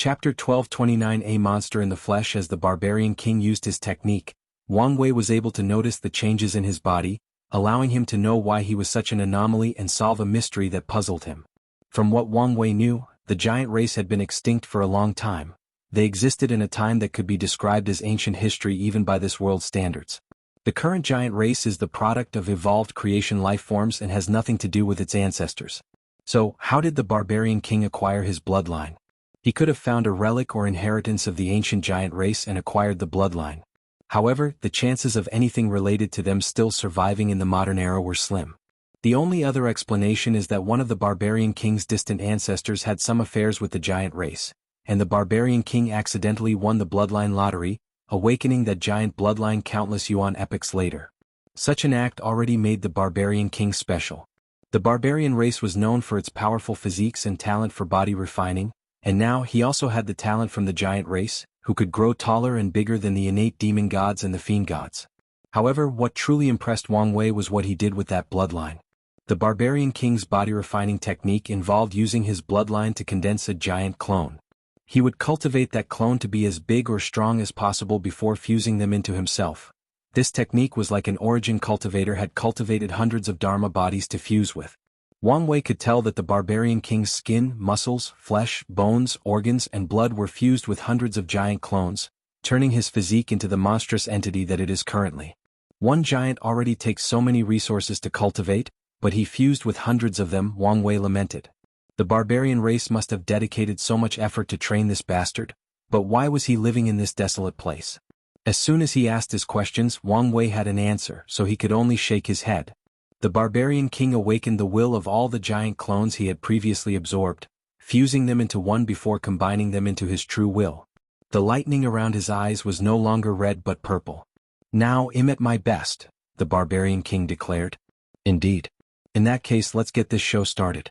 Chapter 1229 A Monster in the Flesh. As the barbarian king used his technique, Wang Wei was able to notice the changes in his body, allowing him to know why he was such an anomaly and solve a mystery that puzzled him. From what Wang Wei knew, the giant race had been extinct for a long time. They existed in a time that could be described as ancient history even by this world's standards. The current giant race is the product of evolved creation life forms and has nothing to do with its ancestors. So, how did the barbarian king acquire his bloodline? He could have found a relic or inheritance of the ancient giant race and acquired the bloodline. However, the chances of anything related to them still surviving in the modern era were slim. The only other explanation is that one of the barbarian king's distant ancestors had some affairs with the giant race, and the barbarian king accidentally won the bloodline lottery, awakening that giant bloodline countless Yuan epochs later. Such an act already made the barbarian king special. The barbarian race was known for its powerful physiques and talent for body refining, and now he also had the talent from the giant race, who could grow taller and bigger than the innate demon gods and the fiend gods. However, what truly impressed Wang Wei was what he did with that bloodline. The barbarian king's body refining technique involved using his bloodline to condense a giant clone. He would cultivate that clone to be as big or strong as possible before fusing them into himself. This technique was like an origin cultivator had cultivated hundreds of Dharma bodies to fuse with. Wang Wei could tell that the barbarian king's skin, muscles, flesh, bones, organs, and blood were fused with hundreds of giant clones, turning his physique into the monstrous entity that it is currently. One giant already takes so many resources to cultivate, but he fused with hundreds of them, Wang Wei lamented. The barbarian race must have dedicated so much effort to train this bastard, but why was he living in this desolate place? As soon as he asked his questions, Wang Wei had an answer, so he could only shake his head. The barbarian king awakened the will of all the giant clones he had previously absorbed, fusing them into one before combining them into his true will. The lightning around his eyes was no longer red but purple. "Now I'm at my best," the barbarian king declared. "Indeed. In that case, let's get this show started."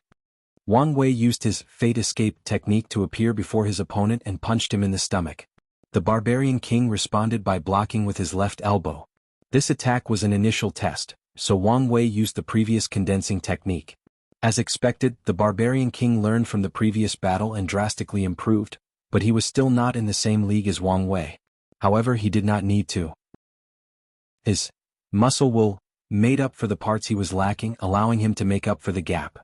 Wang Wei used his fate escape technique to appear before his opponent and punched him in the stomach. The barbarian king responded by blocking with his left elbow. This attack was an initial test, so Wang Wei used the previous condensing technique. As expected, the barbarian king learned from the previous battle and drastically improved, but he was still not in the same league as Wang Wei. However, he did not need to. His muscle will made up for the parts he was lacking, allowing him to make up for the gap.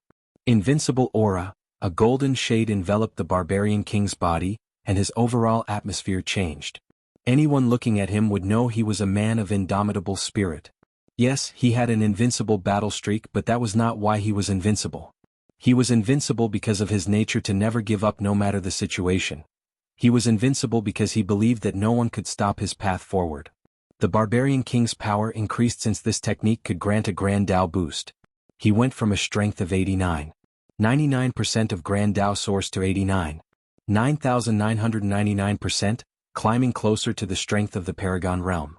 Invincible aura, a golden shade enveloped the barbarian king's body, and his overall atmosphere changed. Anyone looking at him would know he was a man of indomitable spirit. Yes, he had an invincible battle streak, but that was not why he was invincible. He was invincible because of his nature to never give up no matter the situation. He was invincible because he believed that no one could stop his path forward. The barbarian king's power increased since this technique could grant a Grand Dao boost. He went from a strength of 99% of Grand Dao source to 9,999%, climbing closer to the strength of the Paragon realm.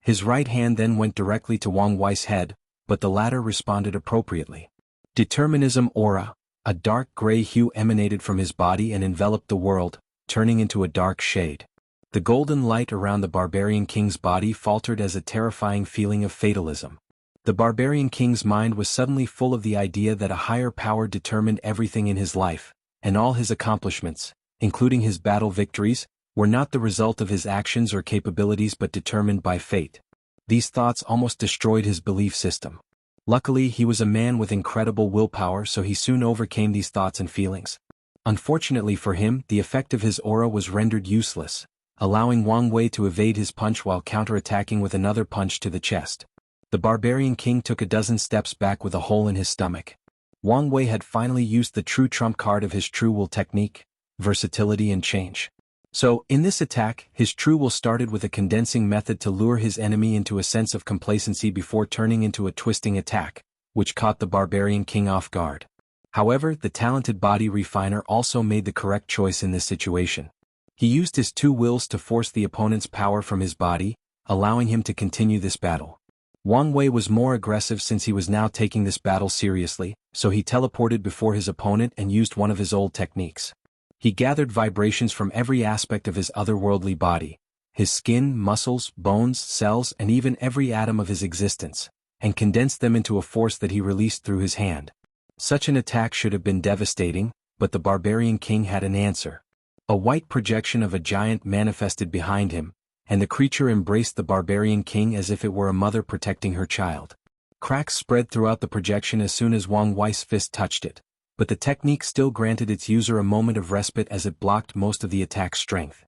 His right hand then went directly to Wang Wei's head, but the latter responded appropriately. Determinism aura, a dark gray hue emanated from his body and enveloped the world, turning into a dark shade. The golden light around the barbarian king's body faltered as a terrifying feeling of fatalism. The barbarian king's mind was suddenly full of the idea that a higher power determined everything in his life, and all his accomplishments, including his battle victories, were not the result of his actions or capabilities but determined by fate. These thoughts almost destroyed his belief system. Luckily, he was a man with incredible willpower, so he soon overcame these thoughts and feelings. Unfortunately for him, the effect of his aura was rendered useless, allowing Wang Wei to evade his punch while counterattacking with another punch to the chest. The barbarian king took a dozen steps back with a hole in his stomach. Wang Wei had finally used the true trump card of his true will technique, versatility and change. So, in this attack, his true will started with a condensing method to lure his enemy into a sense of complacency before turning into a twisting attack, which caught the barbarian king off guard. However, the talented body refiner also made the correct choice in this situation. He used his two wills to force the opponent's power from his body, allowing him to continue this battle. Wang Wei was more aggressive since he was now taking this battle seriously, so he teleported before his opponent and used one of his old techniques. He gathered vibrations from every aspect of his otherworldly body, his skin, muscles, bones, cells, and even every atom of his existence, and condensed them into a force that he released through his hand. Such an attack should have been devastating, but the barbarian king had an answer. A white projection of a giant manifested behind him, and the creature embraced the barbarian king as if it were a mother protecting her child. Cracks spread throughout the projection as soon as Wang Wei's fist touched it, but the technique still granted its user a moment of respite as it blocked most of the attack's strength.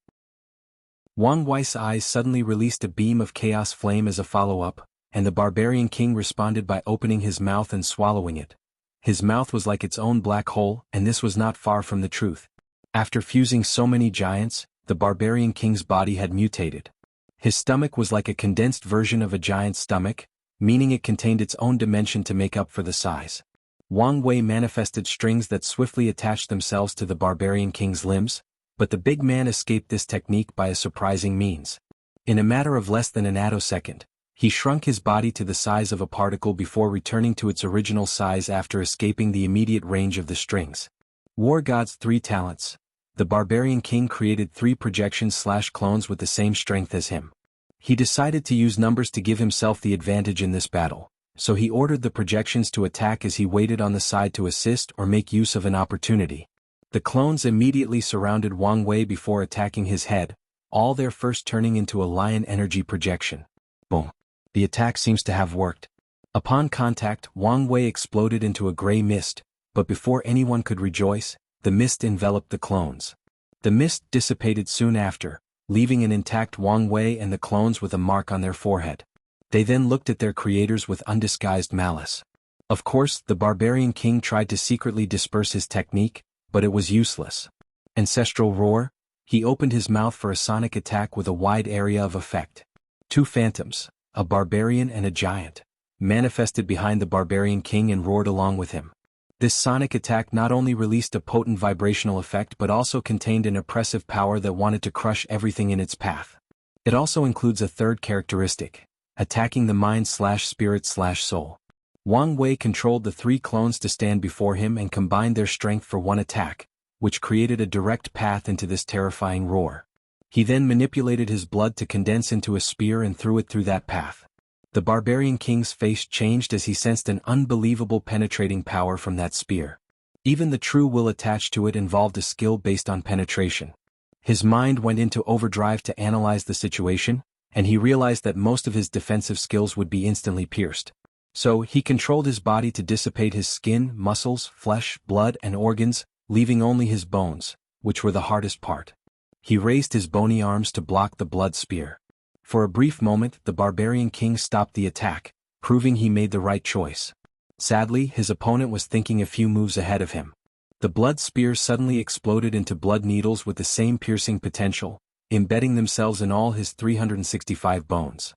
Wang Wei's eyes suddenly released a beam of chaos flame as a follow-up, and the barbarian king responded by opening his mouth and swallowing it. His mouth was like its own black hole, and this was not far from the truth. After fusing so many giants, the barbarian king's body had mutated. His stomach was like a condensed version of a giant's stomach, meaning it contained its own dimension to make up for the size. Wang Wei manifested strings that swiftly attached themselves to the barbarian king's limbs, but the big man escaped this technique by a surprising means. In a matter of less than an attosecond, he shrunk his body to the size of a particle before returning to its original size after escaping the immediate range of the strings. War God's 3 talents. The barbarian king created 3 projections/clones with the same strength as him. He decided to use numbers to give himself the advantage in this battle, so he ordered the projections to attack as he waited on the side to assist or make use of an opportunity. The clones immediately surrounded Wang Wei before attacking his head, all their first turning into a lion energy projection. Boom. The attack seems to have worked. Upon contact, Wang Wei exploded into a gray mist, but before anyone could rejoice, the mist enveloped the clones. The mist dissipated soon after, leaving an intact Wang Wei and the clones with a mark on their forehead. They then looked at their creators with undisguised malice. Of course, the barbarian king tried to secretly disperse his technique, but it was useless. Ancestral roar, he opened his mouth for a sonic attack with a wide area of effect. 2 phantoms, a barbarian and a giant, manifested behind the barbarian king and roared along with him. This sonic attack not only released a potent vibrational effect but also contained an oppressive power that wanted to crush everything in its path. It also includes a third characteristic, attacking the mind/spirit/soul. Wang Wei controlled the 3 clones to stand before him and combined their strength for one attack, which created a direct path into this terrifying roar. He then manipulated his blood to condense into a spear and threw it through that path. The barbarian king's face changed as he sensed an unbelievable penetrating power from that spear. Even the true will attached to it involved a skill based on penetration. His mind went into overdrive to analyze the situation, and he realized that most of his defensive skills would be instantly pierced. So, he controlled his body to dissipate his skin, muscles, flesh, blood, and organs, leaving only his bones, which were the hardest part. He raised his bony arms to block the blood spear. For a brief moment, the barbarian king stopped the attack, proving he made the right choice. Sadly, his opponent was thinking a few moves ahead of him. The blood spears suddenly exploded into blood needles with the same piercing potential, embedding themselves in all his 365 bones.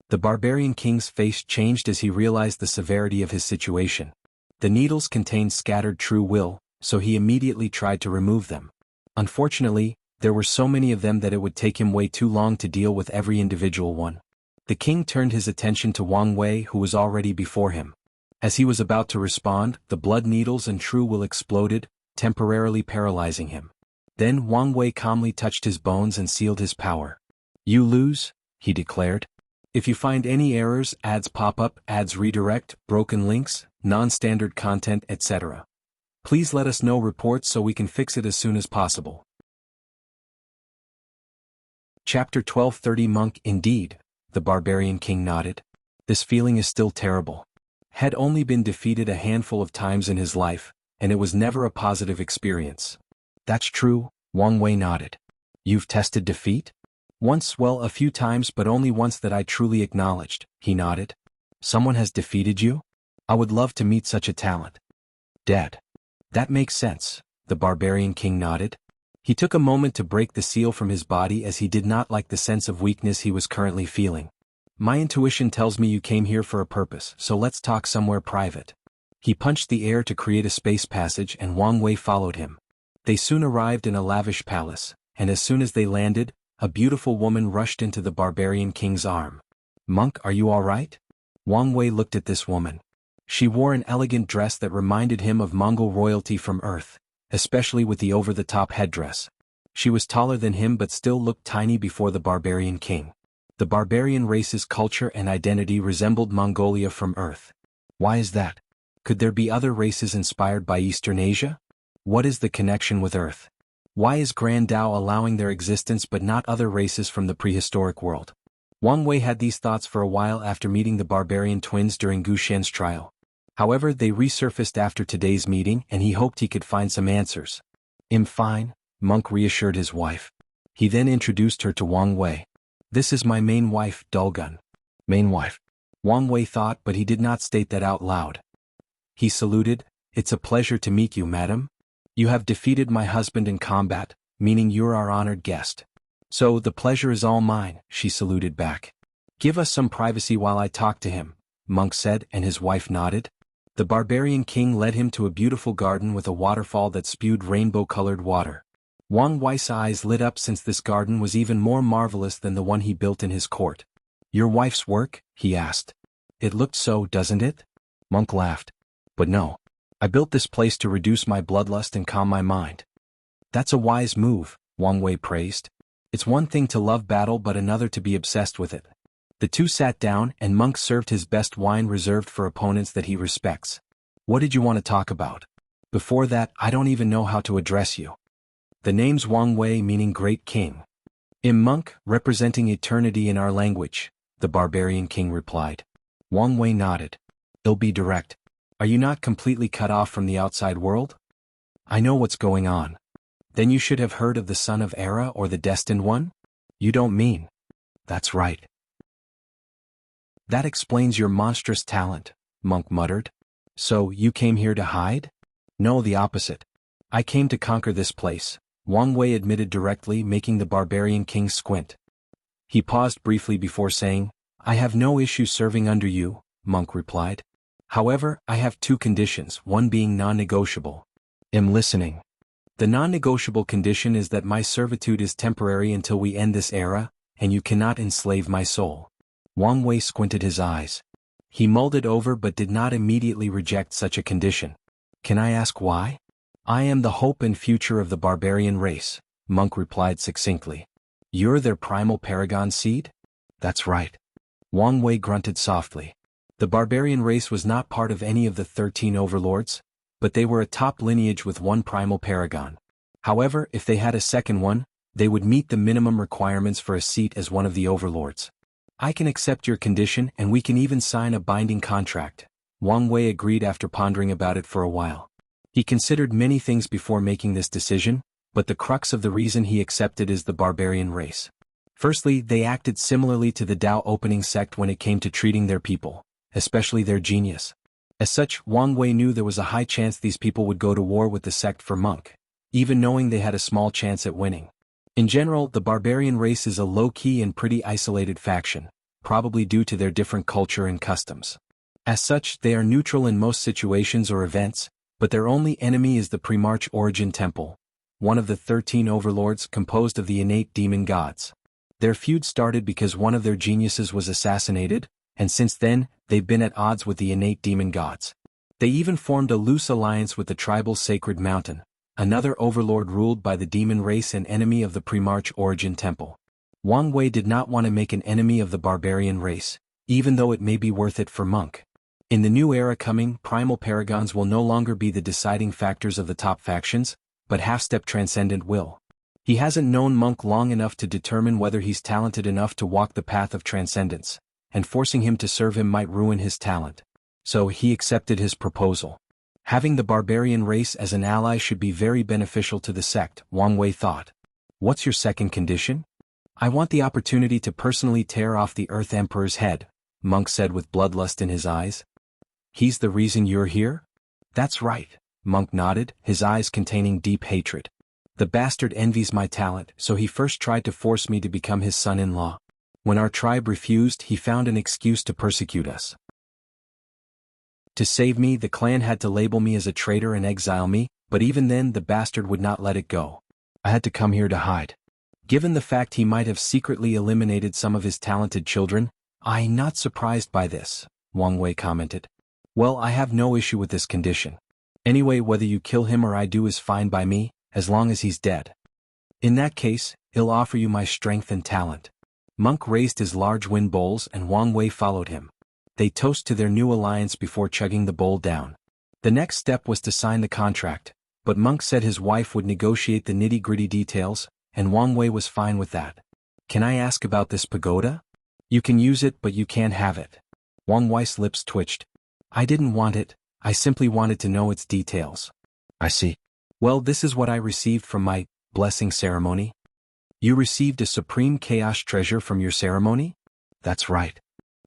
The barbarian king's face changed as he realized the severity of his situation. The needles contained scattered true will, so he immediately tried to remove them. Unfortunately, there were so many of them that it would take him way too long to deal with every individual one. The king turned his attention to Wang Wei, who was already before him. As he was about to respond, the blood needles and true will exploded, temporarily paralyzing him. Then Wang Wei calmly touched his bones and sealed his power. "You lose," he declared. "If you find any errors, ads pop up, ads redirect, broken links, non-standard content, etc. Please let us know reports so we can fix it as soon as possible." Chapter 1230 Monk Indeed, the barbarian king nodded. This feeling is still terrible. Had only been defeated a handful of times in his life, and it was never a positive experience. "That's true," Wang Wei nodded. "You've tested defeat?" "Once, well, a few times, but only once that I truly acknowledged," he nodded. "Someone has defeated you? I would love to meet such a talent." "Dead." "That makes sense," the barbarian king nodded. He took a moment to break the seal from his body as he did not like the sense of weakness he was currently feeling. "My intuition tells me you came here for a purpose, so let's talk somewhere private." He punched the air to create a space passage and Wang Wei followed him. They soon arrived in a lavish palace, and as soon as they landed, a beautiful woman rushed into the barbarian king's arm. "Monk, are you all right?" Wang Wei looked at this woman. She wore an elegant dress that reminded him of Mongol royalty from Earth, especially with the over-the-top headdress. She was taller than him but still looked tiny before the barbarian king. The barbarian race's culture and identity resembled Mongolia from Earth. Why is that? Could there be other races inspired by Eastern Asia? What is the connection with Earth? Why is Grand Dao allowing their existence but not other races from the prehistoric world? Wang Wei had these thoughts for a while after meeting the barbarian twins during Gu Shen's trial. However, they resurfaced after today's meeting and he hoped he could find some answers. "I'm fine," MÖngke reassured his wife. He then introduced her to Wang Wei. "This is my main wife, Dulgun." Main wife. Wang Wei thought, but he did not state that out loud. He saluted. "It's a pleasure to meet you, madam. You have defeated my husband in combat, meaning you're our honored guest." "So the pleasure is all mine," she saluted back. "Give us some privacy while I talk to him," MÖngke said, and his wife nodded. The barbarian king led him to a beautiful garden with a waterfall that spewed rainbow-colored water. Wang Wei's eyes lit up since this garden was even more marvelous than the one he built in his court. "Your wife's work?" he asked. "It looked so, doesn't it?" MÖngke laughed. "But no. I built this place to reduce my bloodlust and calm my mind." "That's a wise move," Wang Wei praised. "It's one thing to love battle but another to be obsessed with it." The two sat down and MÖngke served his best wine reserved for opponents that he respects. "What did you want to talk about? Before that, I don't even know how to address you." "The name's Wang Wei, meaning Great King." "MÖngke, representing eternity in our language," the barbarian king replied. Wang Wei nodded. "It'll be direct. Are you not completely cut off from the outside world?" "I know what's going on." "Then you should have heard of the Son of Era or the Destined One?" "You don't mean?" "That's right." "That explains your monstrous talent," MÖngke muttered. "So, you came here to hide?" "No, the opposite. I came to conquer this place," Wang Wei admitted directly, making the barbarian king squint. He paused briefly before saying, "I have no issue serving under you," MÖngke replied. "However, I have two conditions, one being non-negotiable." "I'm listening." "The non-negotiable condition is that my servitude is temporary until we end this era, and you cannot enslave my soul." Wang Wei squinted his eyes. He mulled it over but did not immediately reject such a condition. "Can I ask why?" "I am the hope and future of the barbarian race," MÖngke replied succinctly. "You're their primal Paragon seed?" "That's right." Wang Wei grunted softly. The barbarian race was not part of any of the 13 overlords, but they were a top lineage with one primal Paragon. However, if they had a second one, they would meet the minimum requirements for a seat as one of the overlords. "I can accept your condition and we can even sign a binding contract," Wang Wei agreed after pondering about it for a while. He considered many things before making this decision, but the crux of the reason he accepted is the barbarian race. Firstly, they acted similarly to the Dao opening sect when it came to treating their people, especially their genius. As such, Wang Wei knew there was a high chance these people would go to war with the sect for MÖngke, even knowing they had a small chance at winning. In general, the barbarian race is a low-key and pretty isolated faction, probably due to their different culture and customs. As such, they are neutral in most situations or events, but their only enemy is the Premarch Origin Temple, one of the 13 overlords composed of the innate demon gods. Their feud started because one of their geniuses was assassinated, and since then, they've been at odds with the innate demon gods. They even formed a loose alliance with the tribal Sacred Mountain, another overlord ruled by the demon race and enemy of the Premarch Origin Temple. Wang Wei did not want to make an enemy of the barbarian race, even though it may be worth it for MÖngke. In the new era coming, primal paragons will no longer be the deciding factors of the top factions, but half-step transcendent will. He hasn't known MÖngke long enough to determine whether he's talented enough to walk the path of transcendence, and forcing him to serve him might ruin his talent. So he accepted his proposal. Having the barbarian race as an ally should be very beneficial to the sect, Wang Wei thought. "What's your second condition?" "I want the opportunity to personally tear off the Earth Emperor's head," MÖngke said with bloodlust in his eyes. "He's the reason you're here?" "That's right," MÖngke nodded, his eyes containing deep hatred. "The bastard envies my talent, so he first tried to force me to become his son-in-law. When our tribe refused, he found an excuse to persecute us. To save me, the clan had to label me as a traitor and exile me, but even then the bastard would not let it go. I had to come here to hide. Given the fact he might have secretly eliminated some of his talented children, I'm not surprised by this," Wang Wei commented. "Well, I have no issue with this condition. Anyway, whether you kill him or I do is fine by me, as long as he's dead. In that case, I'll offer you my strength and talent." MÖngke raised his large wind bowls and Wang Wei followed him. They toast to their new alliance before chugging the bowl down. The next step was to sign the contract, but Monk said his wife would negotiate the nitty-gritty details, and Wang Wei was fine with that. Can I ask about this pagoda? You can use it but you can't have it. Wang Wei's lips twitched. I didn't want it, I simply wanted to know its details. I see. Well, this is what I received from my blessing ceremony. You received a supreme chaos treasure from your ceremony? That's right.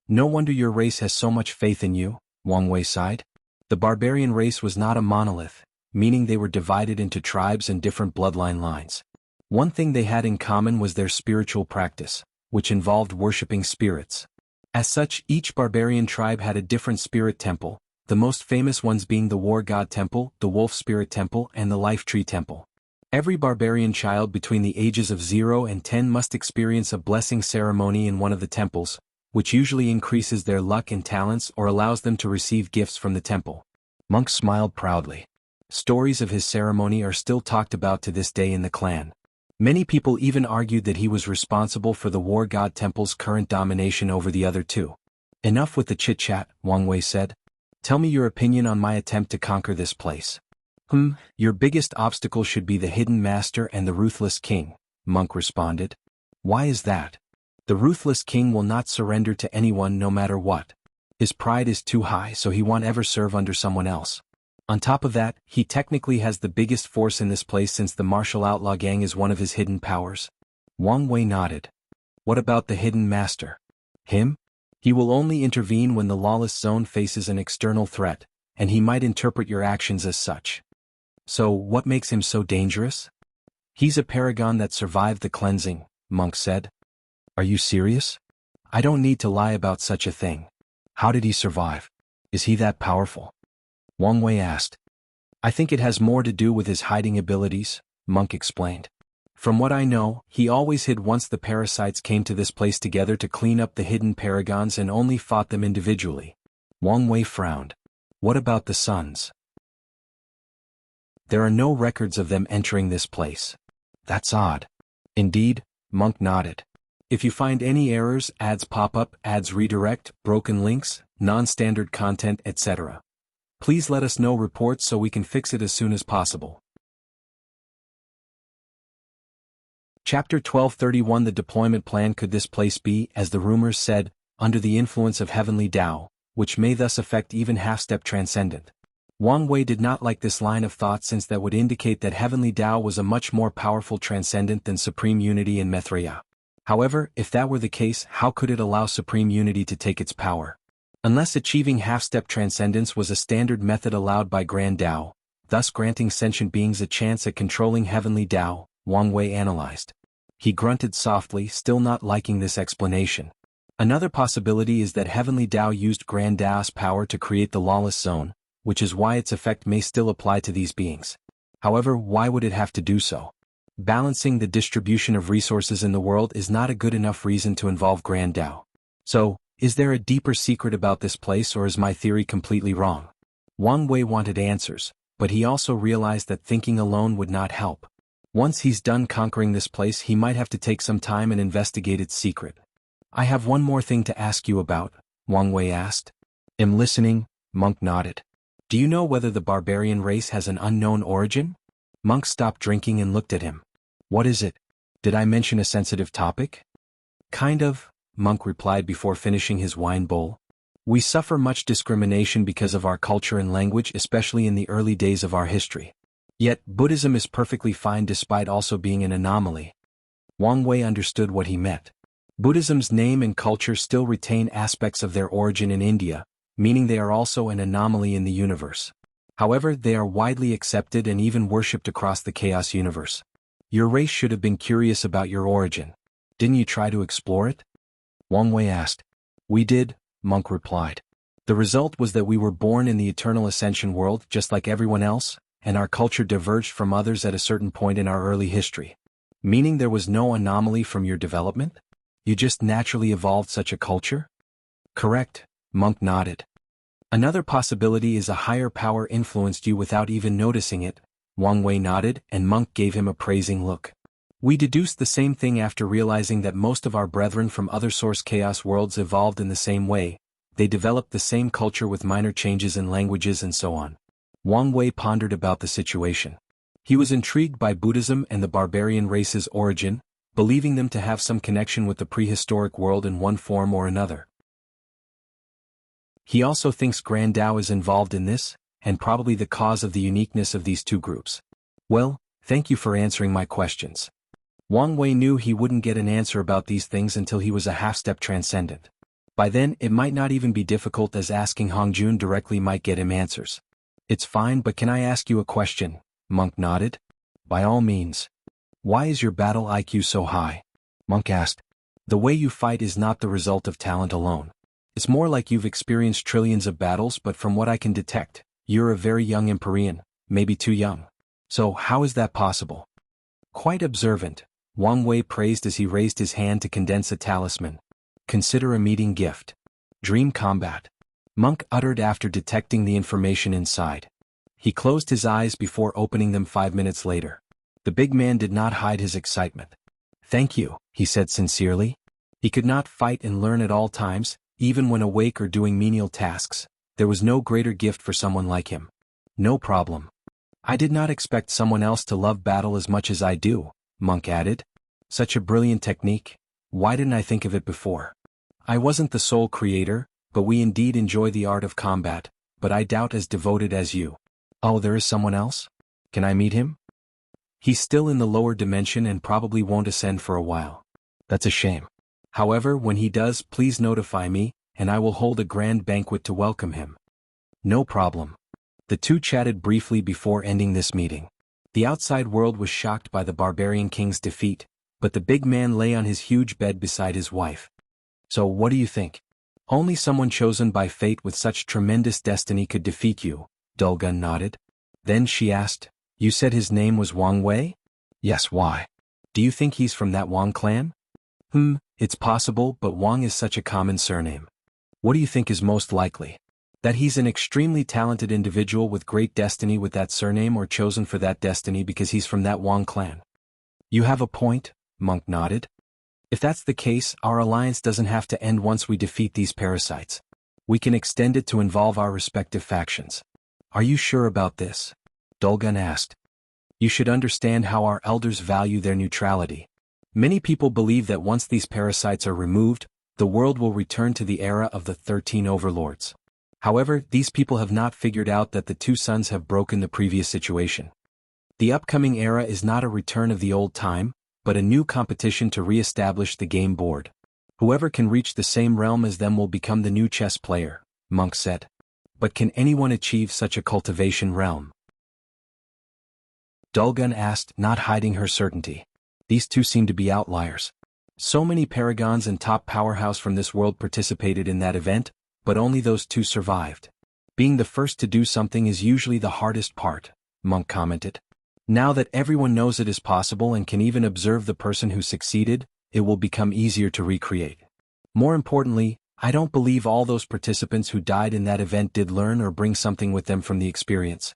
No wonder your race has so much faith in you, Wang Wei sighed. The barbarian race was not a monolith, meaning they were divided into tribes and different bloodline lines. One thing they had in common was their spiritual practice, which involved worshipping spirits. As such, each barbarian tribe had a different spirit temple, the most famous ones being the War God Temple, the Wolf Spirit Temple, and the Life Tree Temple. Every barbarian child between the ages of 0 and 10 must experience a blessing ceremony in one of the temples, which usually increases their luck and talents or allows them to receive gifts from the temple. Monk smiled proudly. Stories of his ceremony are still talked about to this day in the clan. Many people even argued that he was responsible for the War God Temple's current domination over the other two. Enough with the chit-chat, Wang Wei said. Tell me your opinion on my attempt to conquer this place. Your biggest obstacle should be the Hidden Master and the Ruthless King, Monk responded. Why is that? The Ruthless King will not surrender to anyone no matter what. His pride is too high, so he won't ever serve under someone else. On top of that, he technically has the biggest force in this place since the martial outlaw gang is one of his hidden powers. Wang Wei nodded. What about the Hidden Master? Him? He will only intervene when the Lawless zone faces an external threat, and he might interpret your actions as such. So, what makes him so dangerous? He's a paragon that survived the cleansing, Monk said. Are you serious? I don't need to lie about such a thing. How did he survive? Is he that powerful? Wang Wei asked. I think it has more to do with his hiding abilities, Monk explained. From what I know, he always hid once the parasites came to this place together to clean up the hidden paragons and only fought them individually. Wang Wei frowned. What about the sons? There are no records of them entering this place. That's odd. Indeed, Monk nodded. If you find any errors, ads pop up, ads redirect, broken links, non-standard content, etc. Please let us know reports so we can fix it as soon as possible. Chapter 1231 The deployment plan. Could this place be, as the rumors said, under the influence of heavenly Tao, which may thus affect even half-step transcendent? Wang Wei did not like this line of thought since that would indicate that heavenly Tao was a much more powerful transcendent than Supreme Unity and Mithraea. However, if that were the case, how could it allow Supreme Unity to take its power? Unless achieving half-step transcendence was a standard method allowed by Grand Tao, thus granting sentient beings a chance at controlling heavenly Tao, Wang Wei analyzed. He grunted softly, still not liking this explanation. Another possibility is that heavenly Tao used Grand Tao's power to create the Lawless Zone, which is why its effect may still apply to these beings. However, why would it have to do so? Balancing the distribution of resources in the world is not a good enough reason to involve Grand Tao. So, is there a deeper secret about this place, or is my theory completely wrong? Wang Wei wanted answers, but he also realized that thinking alone would not help. Once he's done conquering this place, he might have to take some time and investigate its secret. I have one more thing to ask you about, Wang Wei asked. Am listening, Monk nodded. Do you know whether the barbarian race has an unknown origin? Monk stopped drinking and looked at him. What is it? Did I mention a sensitive topic? Kind of, Monk replied before finishing his wine bowl. We suffer much discrimination because of our culture and language, especially in the early days of our history. Yet, Buddhism is perfectly fine despite also being an anomaly. Wang Wei understood what he meant. Buddhism's name and culture still retain aspects of their origin in India, meaning they are also an anomaly in the universe. However, they are widely accepted and even worshipped across the chaos universe. Your race should have been curious about your origin. Didn't you try to explore it? Wang Wei asked. We did, Monk replied. The result was that we were born in the eternal ascension world just like everyone else, and our culture diverged from others at a certain point in our early history. Meaning there was no anomaly from your development? You just naturally evolved such a culture? Correct, Monk nodded. Another possibility is a higher power influenced you without even noticing it. Wang Wei nodded, and Monk gave him a praising look. We deduced the same thing after realizing that most of our brethren from other source chaos worlds evolved in the same way. They developed the same culture with minor changes in languages and so on. Wang Wei pondered about the situation. He was intrigued by Buddhism and the barbarian race's origin, believing them to have some connection with the prehistoric world in one form or another. He also thinks Grand Tao is involved in this, and probably the cause of the uniqueness of these two groups. Well, thank you for answering my questions. Wang Wei knew he wouldn't get an answer about these things until he was a half-step transcendent. By then, it might not even be difficult, as asking Hongjun directly might get him answers. It's fine, but can I ask you a question? Monk nodded. By all means. Why is your battle IQ so high? Monk asked. The way you fight is not the result of talent alone. It's more like you've experienced trillions of battles, but from what I can detect, you're a very young Empyrean, maybe too young. So how is that possible? Quite observant, Wang Wei praised as he raised his hand to condense a talisman. Consider a meeting gift. Dream combat. Monk uttered after detecting the information inside. He closed his eyes before opening them 5 minutes later. The big man did not hide his excitement. Thank you, he said sincerely. He could not fight and learn at all times, even when awake or doing menial tasks. There was no greater gift for someone like him. No problem. I did not expect someone else to love battle as much as I do, Monk added. Such a brilliant technique. Why didn't I think of it before? I wasn't the sole creator, but we indeed enjoy the art of combat, but I doubt as devoted as you. Oh, there is someone else? Can I meet him? He's still in the lower dimension and probably won't ascend for a while. That's a shame. However, when he does, please notify me, and I will hold a grand banquet to welcome him. No problem. The two chatted briefly before ending this meeting. The outside world was shocked by the barbarian king's defeat, but the big man lay on his huge bed beside his wife. So what do you think? Only someone chosen by fate with such tremendous destiny could defeat you, Dulgun nodded. Then she asked, you said his name was Wang Wei? Yes, why? Do you think he's from that Wang clan? It's possible, but Wang is such a common surname. What do you think is most likely? That he's an extremely talented individual with great destiny with that surname, or chosen for that destiny because he's from that Wang clan? You have a point, Monk nodded. If that's the case, our alliance doesn't have to end once we defeat these parasites. We can extend it to involve our respective factions. Are you sure about this? Dulgun asked. You should understand how our elders value their neutrality. Many people believe that once these parasites are removed, the world will return to the era of the 13 overlords. However, these people have not figured out that the two suns have broken the previous situation. The upcoming era is not a return of the old time, but a new competition to re-establish the game board. Whoever can reach the same realm as them will become the new chess player, Monk said. But can anyone achieve such a cultivation realm? Dulgun asked, not hiding her certainty. These two seem to be outliers. So many paragons and top powerhouse from this world participated in that event, but only those two survived. Being the first to do something is usually the hardest part, Monk commented. Now that everyone knows it is possible and can even observe the person who succeeded, it will become easier to recreate. More importantly, I don't believe all those participants who died in that event did learn or bring something with them from the experience.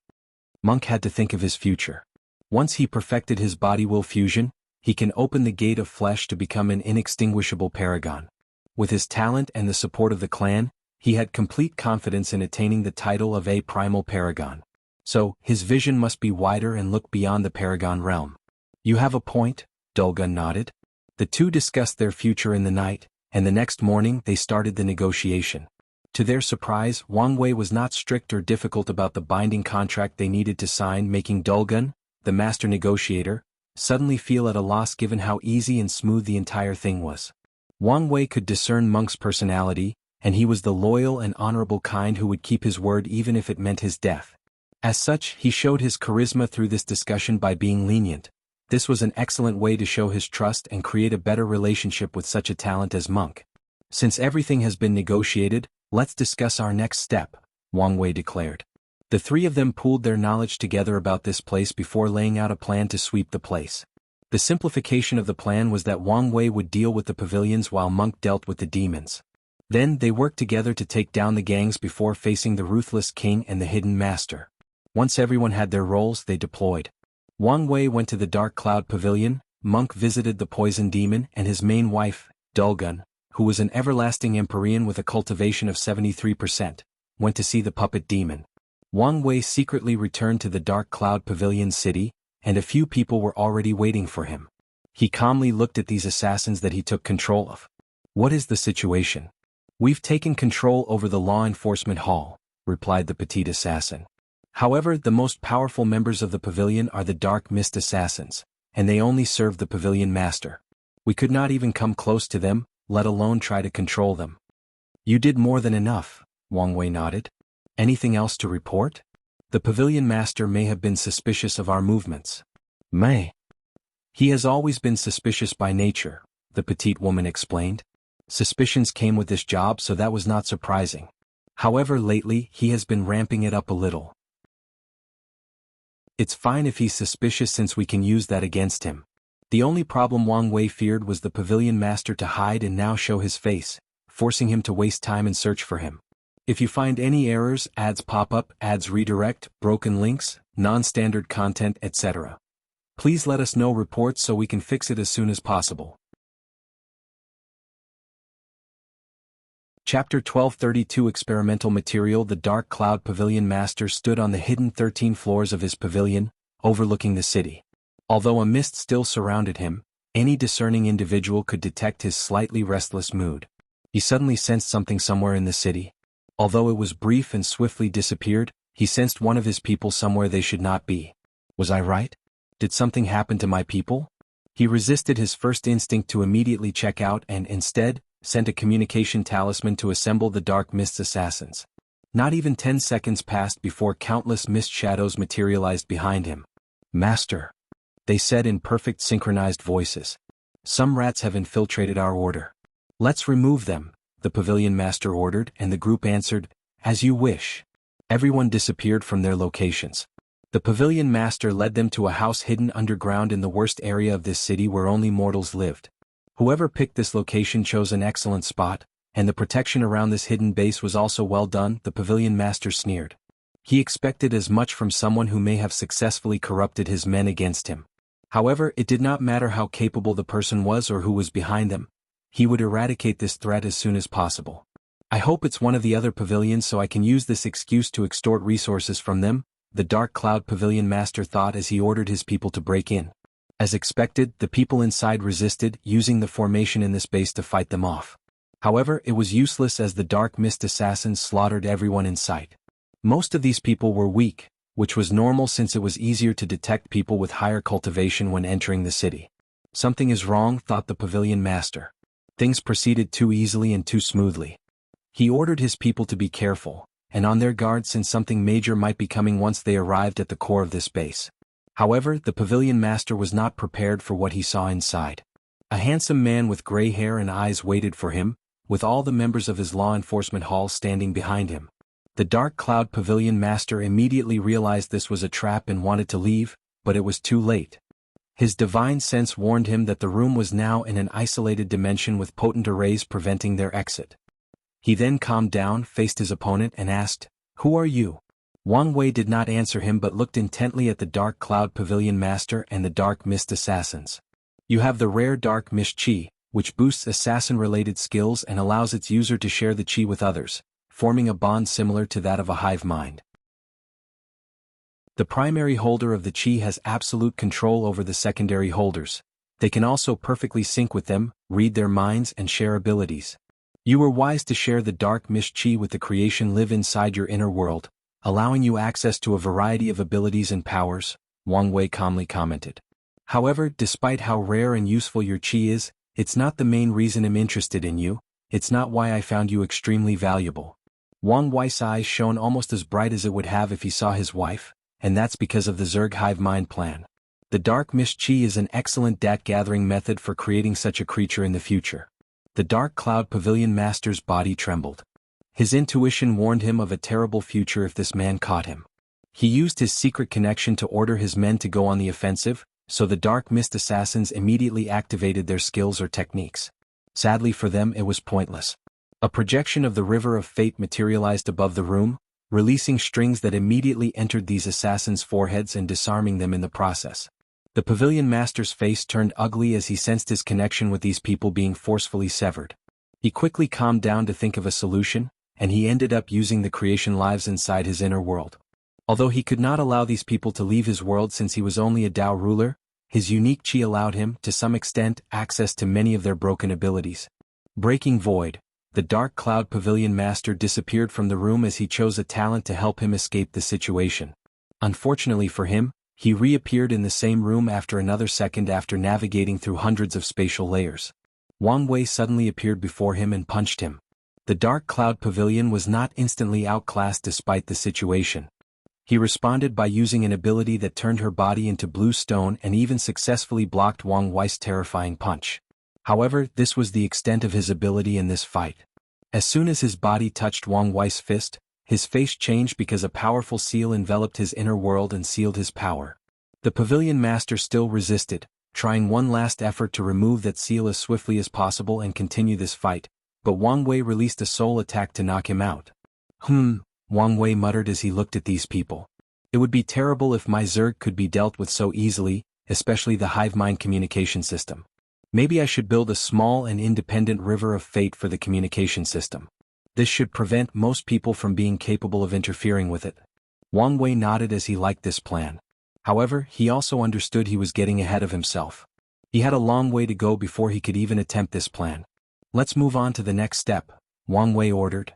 Monk had to think of his future. Once he perfected his body-will fusion, he can open the gate of flesh to become an inextinguishable paragon. With his talent and the support of the clan, he had complete confidence in attaining the title of a primal paragon. So, his vision must be wider and look beyond the paragon realm. You have a point, Dulgun nodded. The two discussed their future in the night, and the next morning they started the negotiation. To their surprise, Wang Wei was not strict or difficult about the binding contract they needed to sign, making Dulgun, the master negotiator, suddenly feel at a loss given how easy and smooth the entire thing was. Wang Wei could discern Monk's personality, and he was the loyal and honorable kind who would keep his word even if it meant his death. As such, he showed his charisma through this discussion by being lenient. This was an excellent way to show his trust and create a better relationship with such a talent as Monk. Since everything has been negotiated, let's discuss our next step, Wang Wei declared. The three of them pooled their knowledge together about this place before laying out a plan to sweep the place. The simplification of the plan was that Wang Wei would deal with the pavilions while Monk dealt with the demons. Then they worked together to take down the gangs before facing the Ruthless King and the Hidden Master. Once everyone had their roles, they deployed. Wang Wei went to the Dark Cloud Pavilion, Monk visited the Poison Demon and his main wife, Dulgun, who was an everlasting Empyrean with a cultivation of 73%, went to see the Puppet Demon. Wang Wei secretly returned to the Dark Cloud Pavilion city, and a few people were already waiting for him. He calmly looked at these assassins that he took control of. "What is the situation?" "We've taken control over the law enforcement hall," replied the petite assassin. "However, the most powerful members of the pavilion are the Dark Mist assassins, and they only serve the pavilion master. We could not even come close to them, let alone try to control them." "You did more than enough," Wang Wei nodded. "Anything else to report?" "The pavilion master may have been suspicious of our movements." "May." "He has always been suspicious by nature," the petite woman explained. "Suspicions came with this job, so that was not surprising. However, lately, he has been ramping it up a little. It's fine if he's suspicious since we can use that against him." The only problem Wang Wei feared was the pavilion master to hide and now show his face, forcing him to waste time and search for him. "If you find any errors, ads pop up, ads redirect, broken links, non-standard content, etc. Please let us know reports so we can fix it as soon as possible." Chapter 1232 Experimental Material. The Dark Cloud Pavilion Master stood on the hidden 13 floors of his pavilion, overlooking the city. Although a mist still surrounded him, any discerning individual could detect his slightly restless mood. He suddenly sensed something somewhere in the city. Although it was brief and swiftly disappeared, he sensed one of his people somewhere they should not be. Was I right? Did something happen to my people? He resisted his first instinct to immediately check out and, instead, sent a communication talisman to assemble the Dark Mist's assassins. Not even 10 seconds passed before countless mist shadows materialized behind him. "Master," they said in perfect synchronized voices. "Some rats have infiltrated our order. Let's remove them," the pavilion master ordered, and the group answered, "As you wish." Everyone disappeared from their locations. The pavilion master led them to a house hidden underground in the worst area of this city where only mortals lived. Whoever picked this location chose an excellent spot, and the protection around this hidden base was also well done, the pavilion master sneered. He expected as much from someone who may have successfully corrupted his men against him. However, it did not matter how capable the person was or who was behind them. He would eradicate this threat as soon as possible. "I hope it's one of the other pavilions so I can use this excuse to extort resources from them," the Dark Cloud Pavilion Master thought as he ordered his people to break in. As expected, the people inside resisted, using the formation in this base to fight them off. However, it was useless as the Dark Mist assassins slaughtered everyone in sight. Most of these people were weak, which was normal since it was easier to detect people with higher cultivation when entering the city. Something is wrong, thought the Pavilion Master. Things proceeded too easily and too smoothly. He ordered his people to be careful, and on their guard since something major might be coming once they arrived at the core of this base. However, the Pavilion Master was not prepared for what he saw inside. A handsome man with gray hair and eyes waited for him, with all the members of his law enforcement hall standing behind him. The Dark Cloud Pavilion Master immediately realized this was a trap and wanted to leave, but it was too late. His divine sense warned him that the room was now in an isolated dimension with potent arrays preventing their exit. He then calmed down, faced his opponent and asked, "Who are you?" Wang Wei did not answer him but looked intently at the Dark Cloud Pavilion Master and the Dark Mist assassins. "You have the rare Dark Mist Chi, which boosts assassin-related skills and allows its user to share the Chi with others, forming a bond similar to that of a hive mind. The primary holder of the Chi has absolute control over the secondary holders. They can also perfectly sync with them, read their minds and share abilities. You were wise to share the Dark Mist Chi with the creation live inside your inner world, allowing you access to a variety of abilities and powers," Wang Wei calmly commented. "However, despite how rare and useful your Chi is, it's not the main reason I'm interested in you, it's not why I found you extremely valuable." Wang Wei's eyes shone almost as bright as it would have if he saw his wife, and that's because of the Zerg Hive Mind plan. The Dark Mist Chi is an excellent data-gathering method for creating such a creature in the future. The Dark Cloud Pavilion Master's body trembled. His intuition warned him of a terrible future if this man caught him. He used his secret connection to order his men to go on the offensive, so the Dark Mist assassins immediately activated their skills or techniques. Sadly for them, it was pointless. A projection of the River of Fate materialized above the room, releasing strings that immediately entered these assassins' foreheads and disarming them in the process. The Pavilion Master's face turned ugly as he sensed his connection with these people being forcefully severed. He quickly calmed down to think of a solution, and he ended up using the creation lives inside his inner world. Although he could not allow these people to leave his world since he was only a Dao ruler, his unique chi allowed him, to some extent, access to many of their broken abilities. Breaking Void, the Dark Cloud Pavilion Master disappeared from the room as he chose a talent to help him escape the situation. Unfortunately for him, he reappeared in the same room after another second after navigating through hundreds of spatial layers. Wang Wei suddenly appeared before him and punched him. The Dark Cloud Pavilion was not instantly outclassed despite the situation. He responded by using an ability that turned her body into blue stone and even successfully blocked Wang Wei's terrifying punch. However, this was the extent of his ability in this fight. As soon as his body touched Wang Wei's fist, his face changed because a powerful seal enveloped his inner world and sealed his power. The Pavilion Master still resisted, trying one last effort to remove that seal as swiftly as possible and continue this fight, but Wang Wei released a soul attack to knock him out. Wang Wei muttered as he looked at these people. It would be terrible if my Zerg could be dealt with so easily, especially the hive mind communication system. Maybe I should build a small and independent river of fate for the communication system. This should prevent most people from being capable of interfering with it. Wang Wei nodded as he liked this plan. However, he also understood he was getting ahead of himself. He had a long way to go before he could even attempt this plan. Let's move on to the next step, Wang Wei ordered.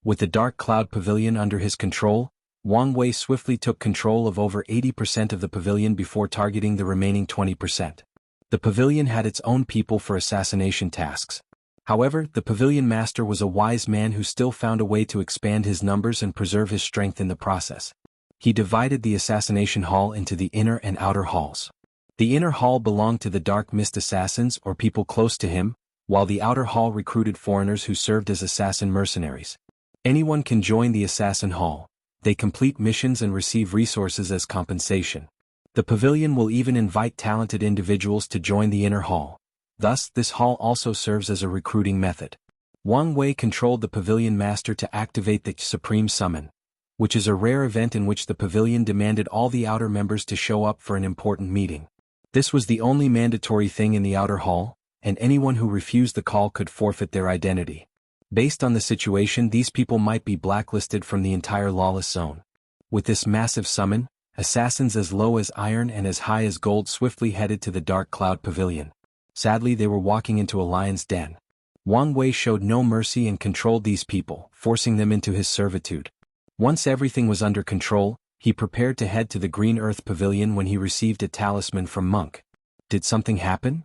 With the Dark Cloud Pavilion under his control, Wang Wei swiftly took control of over 80% of the pavilion before targeting the remaining 20%. The pavilion had its own people for assassination tasks. However, the Pavilion Master was a wise man who still found a way to expand his numbers and preserve his strength in the process. He divided the assassination hall into the inner and outer halls. The inner hall belonged to the Dark Mist assassins or people close to him, while the outer hall recruited foreigners who served as assassin mercenaries. Anyone can join the assassin hall. They complete missions and receive resources as compensation. The pavilion will even invite talented individuals to join the inner hall. Thus, this hall also serves as a recruiting method. Wang Wei controlled the Pavilion Master to activate the Supreme Summon, which is a rare event in which the pavilion demanded all the outer members to show up for an important meeting. This was the only mandatory thing in the outer hall, and anyone who refused the call could forfeit their identity. Based on the situation, these people might be blacklisted from the entire Lawless zone. With this massive summon, assassins as low as iron and as high as gold swiftly headed to the Dark Cloud Pavilion. Sadly, they were walking into a lion's den. Wang Wei showed no mercy and controlled these people, forcing them into his servitude. Once everything was under control, he prepared to head to the Green Earth Pavilion when he received a talisman from MÖngke. Did something happen?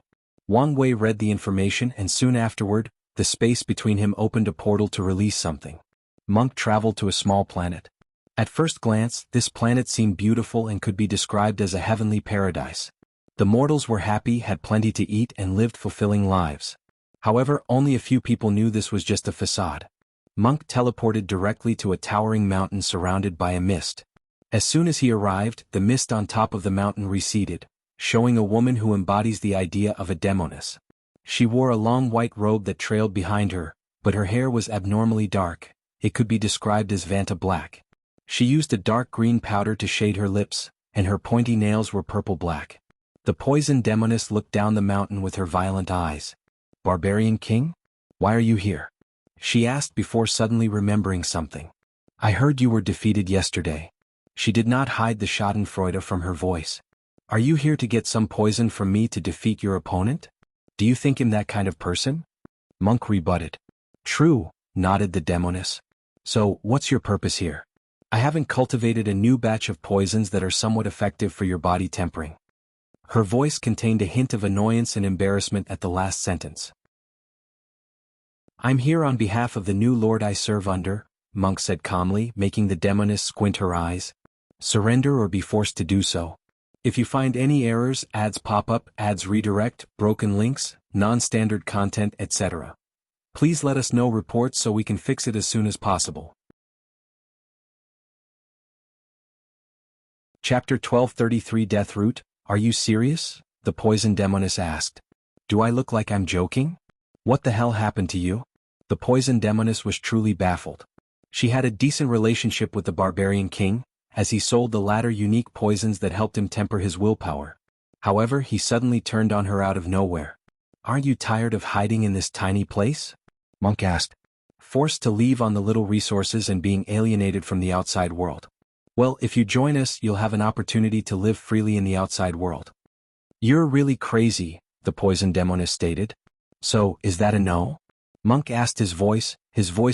Wang Wei read the information and soon afterward, the space between him opened a portal to release something. MÖngke traveled to a small planet. At first glance, this planet seemed beautiful and could be described as a heavenly paradise. The mortals were happy, had plenty to eat and lived fulfilling lives. However, only a few people knew this was just a facade. MÖngke teleported directly to a towering mountain surrounded by a mist. As soon as he arrived, the mist on top of the mountain receded, showing a woman who embodies the idea of a demoness. She wore a long white robe that trailed behind her, but her hair was abnormally dark. It could be described as Vanta black. She used a dark green powder to shade her lips, and her pointy nails were purple-black. The poison demoness looked down the mountain with her violent eyes. "Barbarian King? Why are you here?" she asked before suddenly remembering something. "I heard you were defeated yesterday." She did not hide the schadenfreude from her voice. "Are you here to get some poison from me to defeat your opponent? Do you think him that kind of person?" MÖngke rebutted. "True," nodded the demoness. "So, what's your purpose here?" "I haven't cultivated a new batch of poisons that are somewhat effective for your body tempering." Her voice contained a hint of annoyance and embarrassment at the last sentence. "I'm here on behalf of the new lord I serve under," MÖngke said calmly, making the demoness squint her eyes. "Surrender or be forced to do so. If you find any errors, ads pop up, ads redirect, broken links, non-standard content, etc. Please let us know reports so we can fix it as soon as possible." Chapter 1233 Death Root. "Are you serious?" the poison demoness asked. "Do I look like I'm joking? What the hell happened to you?" The poison demoness was truly baffled. She had a decent relationship with the Barbarian King, as he sold the latter unique poisons that helped him temper his willpower. However, he suddenly turned on her out of nowhere. "Aren't you tired of hiding in this tiny place?" MÖngke asked. forced to leave on the little resources and being alienated from the outside world. Well, if you join us, you'll have an opportunity to live freely in the outside world. You're really crazy, the poison demoness stated. So, is that a no? MÖngke asked his voice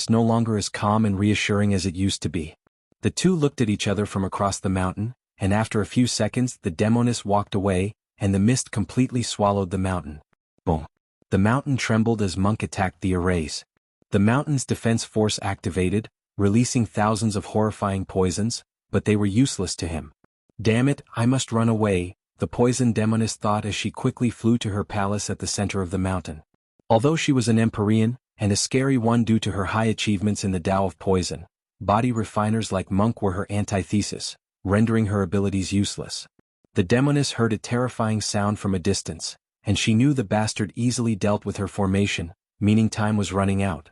no longer as calm and reassuring as it used to be. The two looked at each other from across the mountain, and after a few seconds the demoness walked away, and the mist completely swallowed the mountain. Boom. The mountain trembled as MÖngke attacked the arrays. The mountain's defense force activated, releasing thousands of horrifying poisons, but they were useless to him. Damn it, I must run away, the poison demoness thought as she quickly flew to her palace at the center of the mountain. Although she was an Empyrean, and a scary one due to her high achievements in the Tao of poison, body refiners like MÖngke were her antithesis, rendering her abilities useless. The demoness heard a terrifying sound from a distance, and she knew the bastard easily dealt with her formation, meaning time was running out.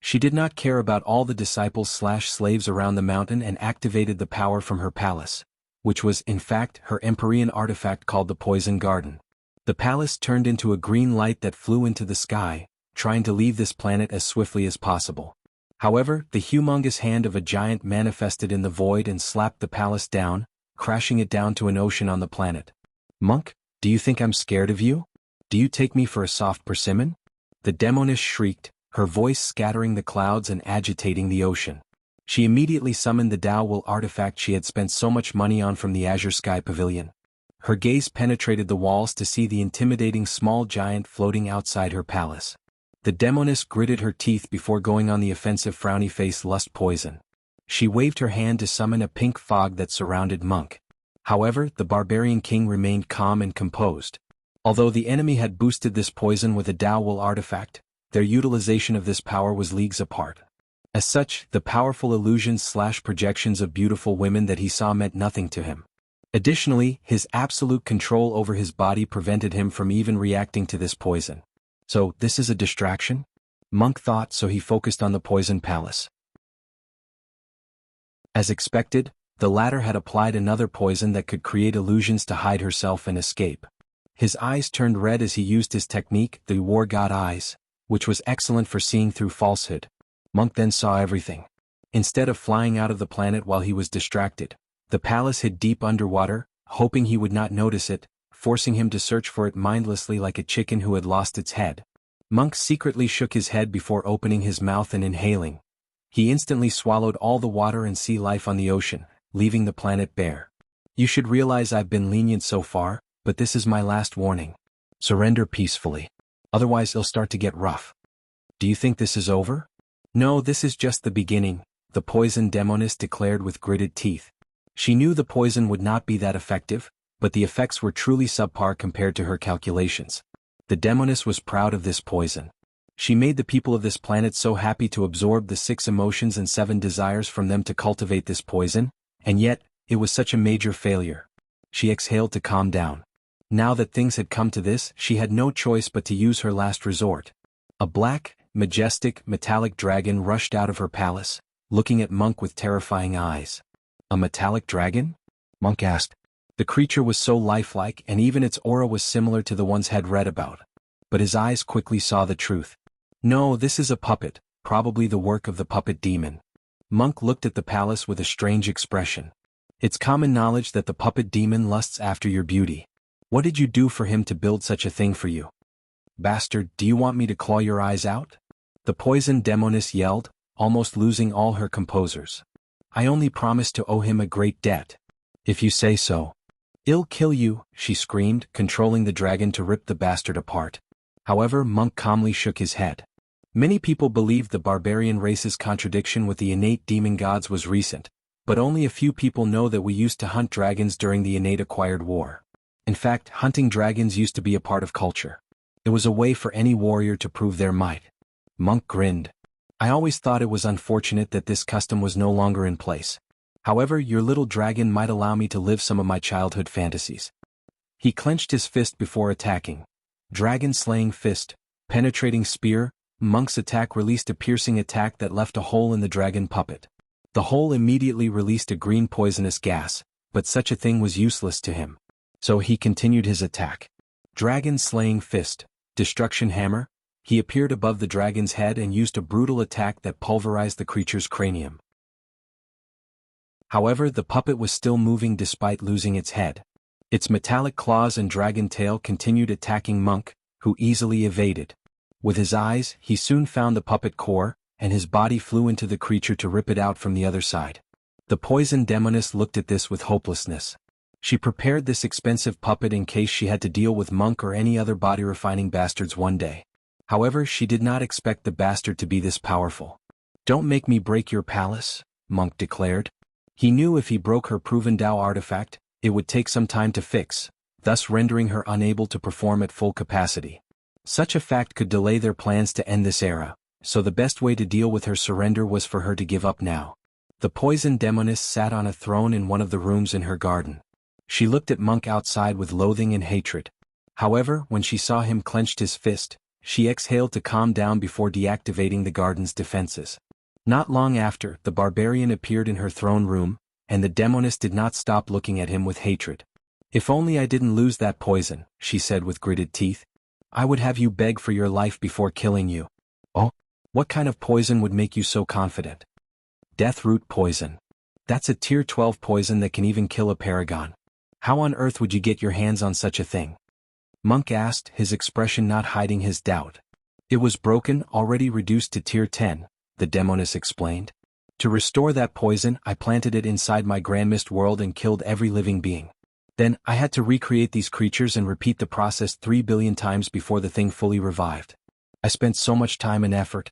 She did not care about all the disciples/slaves around the mountain and activated the power from her palace, which was, in fact, her Empyrean artifact called the Poison Garden. The palace turned into a green light that flew into the sky, trying to leave this planet as swiftly as possible. However, the humongous hand of a giant manifested in the void and slapped the palace down, crashing it down to an ocean on the planet. MÖngke, do you think I'm scared of you? Do you take me for a soft persimmon? The demoness shrieked, her voice scattering the clouds and agitating the ocean. She immediately summoned the Tao Will artifact she had spent so much money on from the Azure Sky Pavilion. Her gaze penetrated the walls to see the intimidating small giant floating outside her palace. The demoness gritted her teeth before going on the offensive frowny face lust poison. She waved her hand to summon a pink fog that surrounded MÖngke. However, the barbarian king remained calm and composed. Although the enemy had boosted this poison with a Tao Will artifact, their utilization of this power was leagues apart. As such, the powerful illusions/projections of beautiful women that he saw meant nothing to him. Additionally, his absolute control over his body prevented him from even reacting to this poison. So, this is a distraction? MÖngke thought, so he focused on the Poison Palace. As expected, the latter had applied another poison that could create illusions to hide herself and escape. His eyes turned red as he used his technique, the War God Eyes, which was excellent for seeing through falsehood. MÖngke then saw everything. Instead of flying out of the planet while he was distracted, the palace hid deep underwater, hoping he would not notice it, forcing him to search for it mindlessly like a chicken who had lost its head. MÖngke secretly shook his head before opening his mouth and inhaling. He instantly swallowed all the water and sea life on the ocean, leaving the planet bare. You should realize I've been lenient so far, but this is my last warning. Surrender peacefully. Otherwise it'll start to get rough. Do you think this is over? No, this is just the beginning, the poison demoness declared with gritted teeth. She knew the poison would not be that effective, but the effects were truly subpar compared to her calculations. The demoness was proud of this poison. She made the people of this planet so happy to absorb the 6 emotions and 7 desires from them to cultivate this poison, and yet, it was such a major failure. She exhaled to calm down. Now that things had come to this, she had no choice but to use her last resort. A black, majestic, metallic dragon rushed out of her palace, looking at MÖngke with terrifying eyes. A metallic dragon? MÖngke asked. The creature was so lifelike and even its aura was similar to the ones had read about. But his eyes quickly saw the truth. No, this is a puppet, probably the work of the puppet demon. MÖngke looked at the palace with a strange expression. It's common knowledge that the puppet demon lusts after your beauty. What did you do for him to build such a thing for you? Bastard, do you want me to claw your eyes out? The poison demoness yelled, almost losing all her composers. I only promised to owe him a great debt. If you say so. I'll kill you, she screamed, controlling the dragon to rip the bastard apart. However, MÖngke calmly shook his head. Many people believed the barbarian race's contradiction with the innate demon gods was recent, but only a few people know that we used to hunt dragons during the innate acquired war. In fact, hunting dragons used to be a part of culture. It was a way for any warrior to prove their might. MÖngke grinned. I always thought it was unfortunate that this custom was no longer in place. However, your little dragon might allow me to live some of my childhood fantasies. He clenched his fist before attacking. Dragon-slaying fist, penetrating spear, MÖngke's attack released a piercing attack that left a hole in the dragon puppet. The hole immediately released a green poisonous gas, but such a thing was useless to him. So he continued his attack. Dragon-slaying fist, destruction hammer, he appeared above the dragon's head and used a brutal attack that pulverized the creature's cranium. However, the puppet was still moving despite losing its head. Its metallic claws and dragon tail continued attacking MÖngke, who easily evaded. With his eyes, he soon found the puppet core, and his body flew into the creature to rip it out from the other side. The poison demoness looked at this with hopelessness. She prepared this expensive puppet in case she had to deal with MÖngke or any other body-refining bastards one day. However, she did not expect the bastard to be this powerful. "Don't make me break your palace," MÖngke declared. He knew if he broke her proven Dao artifact, it would take some time to fix, thus rendering her unable to perform at full capacity. Such a fact could delay their plans to end this era, so the best way to deal with her surrender was for her to give up now. The poison demoness sat on a throne in one of the rooms in her garden. She looked at MÖngke outside with loathing and hatred. However, when she saw him clenched his fist, she exhaled to calm down before deactivating the garden's defenses. Not long after, the barbarian appeared in her throne room, and the demoness did not stop looking at him with hatred. "If only I didn't lose that poison," she said with gritted teeth. "I would have you beg for your life before killing you." "Oh? What kind of poison would make you so confident?" "Death root poison. That's a tier 12 poison that can even kill a paragon. How on earth would you get your hands on such a thing?" MÖngke asked, his expression not hiding his doubt. "It was broken, already reduced to tier 10, the demoness explained. To restore that poison, I planted it inside my Grandmist world and killed every living being. Then, I had to recreate these creatures and repeat the process 3 billion times before the thing fully revived. I spent so much time and effort."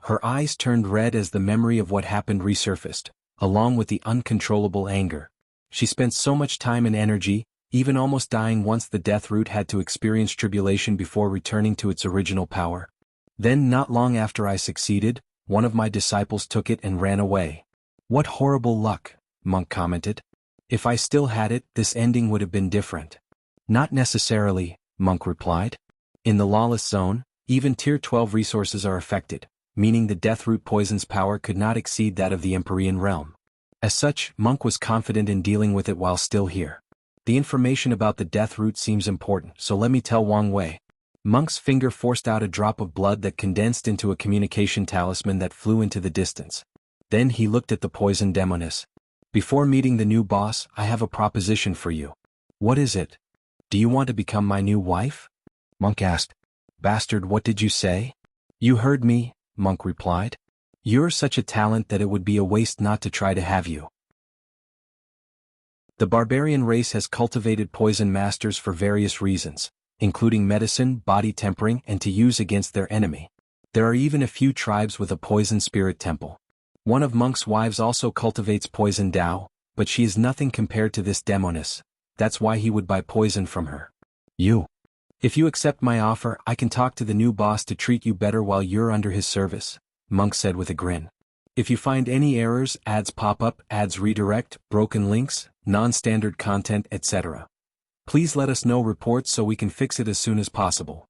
Her eyes turned red as the memory of what happened resurfaced, along with the uncontrollable anger. She spent so much time and energy, even almost dying once the death root had to experience tribulation before returning to its original power. "Then not long after I succeeded, one of my disciples took it and ran away." "What horrible luck," MÖngke commented. "If I still had it, this ending would have been different." "Not necessarily," MÖngke replied. "In the Lawless zone, even tier 12 resources are affected, meaning the death root poison's power could not exceed that of the Empyrean realm. As such, MÖngke was confident in dealing with it while still here. The information about the death root seems important, so let me tell Wang Wei." MÖngke's finger forced out a drop of blood that condensed into a communication talisman that flew into the distance. Then he looked at the poison demoness. "Before meeting the new boss, I have a proposition for you." "What is it?" "Do you want to become my new wife?" MÖngke asked. "Bastard, what did you say?" "You heard me," MÖngke replied. "You're such a talent that it would be a waste not to try to have you." The barbarian race has cultivated poison masters for various reasons, including medicine, body tempering, and to use against their enemy. There are even a few tribes with a poison spirit temple. One of MÖngke's wives also cultivates poison Dao, but she is nothing compared to this demoness. That's why he would buy poison from her. If you accept my offer, I can talk to the new boss to treat you better while you're under his service," MÖngke said with a grin. "If you find any errors, ads pop up, ads redirect, broken links, non-standard content, etc. please let us know reports so we can fix it as soon as possible."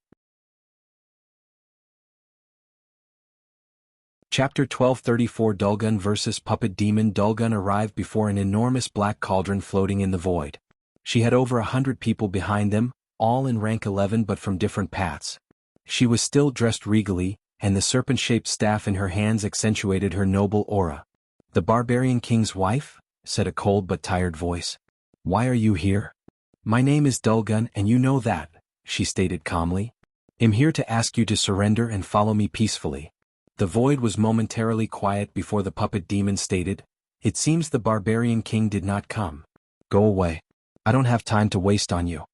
Chapter 1234 Dulgun vs. Puppet Demon. Dulgun arrived before an enormous black cauldron floating in the void. She had over 100 people behind them, all in rank 11 but from different paths. She was still dressed regally, and the serpent-shaped staff in her hands accentuated her noble aura. "The barbarian king's wife?" said a cold but tired voice. "Why are you here?" "My name is Dulgun and you know that," she stated calmly. "I'm here to ask you to surrender and follow me peacefully." The void was momentarily quiet before the puppet demon stated, "It seems the barbarian king did not come. Go away. I don't have time to waste on you."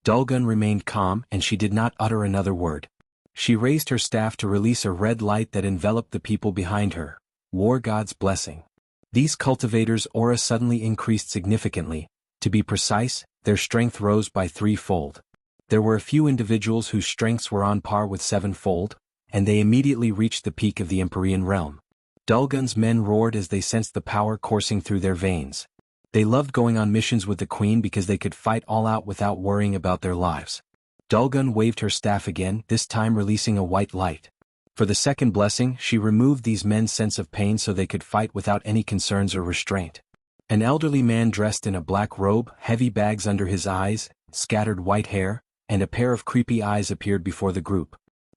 Dulgun remained calm and she did not utter another word. She raised her staff to release a red light that enveloped the people behind her. War God's blessing. These cultivators' aura suddenly increased significantly. To be precise, their strength rose by 3-fold. There were a few individuals whose strengths were on par with 7-fold, and they immediately reached the peak of the Empyrean realm. Dulgun's men roared as they sensed the power coursing through their veins. They loved going on missions with the queen because they could fight all out without worrying about their lives. Dulgun waved her staff again, this time releasing a white light. For the second blessing, she removed these men's sense of pain so they could fight without any concerns or restraint. An elderly man dressed in a black robe, heavy bags under his eyes, scattered white hair, and a pair of creepy eyes appeared before the group.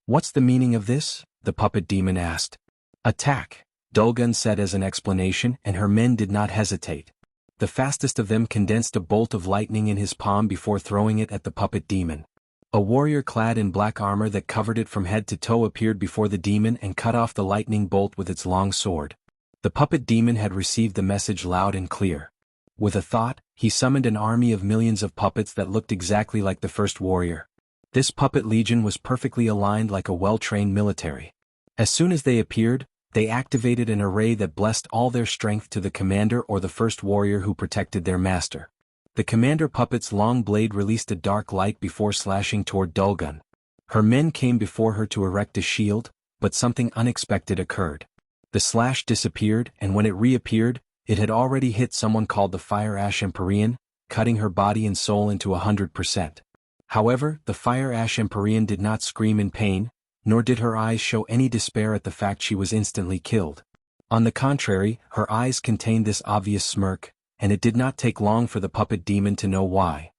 "What's the meaning of this?" the puppet demon asked. "Attack," Dulgun said as an explanation, and her men did not hesitate. The fastest of them condensed a bolt of lightning in his palm before throwing it at the puppet demon. A warrior clad in black armor that covered it from head to toe appeared before the demon and cut off the lightning bolt with its long sword. The puppet demon had received the message loud and clear. With a thought, he summoned an army of millions of puppets that looked exactly like the first warrior. This puppet legion was perfectly aligned like a well-trained military. As soon as they appeared, they activated an array that blessed all their strength to the commander or the first warrior who protected their master. The commander puppet's long blade released a dark light before slashing toward Dulgun. Her men came before her to erect a shield, but something unexpected occurred. The slash disappeared, and when it reappeared, it had already hit someone called the Fire Ash Empyrean, cutting her body and soul into 100%. However, the Fire Ash Empyrean did not scream in pain, nor did her eyes show any despair at the fact she was instantly killed. On the contrary, her eyes contained this obvious smirk, and it did not take long for the puppet demon to know why.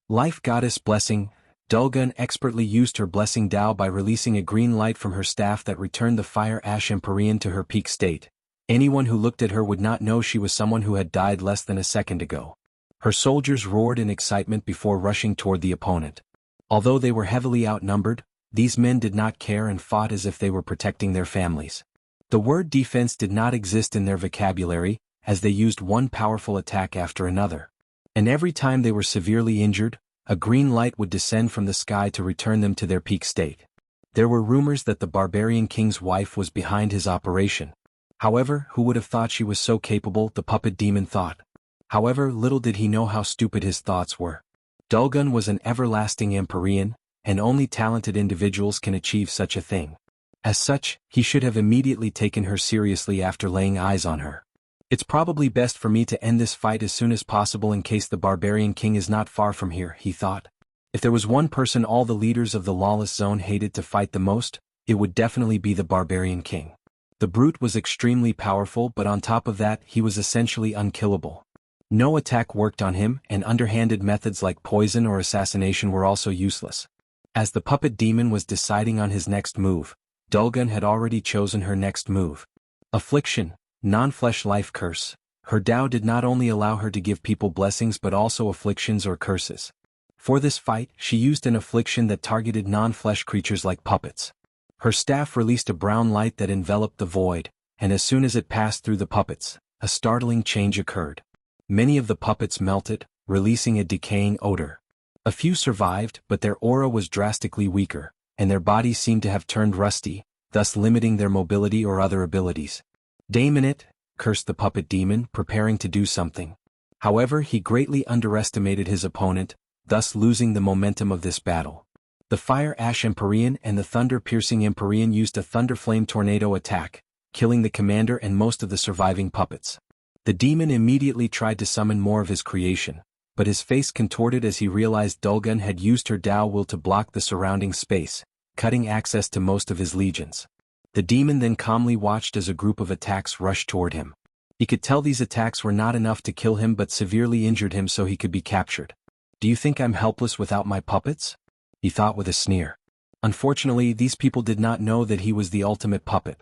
Life Goddess Blessing. Dulgun expertly used her blessing Tao by releasing a green light from her staff that returned the Fire Ash Empyrean to her peak state. Anyone who looked at her would not know she was someone who had died less than a second ago. Her soldiers roared in excitement before rushing toward the opponent. Although they were heavily outnumbered, these men did not care and fought as if they were protecting their families. The word defense did not exist in their vocabulary, as they used one powerful attack after another. And every time they were severely injured, a green light would descend from the sky to return them to their peak state. There were rumors that the barbarian king's wife was behind his operation. However, who would have thought she was so capable, the puppet demon thought. However, little did he know how stupid his thoughts were. Dulgun was an everlasting Empyrean, and only talented individuals can achieve such a thing. As such, he should have immediately taken her seriously after laying eyes on her. It's probably best for me to end this fight as soon as possible in case the barbarian king is not far from here, he thought. If there was one person all the leaders of the Lawless zone hated to fight the most, it would definitely be the barbarian king. The brute was extremely powerful, but on top of that, he was essentially unkillable. No attack worked on him, and underhanded methods like poison or assassination were also useless. As the puppet demon was deciding on his next move, Dulgun had already chosen her next move. Affliction, non-flesh life curse. Her Tao did not only allow her to give people blessings but also afflictions or curses. For this fight, she used an affliction that targeted non-flesh creatures like puppets. Her staff released a brown light that enveloped the void, and as soon as it passed through the puppets, a startling change occurred. Many of the puppets melted, releasing a decaying odor. A few survived, but their aura was drastically weaker, and their bodies seemed to have turned rusty, thus limiting their mobility or other abilities. "Damn it," cursed the puppet demon, preparing to do something. However, he greatly underestimated his opponent, thus losing the momentum of this battle. The Fire Ash Empyrean and the Thunder-Piercing Empyrean used a Thunderflame Tornado attack, killing the commander and most of the surviving puppets. The demon immediately tried to summon more of his creation, but his face contorted as he realized Dulgun had used her Tao will to block the surrounding space, cutting access to most of his legions. The demon then calmly watched as a group of attacks rushed toward him. He could tell these attacks were not enough to kill him but severely injured him so he could be captured. "Do you think I'm helpless without my puppets?" he thought with a sneer. Unfortunately, these people did not know that he was the ultimate puppet.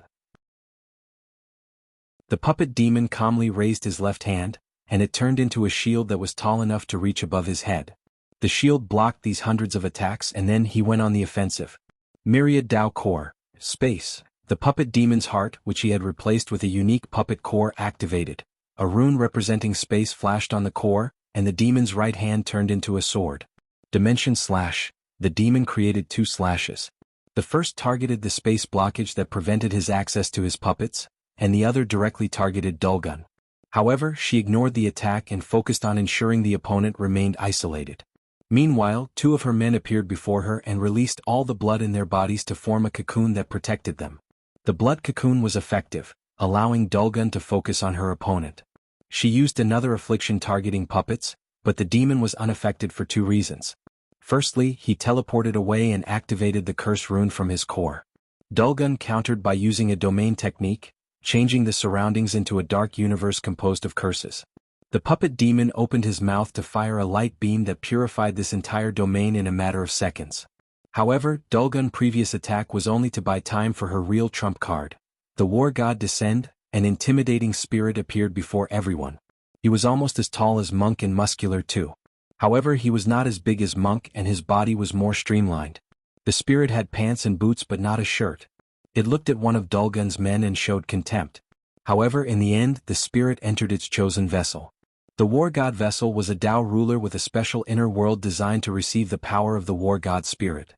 The puppet demon calmly raised his left hand, and it turned into a shield that was tall enough to reach above his head. The shield blocked these hundreds of attacks and then he went on the offensive. Myriad Tao Core. Space. The puppet demon's heart, which he had replaced with a unique puppet core, activated. A rune representing space flashed on the core, and the demon's right hand turned into a sword. Dimension Slash. The demon created 2 slashes. The first targeted the space blockage that prevented his access to his puppets, and the other directly targeted Dulgun. However, she ignored the attack and focused on ensuring the opponent remained isolated. Meanwhile, 2 of her men appeared before her and released all the blood in their bodies to form a cocoon that protected them. The blood cocoon was effective, allowing Dulgun to focus on her opponent. She used another affliction targeting puppets, but the demon was unaffected for 2 reasons. Firstly, he teleported away and activated the curse rune from his core. Dulgun countered by using a domain technique, changing the surroundings into a dark universe composed of curses. The puppet demon opened his mouth to fire a light beam that purified this entire domain in a matter of seconds. However, Dulgun's previous attack was only to buy time for her real trump card. The war god descended, an intimidating spirit appeared before everyone. He was almost as tall as MÖngke and muscular too. However, he was not as big as MÖngke and his body was more streamlined. The spirit had pants and boots but not a shirt. It looked at one of Dulgun's men and showed contempt. However, in the end, the spirit entered its chosen vessel. The war god vessel was a Tao ruler with a special inner world designed to receive the power of the war god spirit.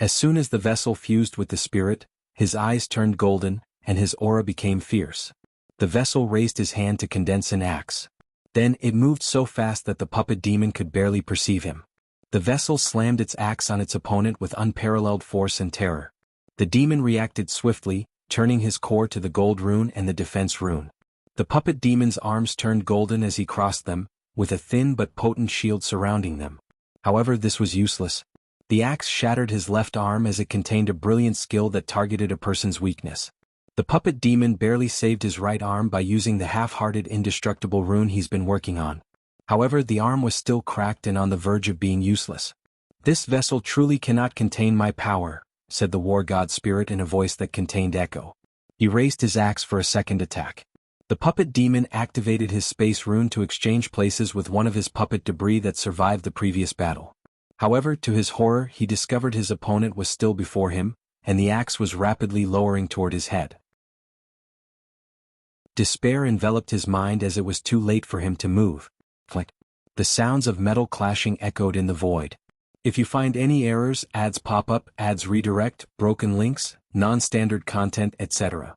As soon as the vessel fused with the spirit, his eyes turned golden, and his aura became fierce. The vessel raised his hand to condense an axe. Then it moved so fast that the puppet demon could barely perceive him. The vessel slammed its axe on its opponent with unparalleled force and terror. The demon reacted swiftly, turning his core to the gold rune and the defense rune. The puppet demon's arms turned golden as he crossed them, with a thin but potent shield surrounding them. However, this was useless. The axe shattered his left arm as it contained a brilliant skill that targeted a person's weakness. The puppet demon barely saved his right arm by using the half-hearted indestructible rune he's been working on. However, the arm was still cracked and on the verge of being useless. "This vessel truly cannot contain my power," said the war god spirit in a voice that contained echo. He raised his axe for a second attack. The puppet demon activated his space rune to exchange places with one of his puppet debris that survived the previous battle. However, to his horror, he discovered his opponent was still before him, and the axe was rapidly lowering toward his head. Despair enveloped his mind as it was too late for him to move. Click. The sounds of metal clashing echoed in the void. If you find any errors, ads pop up, ads redirect, broken links, non-standard content, etc.,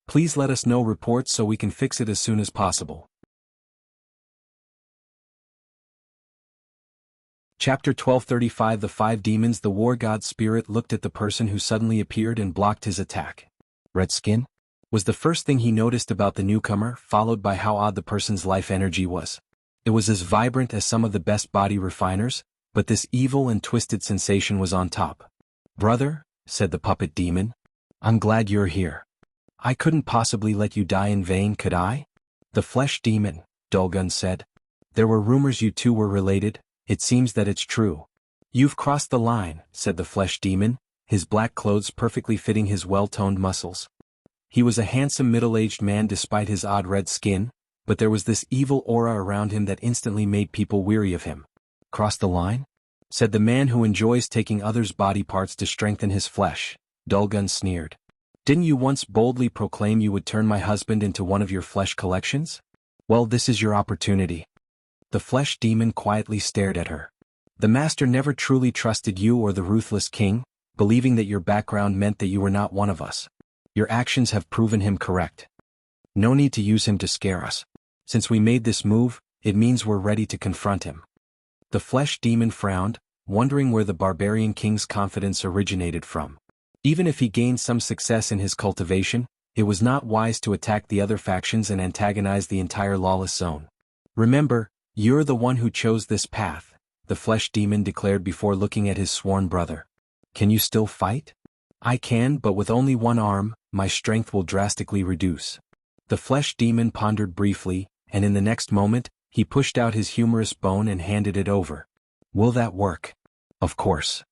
please let us know reports so we can fix it as soon as possible. Chapter 1235 The Five Demons. The war god spirit looked at the person who suddenly appeared and blocked his attack. Red skin? Was the first thing he noticed about the newcomer, followed by how odd the person's life energy was. It was as vibrant as some of the best body refiners, but this evil and twisted sensation was on top. "Brother," said the puppet demon, "I'm glad you're here. I couldn't possibly let you die in vain, could I?" "The flesh demon," Dulgun said. "There were rumors you two were related. It seems that it's true." "You've crossed the line," said the flesh demon, his black clothes perfectly fitting his well-toned muscles. He was a handsome middle-aged man despite his odd red skin, but there was this evil aura around him that instantly made people weary of him. "Cross the line?" said the man who enjoys taking others' body parts to strengthen his flesh. Dulgun sneered. "Didn't you once boldly proclaim you would turn my husband into one of your flesh collections? Well, this is your opportunity." The flesh demon quietly stared at her. "The master never truly trusted you or the Ruthless king, believing that your background meant that you were not one of us. Your actions have proven him correct. No need to use him to scare us. Since we made this move, it means we're ready to confront him." The flesh demon frowned, wondering where the barbarian king's confidence originated from. Even if he gained some success in his cultivation, it was not wise to attack the other factions and antagonize the entire lawless zone. "Remember, you're the one who chose this path," the flesh demon declared before looking at his sworn brother. "Can you still fight?" "I can, but with only one arm, my strength will drastically reduce." The flesh demon pondered briefly, and in the next moment, he pushed out his humerus bone and handed it over. "Will that work?" "Of course."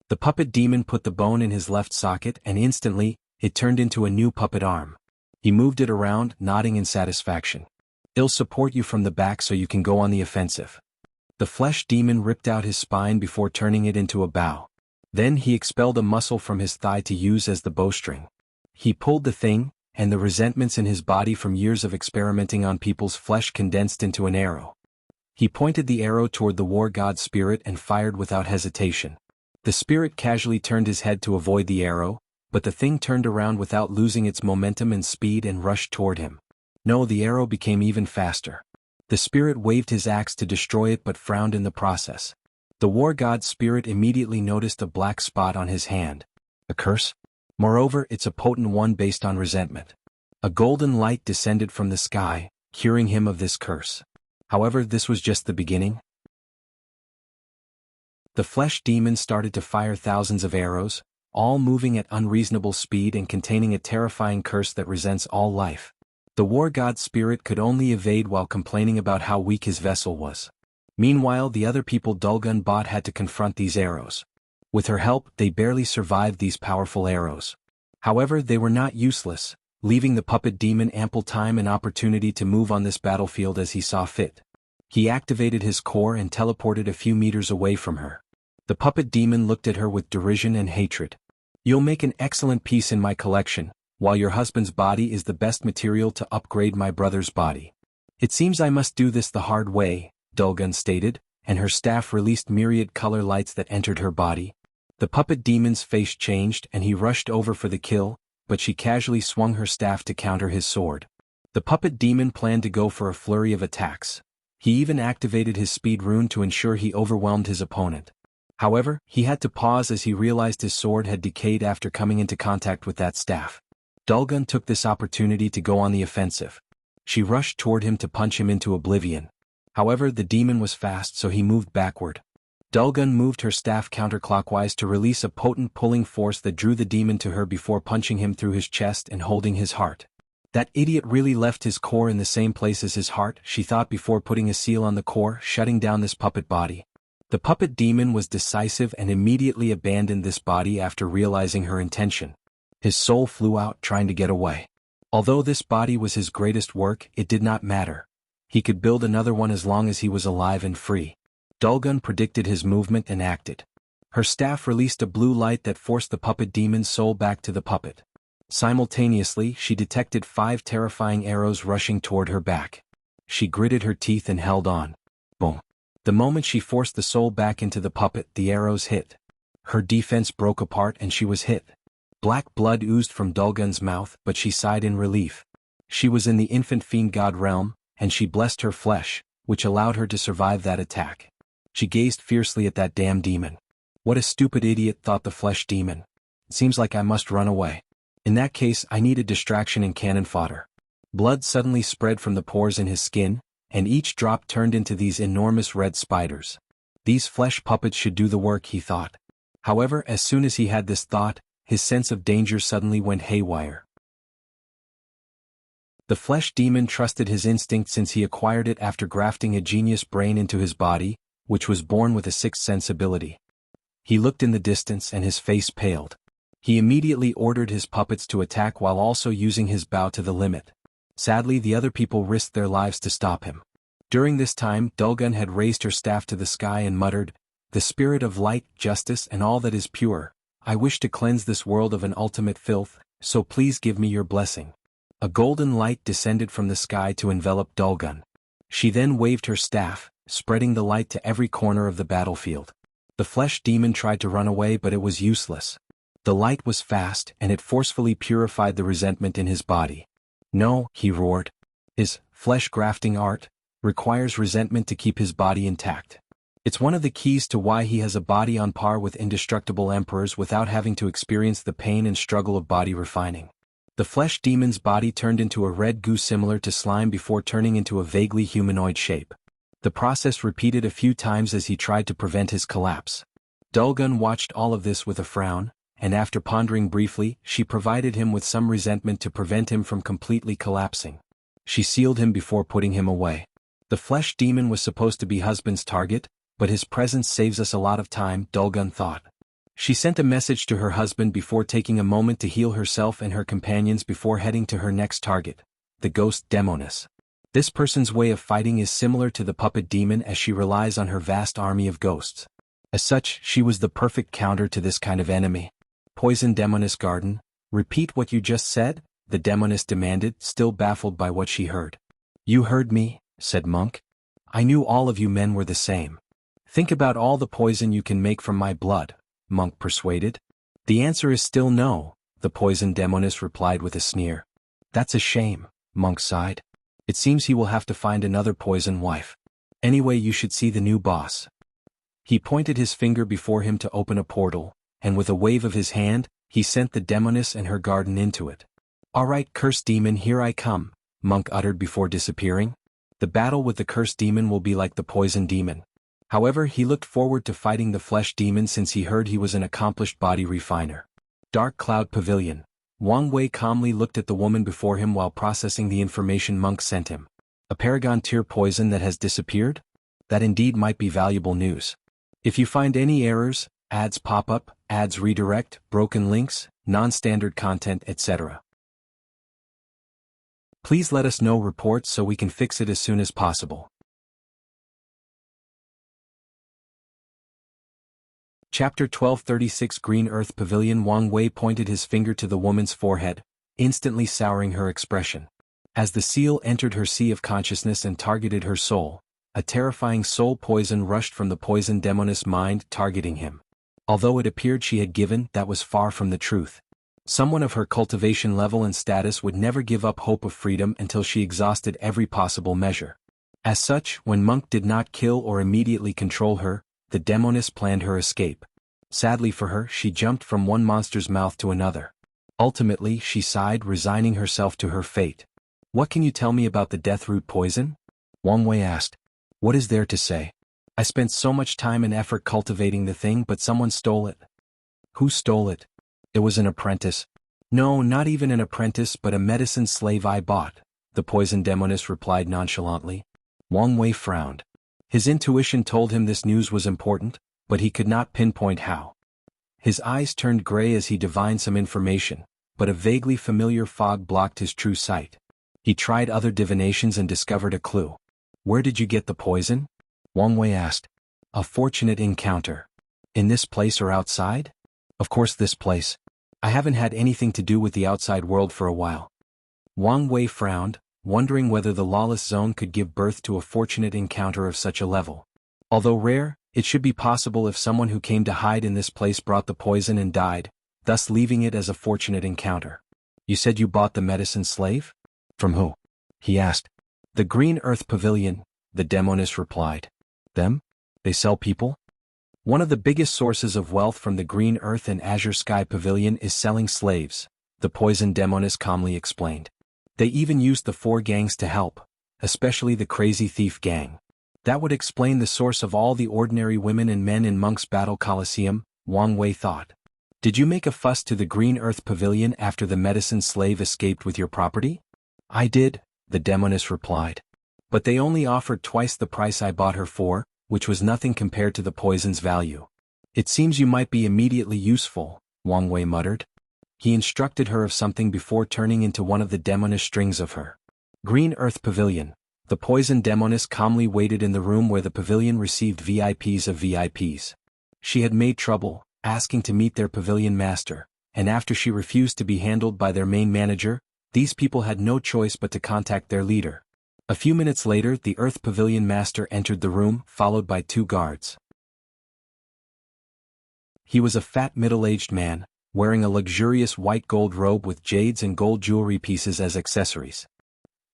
The puppet demon put the bone in his left socket and instantly, it turned into a new puppet arm. He moved it around, nodding in satisfaction. "It'll support you from the back so you can go on the offensive." The flesh demon ripped out his spine before turning it into a bow. Then he expelled a muscle from his thigh to use as the bowstring. He pulled the thing, and the resentments in his body from years of experimenting on people's flesh condensed into an arrow. He pointed the arrow toward the war god spirit and fired without hesitation. The spirit casually turned his head to avoid the arrow, but the thing turned around without losing its momentum and speed and rushed toward him. No, the arrow became even faster. The spirit waved his axe to destroy it but frowned in the process. The war god spirit immediately noticed a black spot on his hand. A curse? Moreover, it's a potent one based on resentment. A golden light descended from the sky, curing him of this curse. However, this was just the beginning. The flesh demon started to fire thousands of arrows, all moving at unreasonable speed and containing a terrifying curse that resents all life. The war god spirit could only evade while complaining about how weak his vessel was. Meanwhile, the other people Dulgun bought had to confront these arrows. With her help, they barely survived these powerful arrows. However, they were not useless, leaving the puppet demon ample time and opportunity to move on this battlefield as he saw fit. He activated his core and teleported a few meters away from her. The puppet demon looked at her with derision and hatred. "You'll make an excellent piece in my collection, while your husband's body is the best material to upgrade my brother's body. It seems I must do this the hard way," Dulgun stated, and her staff released myriad color lights that entered her body. The puppet demon's face changed and he rushed over for the kill, but she casually swung her staff to counter his sword. The puppet demon planned to go for a flurry of attacks. He even activated his speed rune to ensure he overwhelmed his opponent. However, he had to pause as he realized his sword had decayed after coming into contact with that staff. Dulgun took this opportunity to go on the offensive. She rushed toward him to punch him into oblivion. However, the demon was fast, so he moved backward. Dulgun moved her staff counterclockwise to release a potent pulling force that drew the demon to her before punching him through his chest and holding his heart. That idiot really left his core in the same place as his heart, she thought before putting a seal on the core, shutting down this puppet body. The puppet demon was decisive and immediately abandoned this body after realizing her intention. His soul flew out trying to get away. Although this body was his greatest work, it did not matter. He could build another one as long as he was alive and free. Dulgun predicted his movement and acted. Her staff released a blue light that forced the puppet demon's soul back to the puppet. Simultaneously, she detected 5 terrifying arrows rushing toward her back. She gritted her teeth and held on. Boom. The moment she forced the soul back into the puppet, the arrows hit. Her defense broke apart and she was hit. Black blood oozed from Dulgun's mouth, but she sighed in relief. She was in the infant fiend god realm, and she blessed her flesh, which allowed her to survive that attack. She gazed fiercely at that damn demon. What a stupid idiot, thought the flesh demon. It seems like I must run away. In that case, I need a distraction and cannon fodder. Blood suddenly spread from the pores in his skin, and each drop turned into these enormous red spiders. These flesh puppets should do the work, he thought. However, as soon as he had this thought, his sense of danger suddenly went haywire. The flesh demon trusted his instinct since he acquired it after grafting a genius brain into his body, which was born with a sixth sense ability. He looked in the distance and his face paled. He immediately ordered his puppets to attack while also using his bow to the limit. Sadly, the other people risked their lives to stop him. During this time, Dulgun had raised her staff to the sky and muttered, "The spirit of light, justice and all that is pure, I wish to cleanse this world of an ultimate filth, so please give me your blessing." A golden light descended from the sky to envelop Dulgun. She then waved her staff, spreading the light to every corner of the battlefield. The flesh demon tried to run away, but it was useless. The light was fast and it forcefully purified the resentment in his body. "No," he roared. "His flesh grafting art requires resentment to keep his body intact. It's one of the keys to why he has a body on par with indestructible emperors without having to experience the pain and struggle of body refining." The flesh demon's body turned into a red goo similar to slime before turning into a vaguely humanoid shape. The process repeated a few times as he tried to prevent his collapse. Dulgun watched all of this with a frown, and after pondering briefly, she provided him with some resentment to prevent him from completely collapsing. She sealed him before putting him away. The flesh demon was supposed to be husband's target, but his presence saves us a lot of time, Dulgun thought. She sent a message to her husband before taking a moment to heal herself and her companions before heading to her next target, the ghost demoness. This person's way of fighting is similar to the puppet demon as she relies on her vast army of ghosts. As such, she was the perfect counter to this kind of enemy. "Poison demoness garden, repeat what you just said," the demoness demanded, still baffled by what she heard. "You heard me," said MÖngke. "I knew all of you men were the same. Think about all the poison you can make from my blood," MÖngke persuaded. "The answer is still no," the poison demoness replied with a sneer. "That's a shame," MÖngke sighed. "It seems he will have to find another poison wife. Anyway, you should see the new boss." He pointed his finger before him to open a portal, and with a wave of his hand, he sent the demoness and her garden into it. "All right, cursed demon, here I come," MÖngke uttered before disappearing. The battle with the cursed demon will be like the poison demon. However, he looked forward to fighting the flesh demon since he heard he was an accomplished body refiner. Dark Cloud Pavilion. Wang Wei calmly looked at the woman before him while processing the information MÖngke sent him. A Paragon tier poison that has disappeared? That indeed might be valuable news. If you find any errors, ads pop up, ads redirect, broken links, non-standard content, etc. Please let us know reports so we can fix it as soon as possible. Chapter 1236 Green Earth Pavilion. Wang Wei pointed his finger to the woman's forehead, instantly souring her expression. As the seal entered her sea of consciousness and targeted her soul, a terrifying soul poison rushed from the poison demoness mind, targeting him. Although it appeared she had given, that was far from the truth. Someone of her cultivation level and status would never give up hope of freedom until she exhausted every possible measure. As such, when MÖngke did not kill or immediately control her, the demoness planned her escape. Sadly for her, she jumped from one monster's mouth to another. Ultimately, she sighed, resigning herself to her fate. What can you tell me about the deathroot poison? Wang Wei asked. What is there to say? I spent so much time and effort cultivating the thing, but someone stole it. Who stole it? It was an apprentice. No, not even an apprentice, but a medicine slave I bought, the poison demoness replied nonchalantly. Wang Wei frowned. His intuition told him this news was important, but he could not pinpoint how. His eyes turned gray as he divined some information, but a vaguely familiar fog blocked his true sight. He tried other divinations and discovered a clue. Where did you get the poison? Wang Wei asked. A fortunate encounter. In this place or outside? Of course this place. I haven't had anything to do with the outside world for a while. Wang Wei frowned, wondering whether the Lawless zone could give birth to a fortunate encounter of such a level. Although rare, it should be possible if someone who came to hide in this place brought the poison and died, thus leaving it as a fortunate encounter. You said you bought the medicine slave? From who? He asked. The Green Earth Pavilion, the demoness replied. Them? They sell people? One of the biggest sources of wealth from the Green Earth and Azure Sky Pavilion is selling slaves, the poison demoness calmly explained. They even used the 4 gangs to help, especially the Crazy Thief gang. That would explain the source of all the ordinary women and men in MÖngke's Battle Coliseum, Wang Wei thought. Did you make a fuss to the Green Earth Pavilion after the medicine slave escaped with your property? I did, the demoness replied. But they only offered twice the price I bought her for, which was nothing compared to the poison's value. It seems you might be immediately useful, Wang Wei muttered. He instructed her of something before turning into one of the demonish strings of her. Green Earth Pavilion. The poison demoness calmly waited in the room where the pavilion received VIPs of VIPs. She had made trouble, asking to meet their pavilion master, and after she refused to be handled by their main manager, these people had no choice but to contact their leader. A few minutes later, the Earth Pavilion master entered the room, followed by 2 guards. He was a fat middle-aged man, wearing a luxurious white gold robe with jades and gold jewelry pieces as accessories.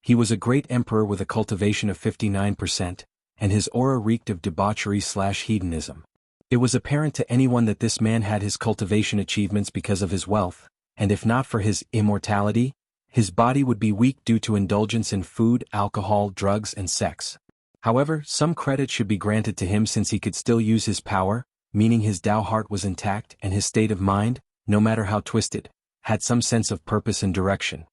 He was a great emperor with a cultivation of 59%, and his aura reeked of debauchery/hedonism. It was apparent to anyone that this man had his cultivation achievements because of his wealth, and if not for his immortality, his body would be weak due to indulgence in food, alcohol, drugs, and sex. However, some credit should be granted to him since he could still use his power, meaning his Tao heart was intact and his state of mind, no matter how twisted, had some sense of purpose and direction.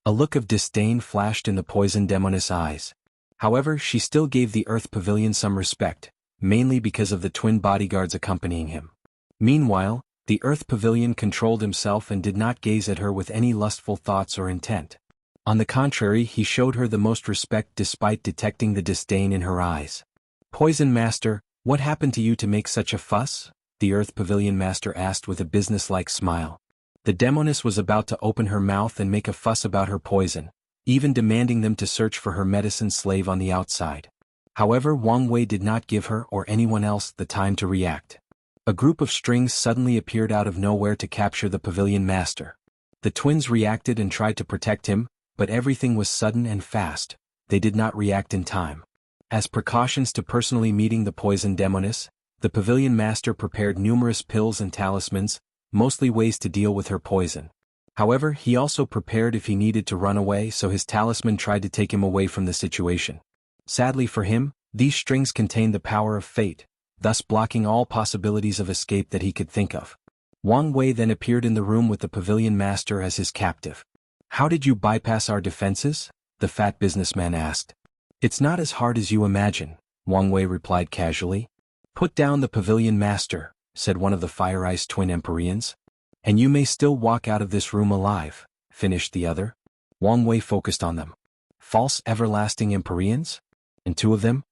A look of disdain flashed in the poison demoness eyes. However, she still gave the Earth Pavilion some respect, mainly because of the twin bodyguards accompanying him. Meanwhile, the Earth Pavilion controlled himself and did not gaze at her with any lustful thoughts or intent. On the contrary, he showed her the most respect despite detecting the disdain in her eyes. Poison Master, what happened to you to make such a fuss? The Earth Pavilion Master asked with a businesslike smile. The demoness was about to open her mouth and make a fuss about her poison, even demanding them to search for her medicine slave on the outside. However, Wang Wei did not give her or anyone else the time to react. A group of strings suddenly appeared out of nowhere to capture the Pavilion Master. The twins reacted and tried to protect him, but everything was sudden and fast. They did not react in time. As precautions to personally meeting the poison demoness, the Pavilion Master prepared numerous pills and talismans, mostly ways to deal with her poison. However, he also prepared if he needed to run away, so his talisman tried to take him away from the situation. Sadly for him, these strings contained the power of fate, thus blocking all possibilities of escape that he could think of. Wang Wei then appeared in the room with the Pavilion Master as his captive. How did you bypass our defenses? The fat businessman asked. It's not as hard as you imagine, Wang Wei replied casually. Put down the Pavilion Master, said one of the Fire-Ice twin Empyreans. And you may still walk out of this room alive, finished the other. Wang Wei focused on them. False everlasting Empyreans? And two of them?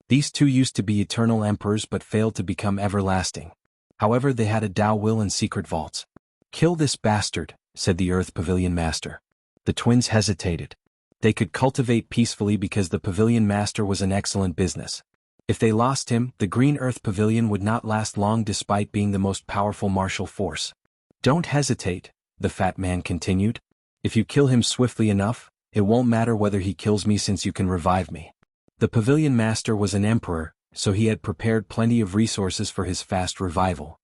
These two used to be eternal emperors but failed to become everlasting. However, they had a Tao will and secret vaults. Kill this bastard, said the Earth Pavilion Master. The twins hesitated. They could cultivate peacefully because the Pavilion Master was an excellent business. If they lost him, the Green Earth Pavilion would not last long despite being the most powerful martial force. Don't hesitate, the fat man continued. If you kill him swiftly enough, it won't matter whether he kills me since you can revive me. The Pavilion Master was an emperor, so he had prepared plenty of resources for his fast revival.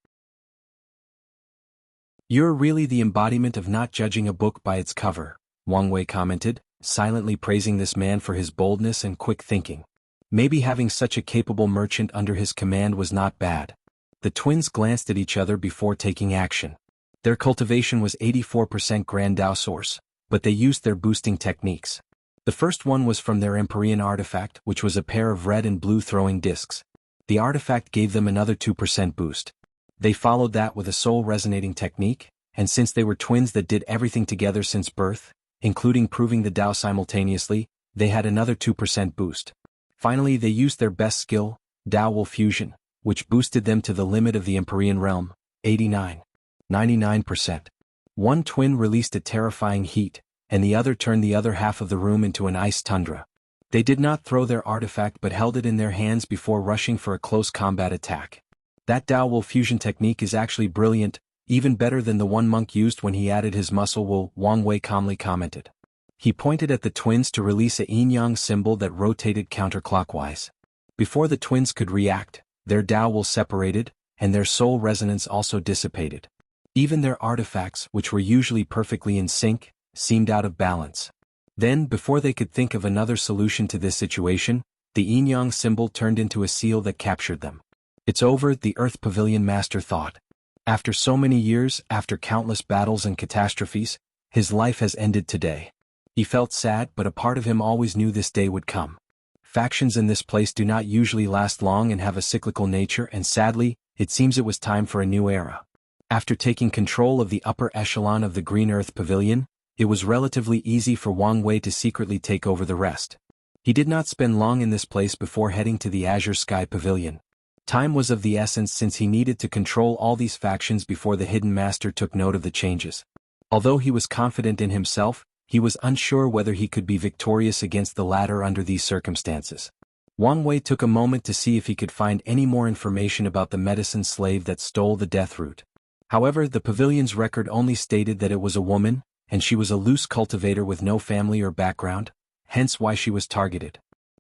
You're really the embodiment of not judging a book by its cover, Wang Wei commented, silently praising this man for his boldness and quick thinking. Maybe having such a capable merchant under his command was not bad. The twins glanced at each other before taking action. Their cultivation was 84% Grand Dao source, but they used their boosting techniques. The first one was from their Empyrean artifact, which was a pair of red and blue throwing discs. The artifact gave them another 2% boost. They followed that with a soul resonating technique, and since they were twins that did everything together since birth, including proving the Tao simultaneously, they had another 2% boost. Finally, they used their best skill, Tao Will Fusion, which boosted them to the limit of the Empyrean realm, 99%. One twin released a terrifying heat, and the other turned the other half of the room into an ice tundra. They did not throw their artifact but held it in their hands before rushing for a close combat attack. That Tao Will Fusion technique is actually brilliant, even better than the one monk used when he added his muscle will, Wang Wei calmly commented. He pointed at the twins to release a yin-yang symbol that rotated counterclockwise. Before the twins could react, their Tao will separated, and their soul resonance also dissipated. Even their artifacts, which were usually perfectly in sync, seemed out of balance. Then, before they could think of another solution to this situation, the yin-yang symbol turned into a seal that captured them. It's over, the Earth Pavilion Master thought. After so many years, after countless battles and catastrophes, his life has ended today. He felt sad, but a part of him always knew this day would come. Factions in this place do not usually last long and have a cyclical nature, and sadly, it seems it was time for a new era. After taking control of the upper echelon of the Green Earth Pavilion, it was relatively easy for Wang Wei to secretly take over the rest. He did not spend long in this place before heading to the Azure Sky Pavilion. Time was of the essence since he needed to control all these factions before the Hidden Master took note of the changes. Although he was confident in himself, he was unsure whether he could be victorious against the latter under these circumstances. Wang Wei took a moment to see if he could find any more information about the medicine slave that stole the death root. However, the pavilion's record only stated that it was a woman, and she was a loose cultivator with no family or background, hence why she was targeted.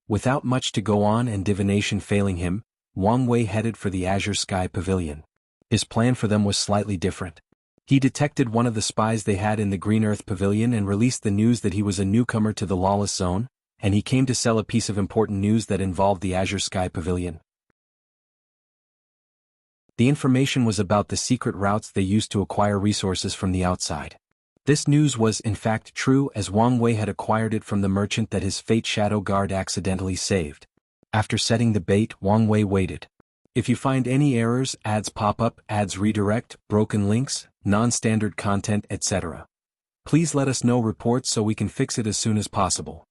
Without much to go on and divination failing him, Wang Wei headed for the Azure Sky Pavilion. His plan for them was slightly different. He detected one of the spies they had in the Green Earth Pavilion and released the news that he was a newcomer to the Lawless Zone, and he came to sell a piece of important news that involved the Azure Sky Pavilion. The information was about the secret routes they used to acquire resources from the outside. This news was in fact true, as Wang Wei had acquired it from the merchant that his Fate Shadow Guard accidentally saved. After setting the bait, Wang Wei waited. If you find any errors, ads pop up, ads redirect, broken links, non-standard content, etc., please let us know reports so we can fix it as soon as possible.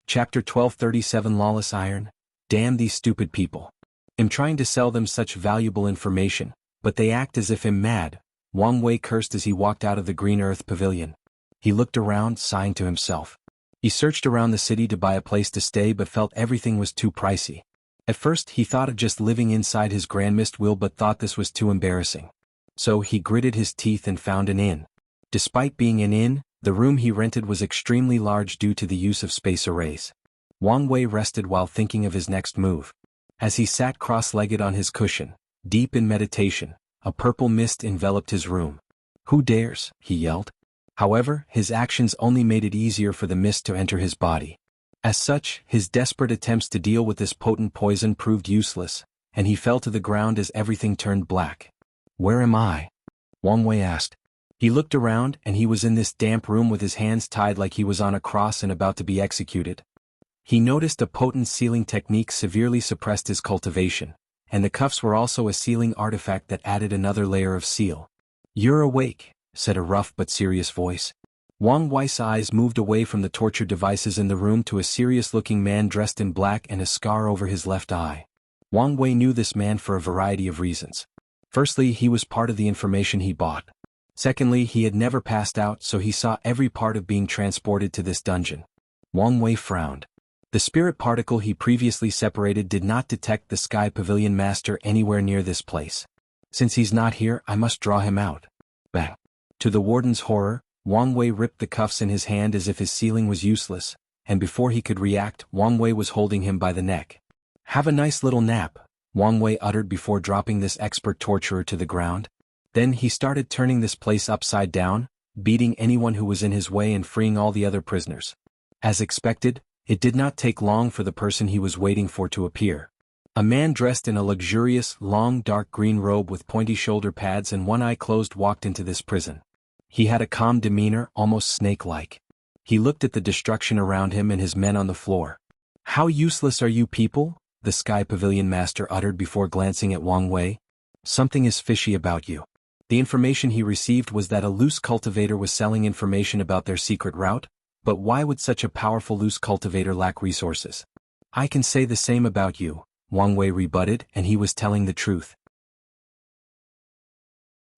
Chapter 1237 Lawless Iron. Damn these stupid people. I'm trying to sell them such valuable information, but they act as if I'm mad, Wang Wei cursed as he walked out of the Green Earth Pavilion. He looked around, sighing to himself. He searched around the city to buy a place to stay but felt everything was too pricey. At first he thought of just living inside his Grand Mist Will but thought this was too embarrassing. So he gritted his teeth and found an inn. Despite being an inn, the room he rented was extremely large due to the use of space arrays. Wang Wei rested while thinking of his next move. As he sat cross-legged on his cushion, deep in meditation, a purple mist enveloped his room. "Who dares?" he yelled. However, his actions only made it easier for the mist to enter his body. As such, his desperate attempts to deal with this potent poison proved useless, and he fell to the ground as everything turned black. "Where am I?" Wang Wei asked. He looked around, and he was in this damp room with his hands tied like he was on a cross and about to be executed. He noticed a potent sealing technique severely suppressed his cultivation, and the cuffs were also a sealing artifact that added another layer of seal. "You're awake," said a rough but serious voice. Wang Wei's eyes moved away from the torture devices in the room to a serious-looking man dressed in black and a scar over his left eye. Wang Wei knew this man for a variety of reasons. Firstly, he was part of the information he bought. Secondly, he had never passed out, so he saw every part of being transported to this dungeon. Wang Wei frowned. The spirit particle he previously separated did not detect the Sky Pavilion Master anywhere near this place. Since he's not here, I must draw him out. Bang. To the warden's horror, Wang Wei ripped the cuffs in his hand as if his sealing was useless, and before he could react, Wang Wei was holding him by the neck. "Have a nice little nap," Wang Wei uttered before dropping this expert torturer to the ground. Then he started turning this place upside down, beating anyone who was in his way and freeing all the other prisoners. As expected, it did not take long for the person he was waiting for to appear. A man dressed in a luxurious, long dark green robe with pointy shoulder pads and one eye closed walked into this prison. He had a calm demeanor, almost snake-like. He looked at the destruction around him and his men on the floor. "How useless are you people?" the Sky Pavilion Master uttered before glancing at Wang Wei. "Something is fishy about you." The information he received was that a loose cultivator was selling information about their secret route, but why would such a powerful loose cultivator lack resources? "I can say the same about you," Wang Wei rebutted, and he was telling the truth.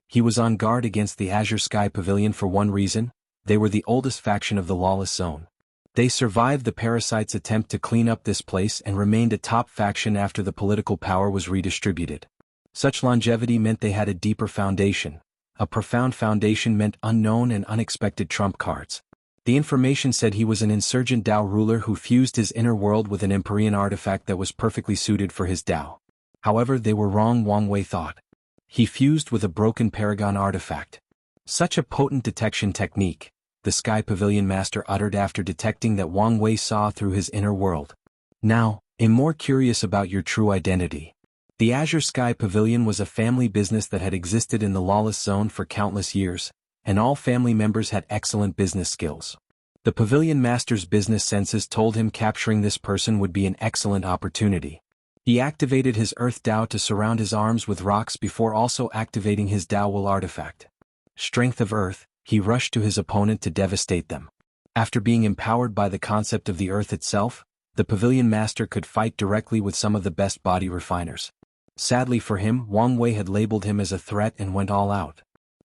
He was on guard against the Azure Sky Pavilion for one reason: they were the oldest faction of the Lawless Zone. They survived the parasites' attempt to clean up this place and remained a top faction after the political power was redistributed. Such longevity meant they had a deeper foundation. A profound foundation meant unknown and unexpected trump cards. The information said he was an insurgent Dao ruler who fused his inner world with an Empyrean artifact that was perfectly suited for his Dao. However, they were wrong, Wang Wei thought. He fused with a broken Paragon artifact. Such a potent detection technique, the Sky Pavilion Master uttered after detecting that Wang Wei saw through his inner world. "Now, I'm more curious about your true identity." The Azure Sky Pavilion was a family business that had existed in the Lawless Zone for countless years, and all family members had excellent business skills. The Pavilion Master's business senses told him capturing this person would be an excellent opportunity. He activated his Earth Dao to surround his arms with rocks before also activating his Dao Will artifact. Strength of Earth, he rushed to his opponent to devastate them. After being empowered by the concept of the Earth itself, the Pavilion Master could fight directly with some of the best body refiners. Sadly for him, Wang Wei had labeled him as a threat and went all out.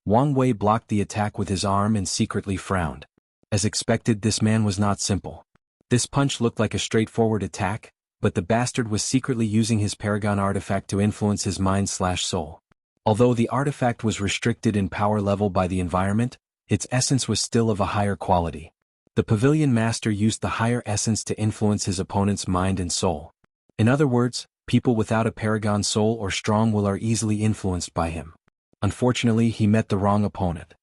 Wang Wei blocked the attack with his arm and secretly frowned. As expected, this man was not simple. This punch looked like a straightforward attack, but the bastard was secretly using his Paragon artifact to influence his mind/soul. Although the artifact was restricted in power level by the environment, its essence was still of a higher quality. The Pavilion Master used the higher essence to influence his opponent's mind and soul. In other words, people without a Paragon soul or strong will are easily influenced by him. Unfortunately, he met the wrong opponent.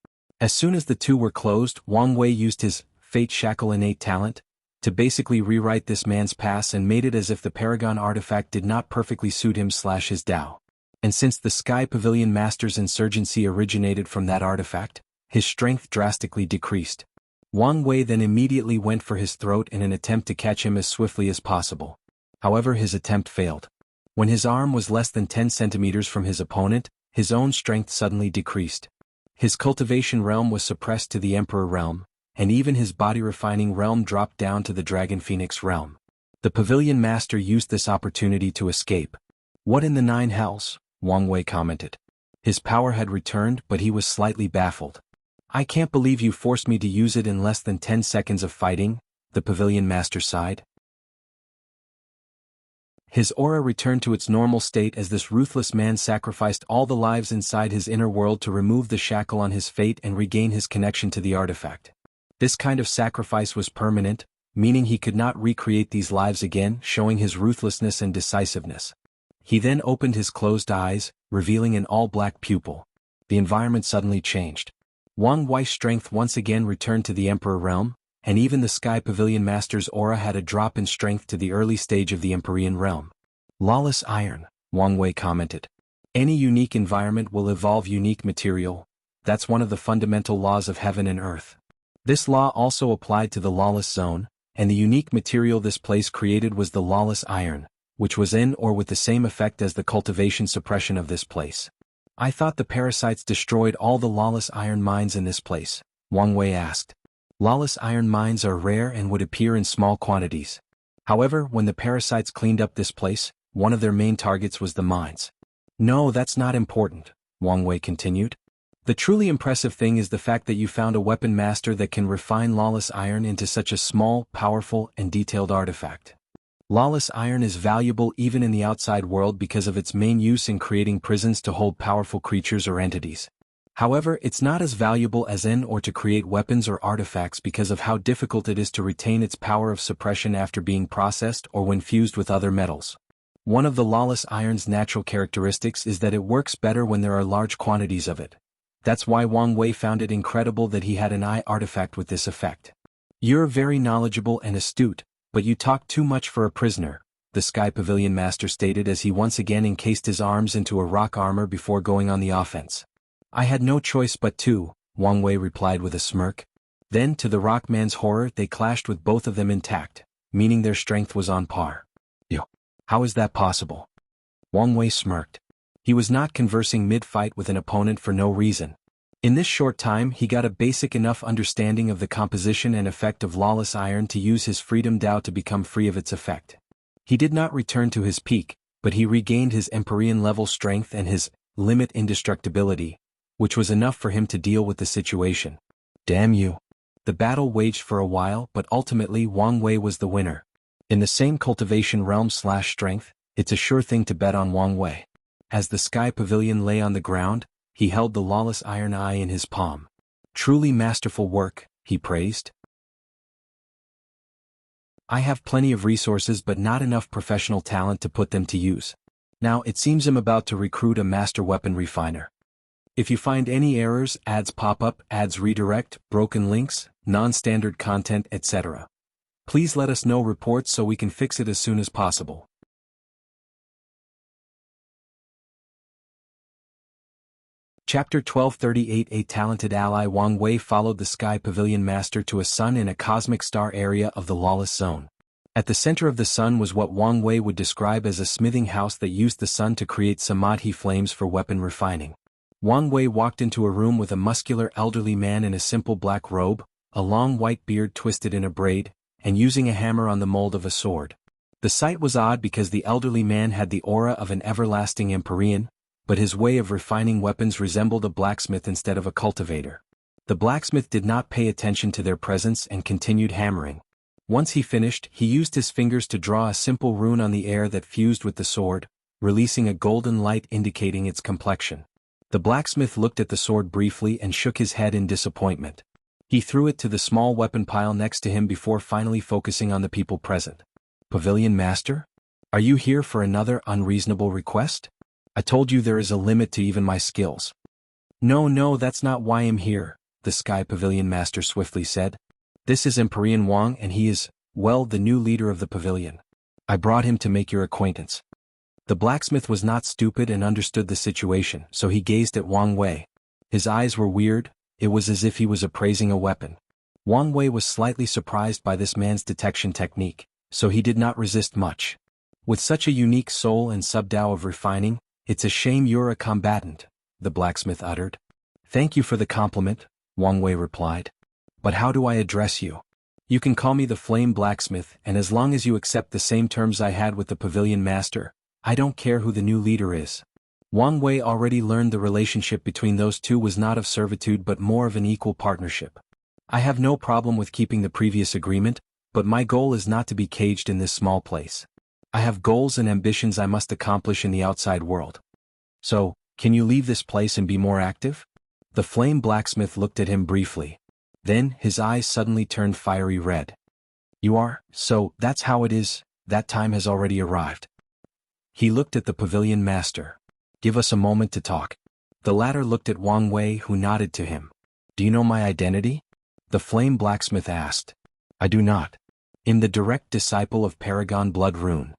As soon as the two were closed, Wang Wei used his Fate Shackle innate talent to basically rewrite this man's past and made it as if the Paragon artifact did not perfectly suit him/his Dao. And since the Sky Pavilion Master's insurgency originated from that artifact, his strength drastically decreased. Wang Wei then immediately went for his throat in an attempt to catch him as swiftly as possible. However, his attempt failed. When his arm was less than 10 centimeters from his opponent, his own strength suddenly decreased. His cultivation realm was suppressed to the Emperor realm, and even his body refining realm dropped down to the Dragon Phoenix realm. The Pavilion Master used this opportunity to escape. "What in the nine hells?" Wang Wei commented. His power had returned, but he was slightly baffled. "I can't believe you forced me to use it in less than 10 seconds of fighting," the Pavilion Master sighed. His aura returned to its normal state as this ruthless man sacrificed all the lives inside his inner world to remove the shackle on his fate and regain his connection to the artifact. This kind of sacrifice was permanent, meaning he could not recreate these lives again, showing his ruthlessness and decisiveness. He then opened his closed eyes, revealing an all-black pupil. The environment suddenly changed. Wang Wei's strength once again returned to the Emperor realm, and even the Sky Pavilion Master's aura had a drop in strength to the early stage of the Empyrean realm. "Lawless iron," Wang Wei commented. "Any unique environment will evolve unique material. That's one of the fundamental laws of heaven and earth." This law also applied to the Lawless Zone, and the unique material this place created was the Lawless iron, which was in or with the same effect as the cultivation suppression of this place. I thought the parasites destroyed all the Lawless iron mines in this place, Wang Wei asked. Lawless iron mines are rare and would appear in small quantities. However, when the parasites cleaned up this place, one of their main targets was the mines. No, that's not important, Wang Wei continued. The truly impressive thing is the fact that you found a weapon master that can refine Lawless iron into such a small, powerful, and detailed artifact. Lawless iron is valuable even in the outside world because of its main use in creating prisons to hold powerful creatures or entities. However, it's not as valuable as in or to create weapons or artifacts because of how difficult it is to retain its power of suppression after being processed or when fused with other metals. One of the Lawless iron's natural characteristics is that it works better when there are large quantities of it. That's why Wang Wei found it incredible that he had an eye artifact with this effect. You're very knowledgeable and astute, but you talk too much for a prisoner, the Sky Pavilion Master stated as he once again encased his arms into a rock armor before going on the offense. I had no choice but to, Wang Wei replied with a smirk. Then, to the Rockman's horror, they clashed with both of them intact, meaning their strength was on par. Yo, how is that possible? Wang Wei smirked. He was not conversing mid-fight with an opponent for no reason. In this short time he got a basic enough understanding of the composition and effect of Lawless iron to use his Freedom Dao to become free of its effect. He did not return to his peak, but he regained his Empyrean level strength and his limit indestructibility, which was enough for him to deal with the situation. Damn you. The battle waged for a while, but ultimately Wang Wei was the winner. In the same cultivation realm/strength, it's a sure thing to bet on Wang Wei. As the Sky Pavilion lay on the ground, he held the Lawless iron eye in his palm. Truly masterful work, he praised. I have plenty of resources but not enough professional talent to put them to use. Now it seems I'm about to recruit a master weapon refiner. If you find any errors, ads pop up, ads redirect, broken links, non-standard content, etc., please let us know reports so we can fix it as soon as possible. Chapter 1238. A talented ally. Wang Wei followed the Sky Pavilion Master to a sun in a cosmic star area of the Lawless Zone. At the center of the sun was what Wang Wei would describe as a smithing house that used the sun to create samadhi flames for weapon refining. Wang Wei walked into a room with a muscular elderly man in a simple black robe, a long white beard twisted in a braid, and using a hammer on the mold of a sword. The sight was odd because the elderly man had the aura of an everlasting Empyrean, but his way of refining weapons resembled a blacksmith instead of a cultivator. The blacksmith did not pay attention to their presence and continued hammering. Once he finished, he used his fingers to draw a simple rune on the air that fused with the sword, releasing a golden light indicating its complexion. The blacksmith looked at the sword briefly and shook his head in disappointment. He threw it to the small weapon pile next to him before finally focusing on the people present. Pavilion Master? Are you here for another unreasonable request? I told you there is a limit to even my skills. No, that's not why I'm here, the Sky Pavilion Master swiftly said. This is Empyrean Wang and he is, well, the new leader of the pavilion. I brought him to make your acquaintance. The blacksmith was not stupid and understood the situation, so he gazed at Wang Wei. His eyes were weird, it was as if he was appraising a weapon. Wang Wei was slightly surprised by this man's detection technique, so he did not resist much. With such a unique soul and sub-Dao of refining, it's a shame you're a combatant, the blacksmith uttered. Thank you for the compliment, Wang Wei replied. But how do I address you? You can call me the Flame Blacksmith, and as long as you accept the same terms I had with the Pavilion Master, I don't care who the new leader is. Wang Wei already learned the relationship between those two was not of servitude but more of an equal partnership. I have no problem with keeping the previous agreement, but my goal is not to be caged in this small place. I have goals and ambitions I must accomplish in the outside world. So, can you leave this place and be more active? The Flame Blacksmith looked at him briefly. Then, his eyes suddenly turned fiery red. You are, so, that's how it is, that time has already arrived. He looked at the Pavilion Master. Give us a moment to talk. The latter looked at Wang Wei who nodded to him. Do you know my identity? The Flame Blacksmith asked. I do not. I'm the direct disciple of Paragon Blood Rune.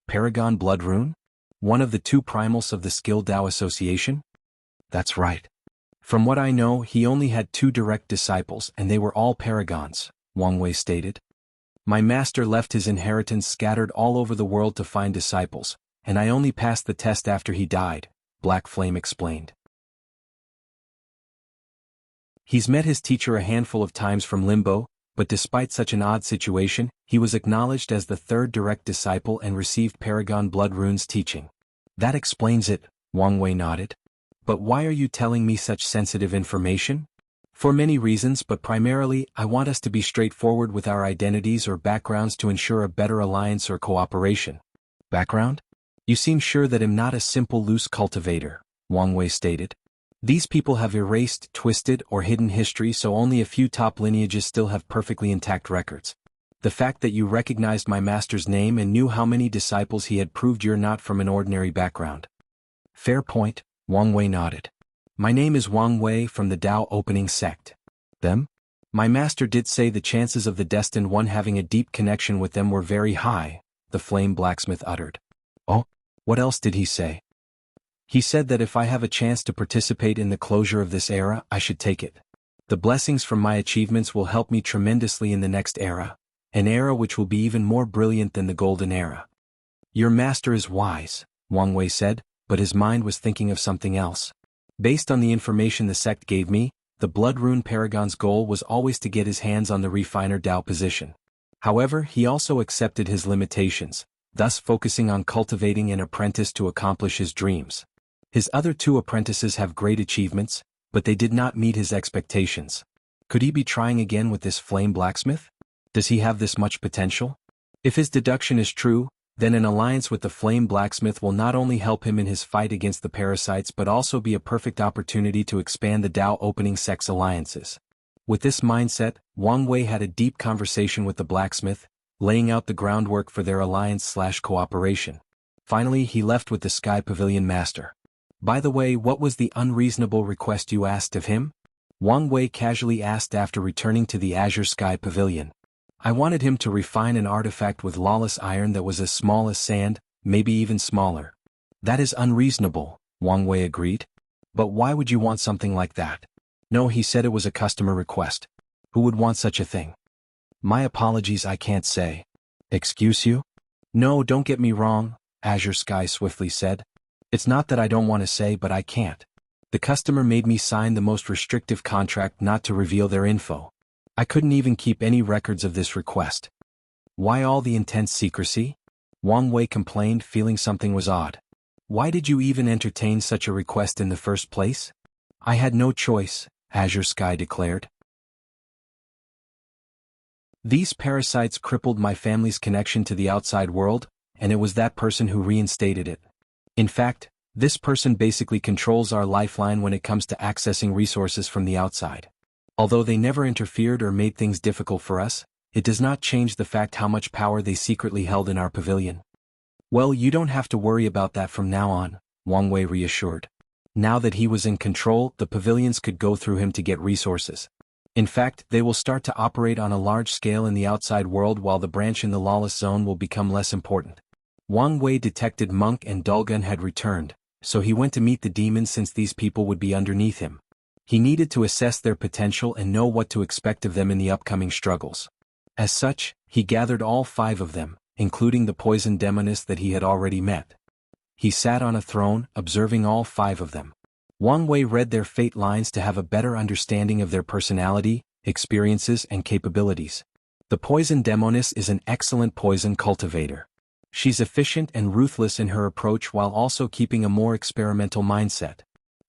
Paragon Blood Rune? One of the two primals of the Skill Dao Association? That's right. From what I know, he only had 2 direct disciples and they were all Paragons, Wang Wei stated. My master left his inheritance scattered all over the world to find disciples, and I only passed the test after he died, Black Flame explained. He's met his teacher a handful of times from Limbo, but despite such an odd situation, he was acknowledged as the third direct disciple and received Paragon Blood Rune's teaching. That explains it, Wang Wei nodded. But why are you telling me such sensitive information? For many reasons, but primarily, I want us to be straightforward with our identities or backgrounds to ensure a better alliance or cooperation. Background? You seem sure that I'm not a simple loose cultivator, Wang Wei stated. These people have erased, twisted, or hidden history, so only a few top lineages still have perfectly intact records. The fact that you recognized my master's name and knew how many disciples he had proved you're not from an ordinary background. Fair point, Wang Wei nodded. My name is Wang Wei from the Dao Opening Sect. Them? My master did say the chances of the Destined One having a deep connection with them were very high, the Flame Blacksmith uttered. Oh, what else did he say? He said that if I have a chance to participate in the closure of this era, I should take it. The blessings from my achievements will help me tremendously in the next era, an era which will be even more brilliant than the Golden Era. Your master is wise, Wang Wei said, but his mind was thinking of something else. Based on the information the sect gave me, the Blood Rune Paragon's goal was always to get his hands on the Refiner Dao position. However, he also accepted his limitations, thus focusing on cultivating an apprentice to accomplish his dreams. His other two apprentices have great achievements, but they did not meet his expectations. Could he be trying again with this Flame Blacksmith? Does he have this much potential? If his deduction is true, then an alliance with the Flame Blacksmith will not only help him in his fight against the parasites but also be a perfect opportunity to expand the Dao Opening Sect's alliances. With this mindset, Wang Wei had a deep conversation with the blacksmith, laying out the groundwork for their alliance/cooperation. Finally, he left with the Sky Pavilion Master. By the way, what was the unreasonable request you asked of him? Wang Wei casually asked after returning to the Azure Sky Pavilion. I wanted him to refine an artifact with lawless iron that was as small as sand, maybe even smaller. That is unreasonable, Wang Wei agreed. But why would you want something like that? No, he said it was a customer request. Who would want such a thing? My apologies, I can't say. Excuse you? No, don't get me wrong, Azure Sky swiftly said. It's not that I don't want to say, but I can't. The customer made me sign the most restrictive contract not to reveal their info. I couldn't even keep any records of this request. Why all the intense secrecy? Wang Wei complained, feeling something was odd. Why did you even entertain such a request in the first place? I had no choice, Azure Sky declared. These parasites crippled my family's connection to the outside world, and it was that person who reinstated it. In fact, this person basically controls our lifeline when it comes to accessing resources from the outside. Although they never interfered or made things difficult for us, it does not change the fact how much power they secretly held in our pavilion. Well, you don't have to worry about that from now on, Wang Wei reassured. Now that he was in control, the pavilions could go through him to get resources. In fact, they will start to operate on a large scale in the outside world while the branch in the Lawless zone will become less important. Wang Wei detected MÖngke and Dulgun had returned, so he went to meet the demons since these people would be underneath him. He needed to assess their potential and know what to expect of them in the upcoming struggles. As such, he gathered all 5 of them, including the poison demoness that he had already met. He sat on a throne, observing all 5 of them. Wang Wei read their fate lines to have a better understanding of their personality, experiences, and capabilities. The poison demoness is an excellent poison cultivator. She's efficient and ruthless in her approach while also keeping a more experimental mindset.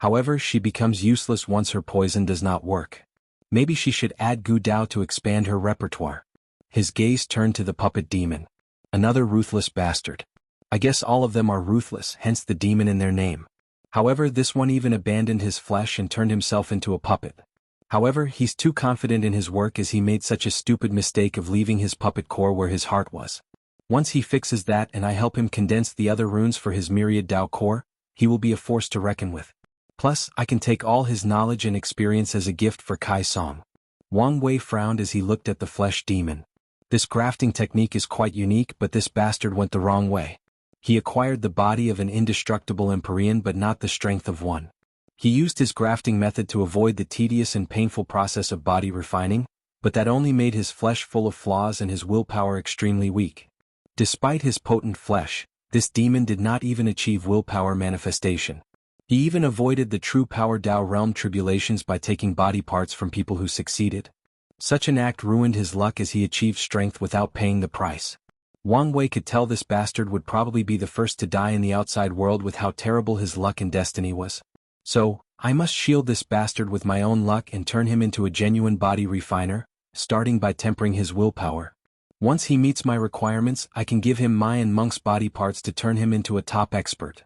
However, she becomes useless once her poison does not work. Maybe she should add Gu Dao to expand her repertoire. His gaze turned to the puppet demon. Another ruthless bastard. I guess all of them are ruthless, hence the demon in their name. However, this one even abandoned his flesh and turned himself into a puppet. However, he's too confident in his work as he made such a stupid mistake of leaving his puppet core where his heart was. Once he fixes that and I help him condense the other runes for his myriad Dao core, he will be a force to reckon with. Plus, I can take all his knowledge and experience as a gift for Kai Song. Wang Wei frowned as he looked at the flesh demon. This grafting technique is quite unique, but this bastard went the wrong way. He acquired the body of an indestructible Empyrean but not the strength of one. He used his grafting method to avoid the tedious and painful process of body refining, but that only made his flesh full of flaws and his willpower extremely weak. Despite his potent flesh, this demon did not even achieve willpower manifestation. He even avoided the true power Dao realm tribulations by taking body parts from people who succeeded. Such an act ruined his luck as he achieved strength without paying the price. Wang Wei could tell this bastard would probably be the first to die in the outside world with how terrible his luck and destiny was. So, I must shield this bastard with my own luck and turn him into a genuine body refiner, starting by tempering his willpower. Once he meets my requirements, I can give him my and Monk's body parts to turn him into a top expert.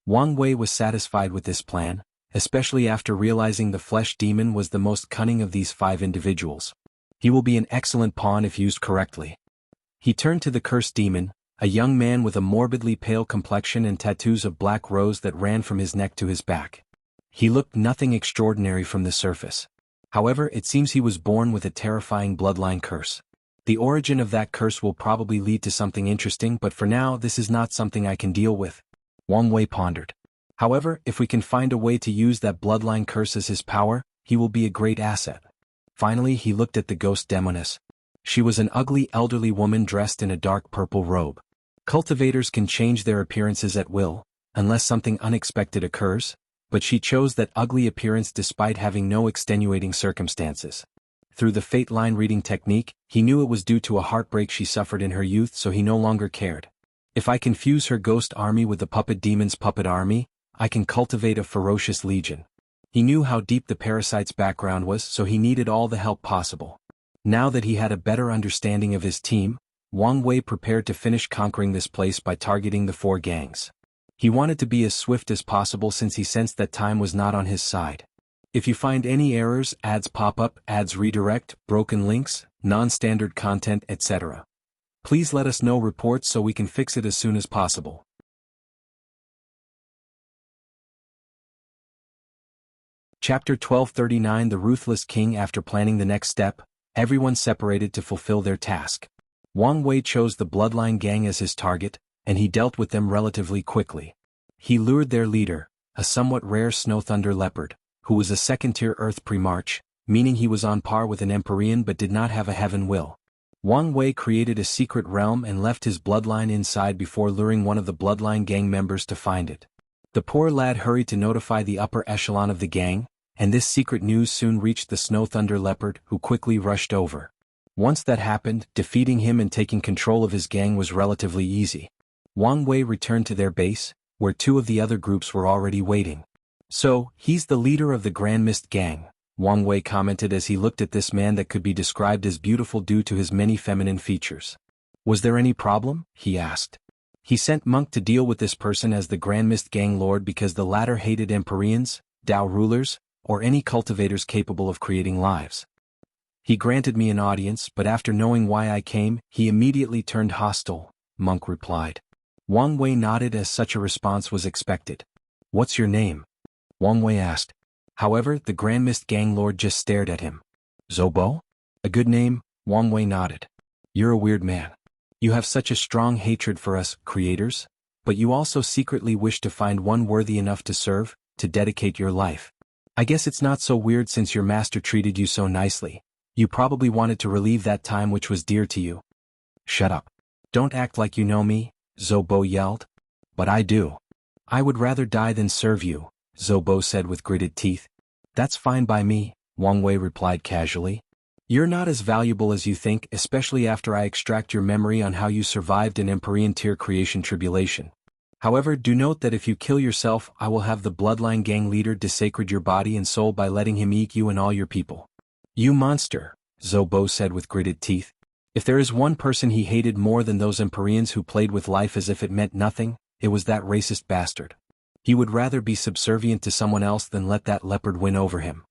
Wang Wei was satisfied with this plan, especially after realizing the flesh demon was the most cunning of these 5 individuals. He will be an excellent pawn if used correctly. He turned to the cursed demon, a young man with a morbidly pale complexion and tattoos of black rose that ran from his neck to his back. He looked nothing extraordinary from the surface. However, it seems he was born with a terrifying bloodline curse. The origin of that curse will probably lead to something interesting, but for now this is not something I can deal with. Wang Wei pondered. However, if we can find a way to use that bloodline curse as his power, he will be a great asset. Finally he looked at the ghost demoness. She was an ugly elderly woman dressed in a dark purple robe. Cultivators can change their appearances at will, unless something unexpected occurs, but she chose that ugly appearance despite having no extenuating circumstances. Through the fate line reading technique, he knew it was due to a heartbreak she suffered in her youth, so he no longer cared. If I can fuse her ghost army with the puppet demon's puppet army, I can cultivate a ferocious legion. He knew how deep the parasite's background was, so he needed all the help possible. Now that he had a better understanding of his team, Wang Wei prepared to finish conquering this place by targeting the 4 gangs. He wanted to be as swift as possible since he sensed that time was not on his side. If you find any errors, ads pop up, ads redirect, broken links, non-standard content, etc., please let us know reports so we can fix it as soon as possible. Chapter 1239 The Ruthless King. After planning the next step, everyone separated to fulfill their task. Wang Wei chose the Bloodline Gang as his target, and he dealt with them relatively quickly. He lured their leader, a somewhat rare Snow Thunder Leopard, who was a second-tier Earth pre-march, meaning he was on par with an Empyrean but did not have a heaven will. Wang Wei created a secret realm and left his bloodline inside before luring one of the Bloodline Gang members to find it. The poor lad hurried to notify the upper echelon of the gang, and this secret news soon reached the Snow Thunder Leopard, who quickly rushed over. Once that happened, defeating him and taking control of his gang was relatively easy. Wang Wei returned to their base, where 2 of the other groups were already waiting. So, he's the leader of the Grand Mist Gang, Wang Wei commented as he looked at this man that could be described as beautiful due to his many feminine features. Was there any problem? He asked. He sent MÖngke to deal with this person as the Grand Mist Gang Lord because the latter hated Empyreans, Dao rulers, or any cultivators capable of creating lives. He granted me an audience, but after knowing why I came, he immediately turned hostile, MÖngke replied. Wang Wei nodded as such a response was expected. What's your name? Wang Wei asked. However, the Grand Mist Gang Lord just stared at him. Zobo? A good name, Wang Wei nodded. You're a weird man. You have such a strong hatred for us, creators, but you also secretly wish to find one worthy enough to serve, to dedicate your life. I guess it's not so weird since your master treated you so nicely. You probably wanted to relieve that time which was dear to you. Shut up. Don't act like you know me, Zobo yelled. But I do. I would rather die than serve you, Zobo said with gritted teeth. That's fine by me, Wang Wei replied casually. You're not as valuable as you think, especially after I extract your memory on how you survived an Empyrean tier creation tribulation. However, do note that if you kill yourself, I will have the Bloodline Gang leader desecrate your body and soul by letting him eat you and all your people. You monster, Zobo said with gritted teeth. If there is one person he hated more than those Empyreans who played with life as if it meant nothing, it was that racist bastard. He would rather be subservient to someone else than let that leopard win over him.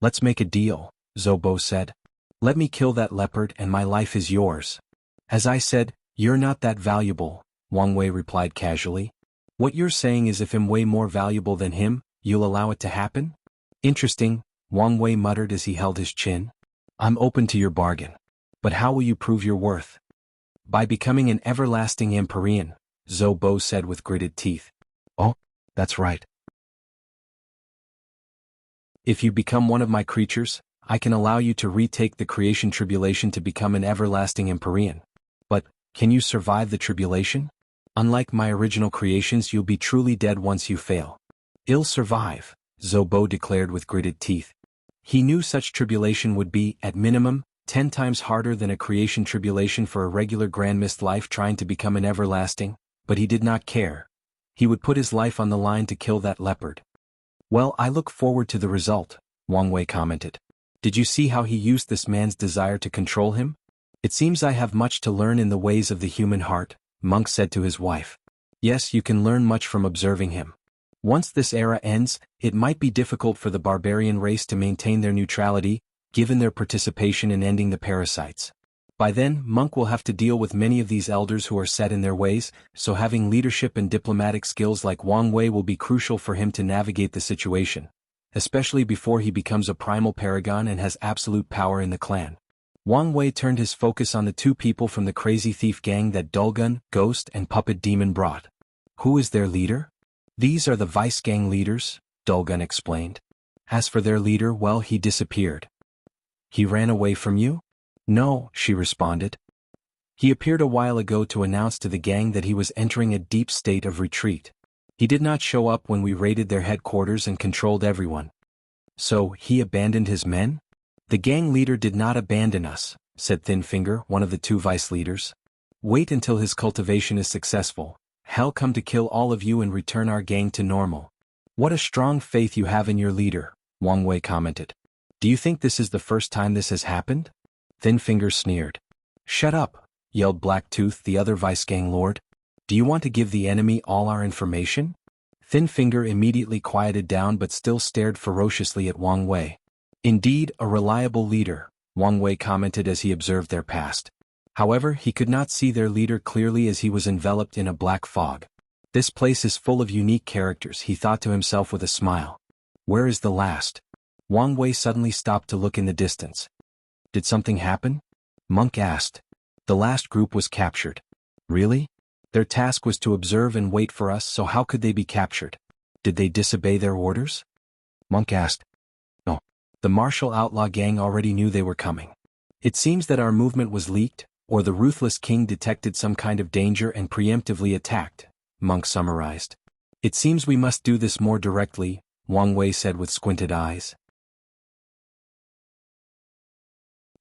Let's make a deal, Zobo said. Let me kill that leopard and my life is yours. As I said, you're not that valuable, Wang Wei replied casually. What you're saying is if I'm way more valuable than him, you'll allow it to happen? Interesting, Wang Wei muttered as he held his chin. I'm open to your bargain. But how will you prove your worth? By becoming an everlasting Empyrean, Zobo said with gritted teeth. Oh, that's right. If you become one of my creatures, I can allow you to retake the creation tribulation to become an everlasting Empyrean. But, can you survive the tribulation? Unlike my original creations, you'll be truly dead once you fail. I'll survive, Zobo declared with gritted teeth. He knew such tribulation would be, at minimum, 10 times harder than a creation tribulation for a regular Grand Mist life trying to become an everlasting, but he did not care. He would put his life on the line to kill that leopard. Well, I look forward to the result, Wang Wei commented. Did you see how he used this man's desire to control him? It seems I have much to learn in the ways of the human heart, MÖngke said to his wife. Yes, you can learn much from observing him. Once this era ends, it might be difficult for the barbarian race to maintain their neutrality, given their participation in ending the parasites. By then, MÖngke will have to deal with many of these elders who are set in their ways, so having leadership and diplomatic skills like Wang Wei will be crucial for him to navigate the situation, especially before he becomes a primal paragon and has absolute power in the clan. Wang Wei turned his focus on the two people from the crazy thief gang that Dulgun, Ghost and Puppet Demon brought. Who is their leader? These are the vice gang leaders, Dulgun explained. As for their leader, well, he disappeared. He ran away from you? No, she responded. He appeared a while ago to announce to the gang that he was entering a deep state of retreat. He did not show up when we raided their headquarters and controlled everyone. So, he abandoned his men? The gang leader did not abandon us, said Thin Finger, one of the two vice leaders. Wait until his cultivation is successful. He'll come to kill all of you and return our gang to normal. What a strong faith you have in your leader, Wang Wei commented. Do you think this is the first time this has happened? Thin Finger sneered. Shut up, yelled Blacktooth, the other vice gang lord. Do you want to give the enemy all our information? Thin Finger immediately quieted down but still stared ferociously at Wang Wei. Indeed, a reliable leader, Wang Wei commented as he observed their past. However, he could not see their leader clearly as he was enveloped in a black fog. This place is full of unique characters, he thought to himself with a smile. Where is the last? Wang Wei suddenly stopped to look in the distance. Did something happen? MÖngke asked. The last group was captured. Really? Their task was to observe and wait for us, so how could they be captured? Did they disobey their orders? MÖngke asked. No. The martial outlaw gang already knew they were coming. It seems that our movement was leaked, or the Ruthless king detected some kind of danger and preemptively attacked, MÖngke summarized. It seems we must do this more directly, Wang Wei said with squinted eyes.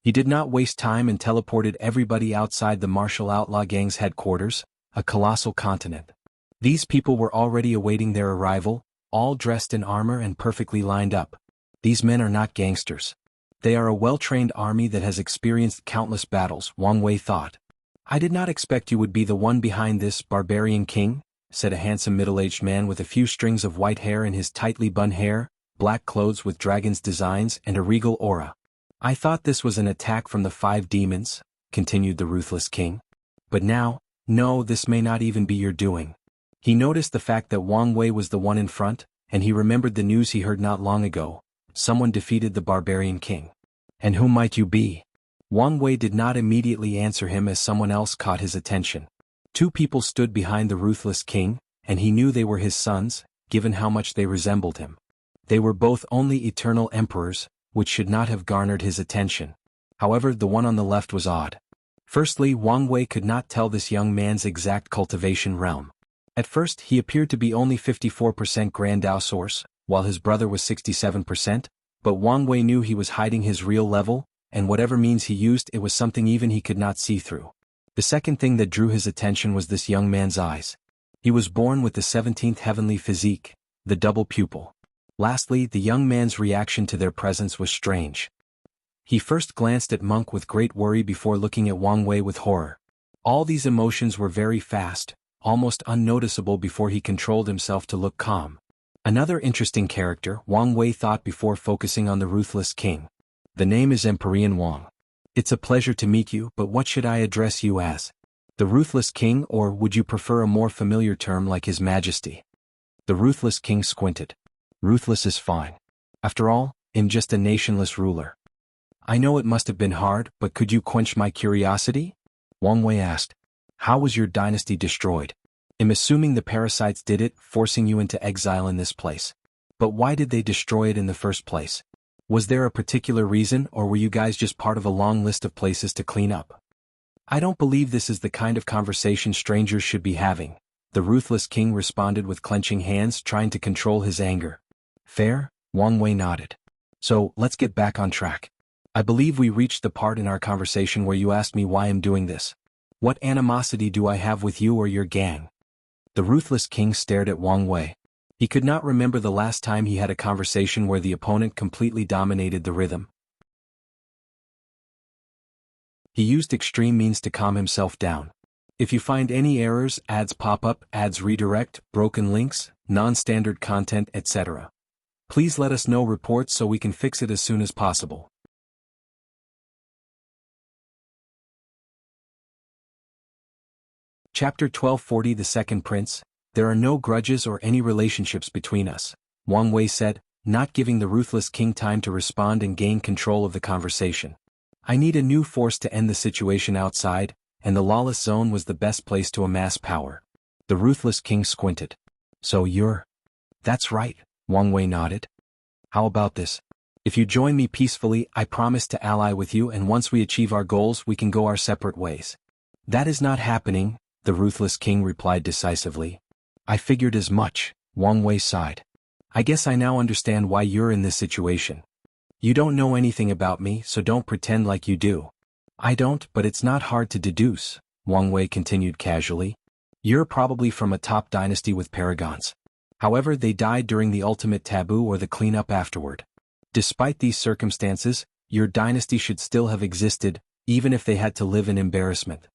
He did not waste time and teleported everybody outside the martial outlaw gang's headquarters, a colossal continent. These people were already awaiting their arrival, all dressed in armor and perfectly lined up. These men are not gangsters. They are a well-trained army that has experienced countless battles, Wang Wei thought. I did not expect you would be the one behind this, barbarian king, said a handsome middle-aged man with a few strings of white hair in his tightly bun hair, black clothes with dragon's designs and a regal aura. I thought this was an attack from the 5 demons, continued the Ruthless king. But now, no, this may not even be your doing. He noticed the fact that Wang Wei was the one in front, and he remembered the news he heard not long ago. Someone defeated the barbarian king. And who might you be? Wang Wei did not immediately answer him as someone else caught his attention. 2 people stood behind the Ruthless king, and he knew they were his sons, given how much they resembled him. They were both only eternal emperors, which should not have garnered his attention. However, the one on the left was odd. Firstly, Wang Wei could not tell this young man's exact cultivation realm. At first, he appeared to be only 54% Grand Dao Source, while his brother was 67%, but Wang Wei knew he was hiding his real level, and whatever means he used, it was something even he could not see through. The second thing that drew his attention was this young man's eyes. He was born with the 17th heavenly physique, the double pupil. Lastly, the young man's reaction to their presence was strange. He first glanced at MÖngke with great worry before looking at Wang Wei with horror. All these emotions were very fast, almost unnoticeable before he controlled himself to look calm. Another interesting character, Wang Wei thought before focusing on the Ruthless king. The name is Empyrean Wang. It's a pleasure to meet you, but what should I address you as? The Ruthless king, or would you prefer a more familiar term like His Majesty? The Ruthless king squinted. Ruthless is fine. After all, I'm just a nationless ruler. I know it must have been hard, but could you quench my curiosity? Wang Wei asked. How was your dynasty destroyed? I'm assuming the parasites did it, forcing you into exile in this place. But why did they destroy it in the first place? Was there a particular reason, or were you guys just part of a long list of places to clean up? I don't believe this is the kind of conversation strangers should be having, the Ruthless King responded with clenching hands, trying to control his anger. Fair? Wang Wei nodded. So, let's get back on track. I believe we reached the part in our conversation where you asked me why I'm doing this. What animosity do I have with you or your gang? The Ruthless King stared at Wang Wei. He could not remember the last time he had a conversation where the opponent completely dominated the rhythm. He used extreme means to calm himself down. If you find any errors, ads pop up, ads redirect, broken links, non-standard content, etc., please let us know reports so we can fix it as soon as possible. Chapter 1240 The Second Prince. There are no grudges or any relationships between us, Wang Wei said, not giving the Ruthless King time to respond and gain control of the conversation. I need a new force to end the situation outside, and the Lawless Zone was the best place to amass power. The Ruthless King squinted. So you're... That's right, Wang Wei nodded. How about this? If you join me peacefully, I promise to ally with you, and once we achieve our goals we can go our separate ways. That is not happening, the Ruthless King replied decisively. I figured as much, Wang Wei sighed. I guess I now understand why you're in this situation. You don't know anything about me, so don't pretend like you do. I don't, but it's not hard to deduce, Wang Wei continued casually. You're probably from a top dynasty with paragons. However, they died during the ultimate taboo or the cleanup afterward. Despite these circumstances, your dynasty should still have existed, even if they had to live in embarrassment.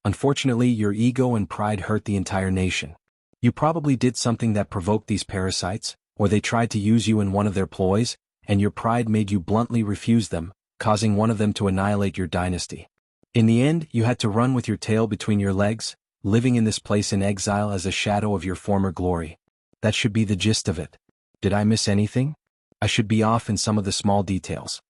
Unfortunately, your ego and pride hurt the entire nation. You probably did something that provoked these parasites, or they tried to use you in one of their ploys, and your pride made you bluntly refuse them, causing one of them to annihilate your dynasty. In the end, you had to run with your tail between your legs, living in this place in exile as a shadow of your former glory. That should be the gist of it. Did I miss anything? I should be off in some of the small details.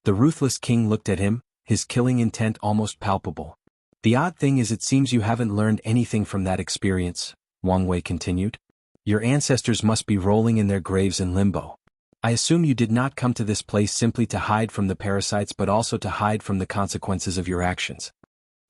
The Ruthless King looked at him, his killing intent almost palpable. The odd thing is it seems you haven't learned anything from that experience, Wang Wei continued. Your ancestors must be rolling in their graves in limbo. I assume you did not come to this place simply to hide from the parasites but also to hide from the consequences of your actions.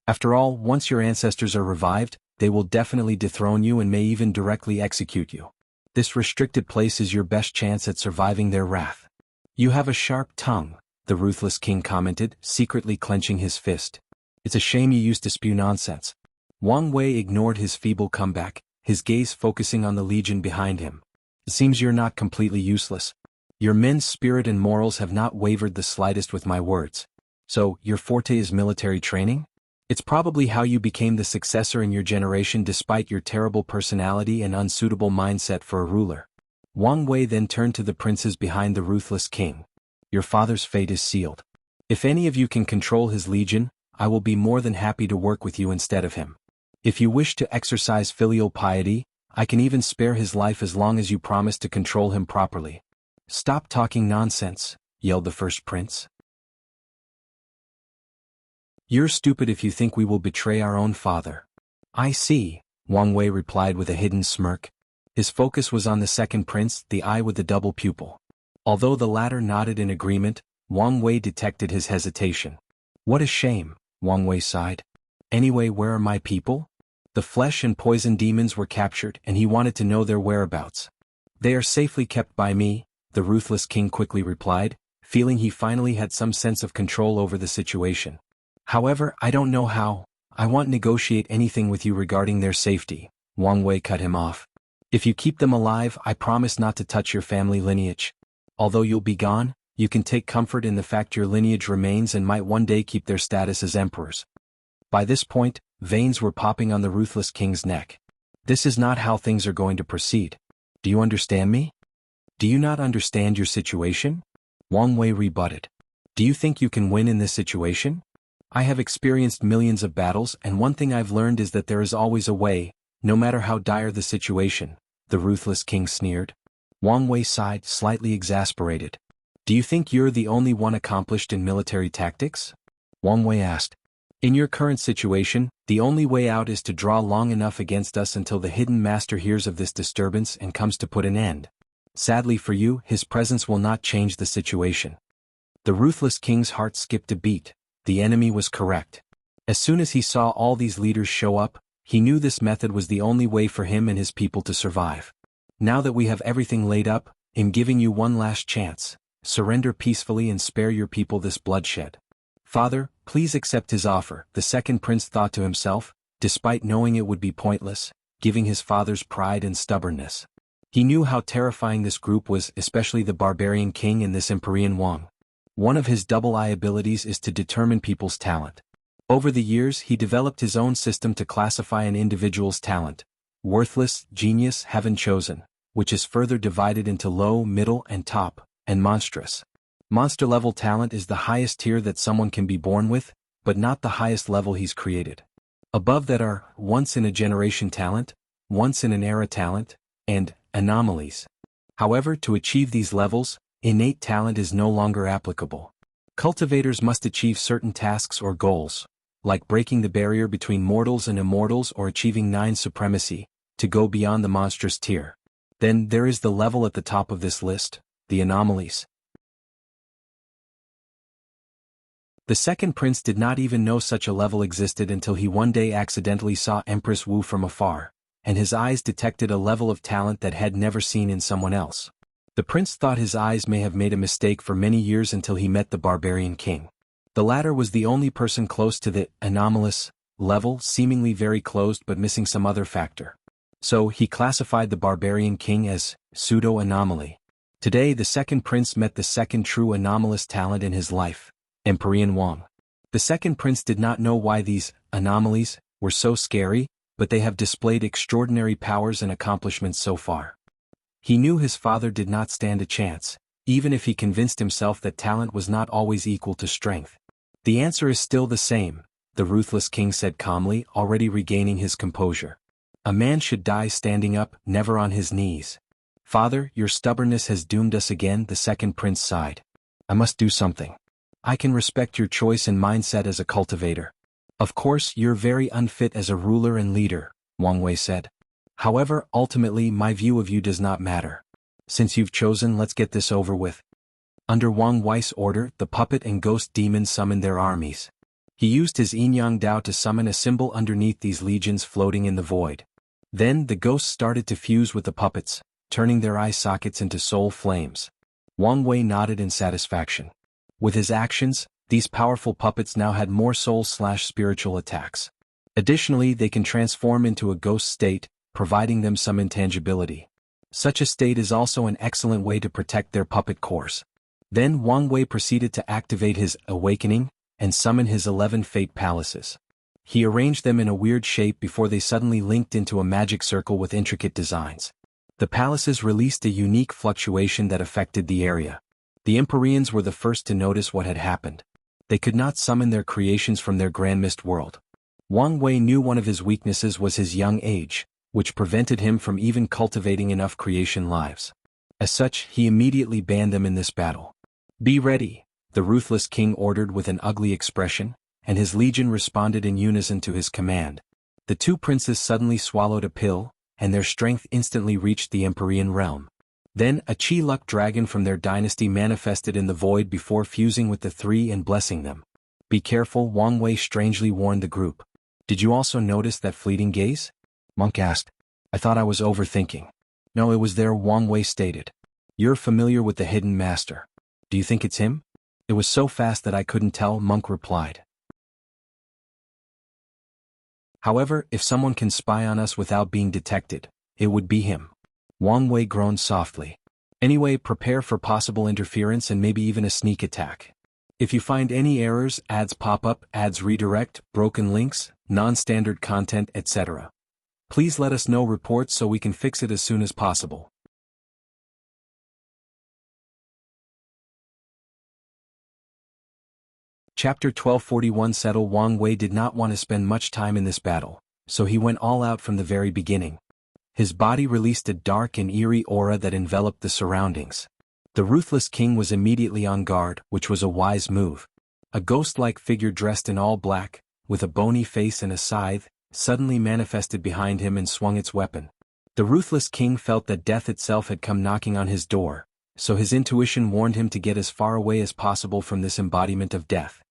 After all, once your ancestors are revived, they will definitely dethrone you and may even directly execute you. This restricted place is your best chance at surviving their wrath. You have a sharp tongue, the Ruthless King commented, secretly clenching his fist. It's a shame you used to spew nonsense. Wang Wei ignored his feeble comeback, his gaze focusing on the legion behind him. It seems you're not completely useless. Your men's spirit and morals have not wavered the slightest with my words. So, your forte is military training? It's probably how you became the successor in your generation despite your terrible personality and unsuitable mindset for a ruler. Wang Wei then turned to the princes behind the Ruthless King. Your father's fate is sealed. If any of you can control his legion, I will be more than happy to work with you instead of him. If you wish to exercise filial piety, I can even spare his life as long as you promise to control him properly. Stop talking nonsense, yelled the first prince. You're stupid if you think we will betray our own father. I see, Wang Wei replied with a hidden smirk. His focus was on the second prince, the eye with the double pupil. Although the latter nodded in agreement, Wang Wei detected his hesitation. What a shame, Wang Wei sighed. Anyway, where are my people? The flesh and poison demons were captured and he wanted to know their whereabouts. They are safely kept by me, the Ruthless King quickly replied, feeling he finally had some sense of control over the situation. However, I don't know how. I won't negotiate anything with you regarding their safety, Wang Wei cut him off. If you keep them alive, I promise not to touch your family lineage. Although you'll be gone, you can take comfort in the fact your lineage remains and might one day keep their status as emperors. By this point, veins were popping on the Ruthless King's neck. This is not how things are going to proceed. Do you understand me? Do you not understand your situation? Wang Wei rebutted. Do you think you can win in this situation? I have experienced millions of battles, and one thing I've learned is that there is always a way, no matter how dire the situation, the Ruthless King sneered. Wang Wei sighed, slightly exasperated. Do you think you're the only one accomplished in military tactics? Wang Wei asked. In your current situation, the only way out is to draw long enough against us until the hidden master hears of this disturbance and comes to put an end. Sadly for you, his presence will not change the situation. The ruthless king's heart skipped a beat. The enemy was correct. As soon as he saw all these leaders show up, he knew this method was the only way for him and his people to survive. Now that we have everything laid up, I'm giving you one last chance. Surrender peacefully and spare your people this bloodshed. Father, please accept his offer, the second prince thought to himself, despite knowing it would be pointless, giving his father's pride and stubbornness. He knew how terrifying this group was, especially the barbarian king and this Empyrean Wang. One of his double-eye abilities is to determine people's talent. Over the years he developed his own system to classify an individual's talent: worthless, genius, heaven chosen, which is further divided into low, middle, and top, and monstrous. Monster-level talent is the highest tier that someone can be born with, but not the highest level he's created. Above that are once-in-a-generation talent, once-in-an-era talent, and anomalies. However, to achieve these levels, innate talent is no longer applicable. Cultivators must achieve certain tasks or goals, like breaking the barrier between mortals and immortals or achieving 9 supremacy, to go beyond the monstrous tier. Then there is the level at the top of this list, the anomalies. The second prince did not even know such a level existed until he one day accidentally saw Empress Wu from afar, and his eyes detected a level of talent that had never seen in someone else. The prince thought his eyes may have made a mistake for many years until he met the barbarian king. The latter was the only person close to the anomalous level, seemingly very closed but missing some other factor. So he classified the barbarian king as pseudo-anomaly. Today the second prince met the second true anomalous talent in his life, Empyrean Wang. The second prince did not know why these anomalies were so scary, but they have displayed extraordinary powers and accomplishments so far. He knew his father did not stand a chance, even if he convinced himself that talent was not always equal to strength. The answer is still the same, the ruthless king said calmly, already regaining his composure. A man should die standing up, never on his knees. Father, your stubbornness has doomed us again, the second prince sighed. I must do something. I can respect your choice and mindset as a cultivator. Of course, you're very unfit as a ruler and leader, Wang Wei said. However, ultimately my view of you does not matter. Since you've chosen, let's get this over with. Under Wang Wei's order, the puppet and ghost demons summoned their armies. He used his yin-yang Dao to summon a symbol underneath these legions floating in the void. Then the ghosts started to fuse with the puppets, turning their eye sockets into soul flames. Wang Wei nodded in satisfaction. With his actions, these powerful puppets now had more soul/spiritual attacks. Additionally, they can transform into a ghost state, providing them some intangibility. Such a state is also an excellent way to protect their puppet cores. Then Wang Wei proceeded to activate his awakening and summon his 11 fate palaces. He arranged them in a weird shape before they suddenly linked into a magic circle with intricate designs. The palaces released a unique fluctuation that affected the area. The Empyreans were the first to notice what had happened. They could not summon their creations from their grand mist world. Wang Wei knew one of his weaknesses was his young age, which prevented him from even cultivating enough creation lives. As such, he immediately banned them in this battle. Be ready, the ruthless king ordered with an ugly expression, and his legion responded in unison to his command. The two princes suddenly swallowed a pill, and their strength instantly reached the Empyrean realm. Then a Chi-Luck dragon from their dynasty manifested in the void before fusing with the three and blessing them. Be careful, Wang Wei strangely warned the group. Did you also notice that fleeting gaze? MÖngke asked. I thought I was overthinking. No, it was there, Wang Wei stated. You're familiar with the hidden master. Do you think it's him? It was so fast that I couldn't tell, MÖngke replied. However, if someone can spy on us without being detected, it would be him. Wang Wei groaned softly. Anyway, prepare for possible interference and maybe even a sneak attack. If you find any errors, ads pop up, ads redirect, broken links, non-standard content, etc. Please let us know reports so we can fix it as soon as possible. Chapter 1241 Settle. Wang Wei did not want to spend much time in this battle, so he went all out from the very beginning. His body released a dark and eerie aura that enveloped the surroundings. The ruthless king was immediately on guard, which was a wise move. A ghost-like figure dressed in all black, with a bony face and a scythe, suddenly manifested behind him and swung its weapon. The Ruthless King felt that death itself had come knocking on his door, so his intuition warned him to get as far away as possible from this embodiment of death.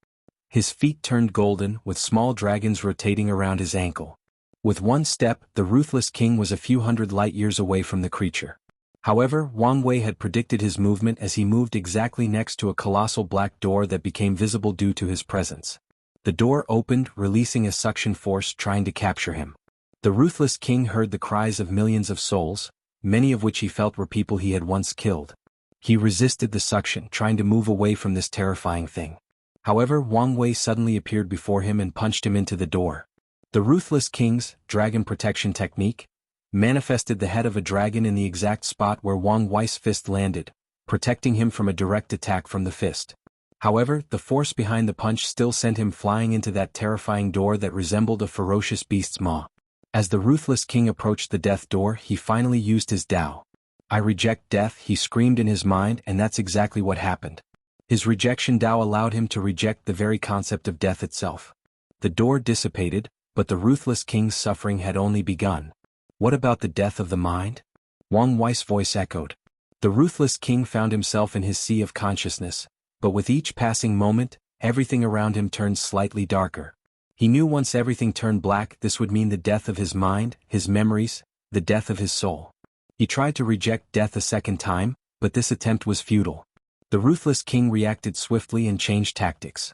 His feet turned golden, with small dragons rotating around his ankle. With one step, the Ruthless King was a few hundred light years away from the creature. However, Wang Wei had predicted his movement as he moved exactly next to a colossal black door that became visible due to his presence. The door opened, releasing a suction force trying to capture him. The Ruthless King heard the cries of millions of souls, many of which he felt were people he had once killed. He resisted the suction, trying to move away from this terrifying thing. However, Wang Wei suddenly appeared before him and punched him into the door. The Ruthless King's dragon protection technique manifested the head of a dragon in the exact spot where Wang Wei's fist landed, protecting him from a direct attack from the fist. However, the force behind the punch still sent him flying into that terrifying door that resembled a ferocious beast's maw. As the Ruthless King approached the death door, he finally used his Tao. "I reject death," he screamed in his mind, and that's exactly what happened. His rejection Tao allowed him to reject the very concept of death itself. The door dissipated, but the Ruthless King's suffering had only begun. What about the death of the mind? Wang Wei's voice echoed. The Ruthless King found himself in his sea of consciousness, but with each passing moment, everything around him turned slightly darker. He knew once everything turned black, this would mean the death of his mind, his memories, the death of his soul. He tried to reject death a second time, but this attempt was futile. The Ruthless King reacted swiftly and changed tactics.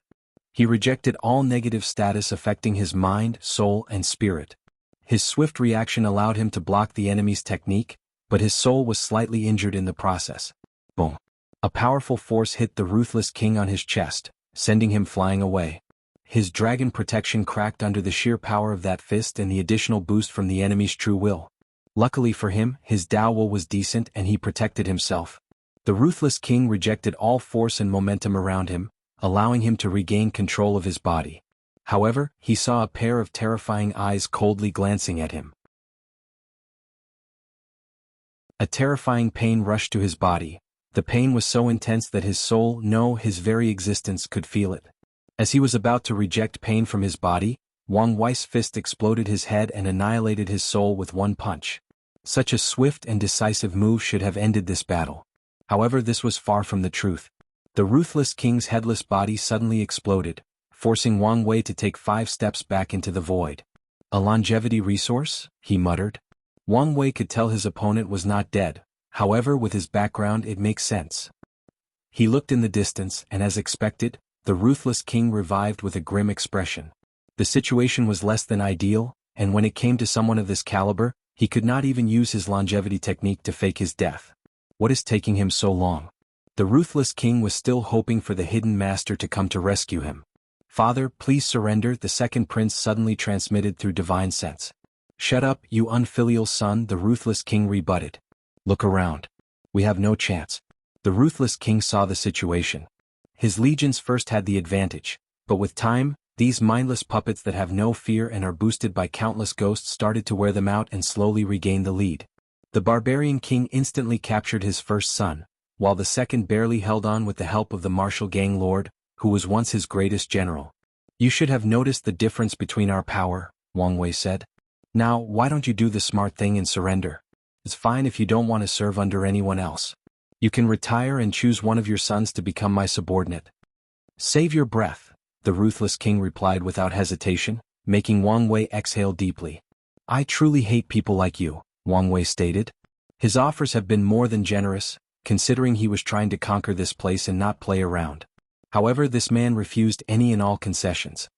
He rejected all negative status affecting his mind, soul, and spirit. His swift reaction allowed him to block the enemy's technique, but his soul was slightly injured in the process. Boom. A powerful force hit the Ruthless King on his chest, sending him flying away. His dragon protection cracked under the sheer power of that fist and the additional boost from the enemy's true will. Luckily for him, his Tao will was decent and he protected himself. The Ruthless King rejected all force and momentum around him, allowing him to regain control of his body. However, he saw a pair of terrifying eyes coldly glancing at him. A terrifying pain rushed to his body. The pain was so intense that his soul, no, his very existence could feel it. As he was about to reject pain from his body, Wang Wei's fist exploded his head and annihilated his soul with one punch. Such a swift and decisive move should have ended this battle. However, this was far from the truth. The Ruthless King's headless body suddenly exploded, forcing Wang Wei to take 5 steps back into the void. "A longevity resource?" he muttered. Wang Wei could tell his opponent was not dead, however with his background it makes sense. He looked in the distance and as expected, the Ruthless King revived with a grim expression. The situation was less than ideal, and when it came to someone of this caliber, he could not even use his longevity technique to fake his death. What is taking him so long? The Ruthless King was still hoping for the hidden master to come to rescue him. "Father, please surrender," the second prince suddenly transmitted through divine sense. "Shut up, you unfilial son," the Ruthless King rebutted. "Look around. We have no chance." The Ruthless King saw the situation. His legions first had the advantage, but with time, these mindless puppets that have no fear and are boosted by countless ghosts started to wear them out and slowly regain the lead. The Barbarian King instantly captured his first son, while the second barely held on with the help of the martial gang lord, who was once his greatest general. "You should have noticed the difference between our power," Wang Wei said. "Now, why don't you do the smart thing and surrender? It's fine if you don't want to serve under anyone else. You can retire and choose one of your sons to become my subordinate." "Save your breath," the Ruthless King replied without hesitation, making Wang Wei exhale deeply. "I truly hate people like you," Wang Wei stated. His offers have been more than generous, considering he was trying to conquer this place and not play around. However, this man refused any and all concessions.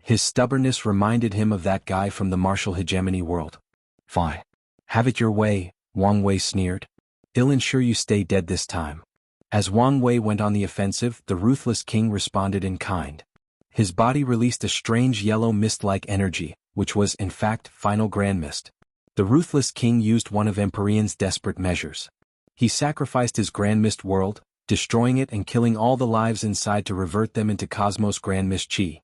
His stubbornness reminded him of that guy from the martial hegemony world. "Fine. Have it your way," Wang Wei sneered. "I'll ensure you stay dead this time." As Wang Wei went on the offensive, the Ruthless King responded in kind. His body released a strange yellow mist-like energy, which was, in fact, final grand mist. The Ruthless King used one of Empyrean's desperate measures. He sacrificed his grand mist world, destroying it and killing all the lives inside to revert them into Cosmos Grand Mist Chi.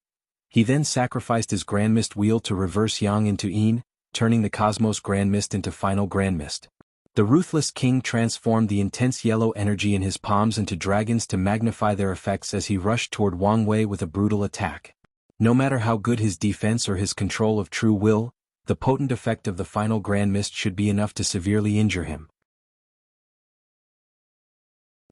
He then sacrificed his Grand Mist wheel to reverse Yang into Yin, turning the Cosmos Grand Mist into Final Grand Mist. The Ruthless King transformed the intense yellow energy in his palms into dragons to magnify their effects as he rushed toward Wang Wei with a brutal attack. No matter how good his defense or his control of true will, the potent effect of the final Grand Mist should be enough to severely injure him.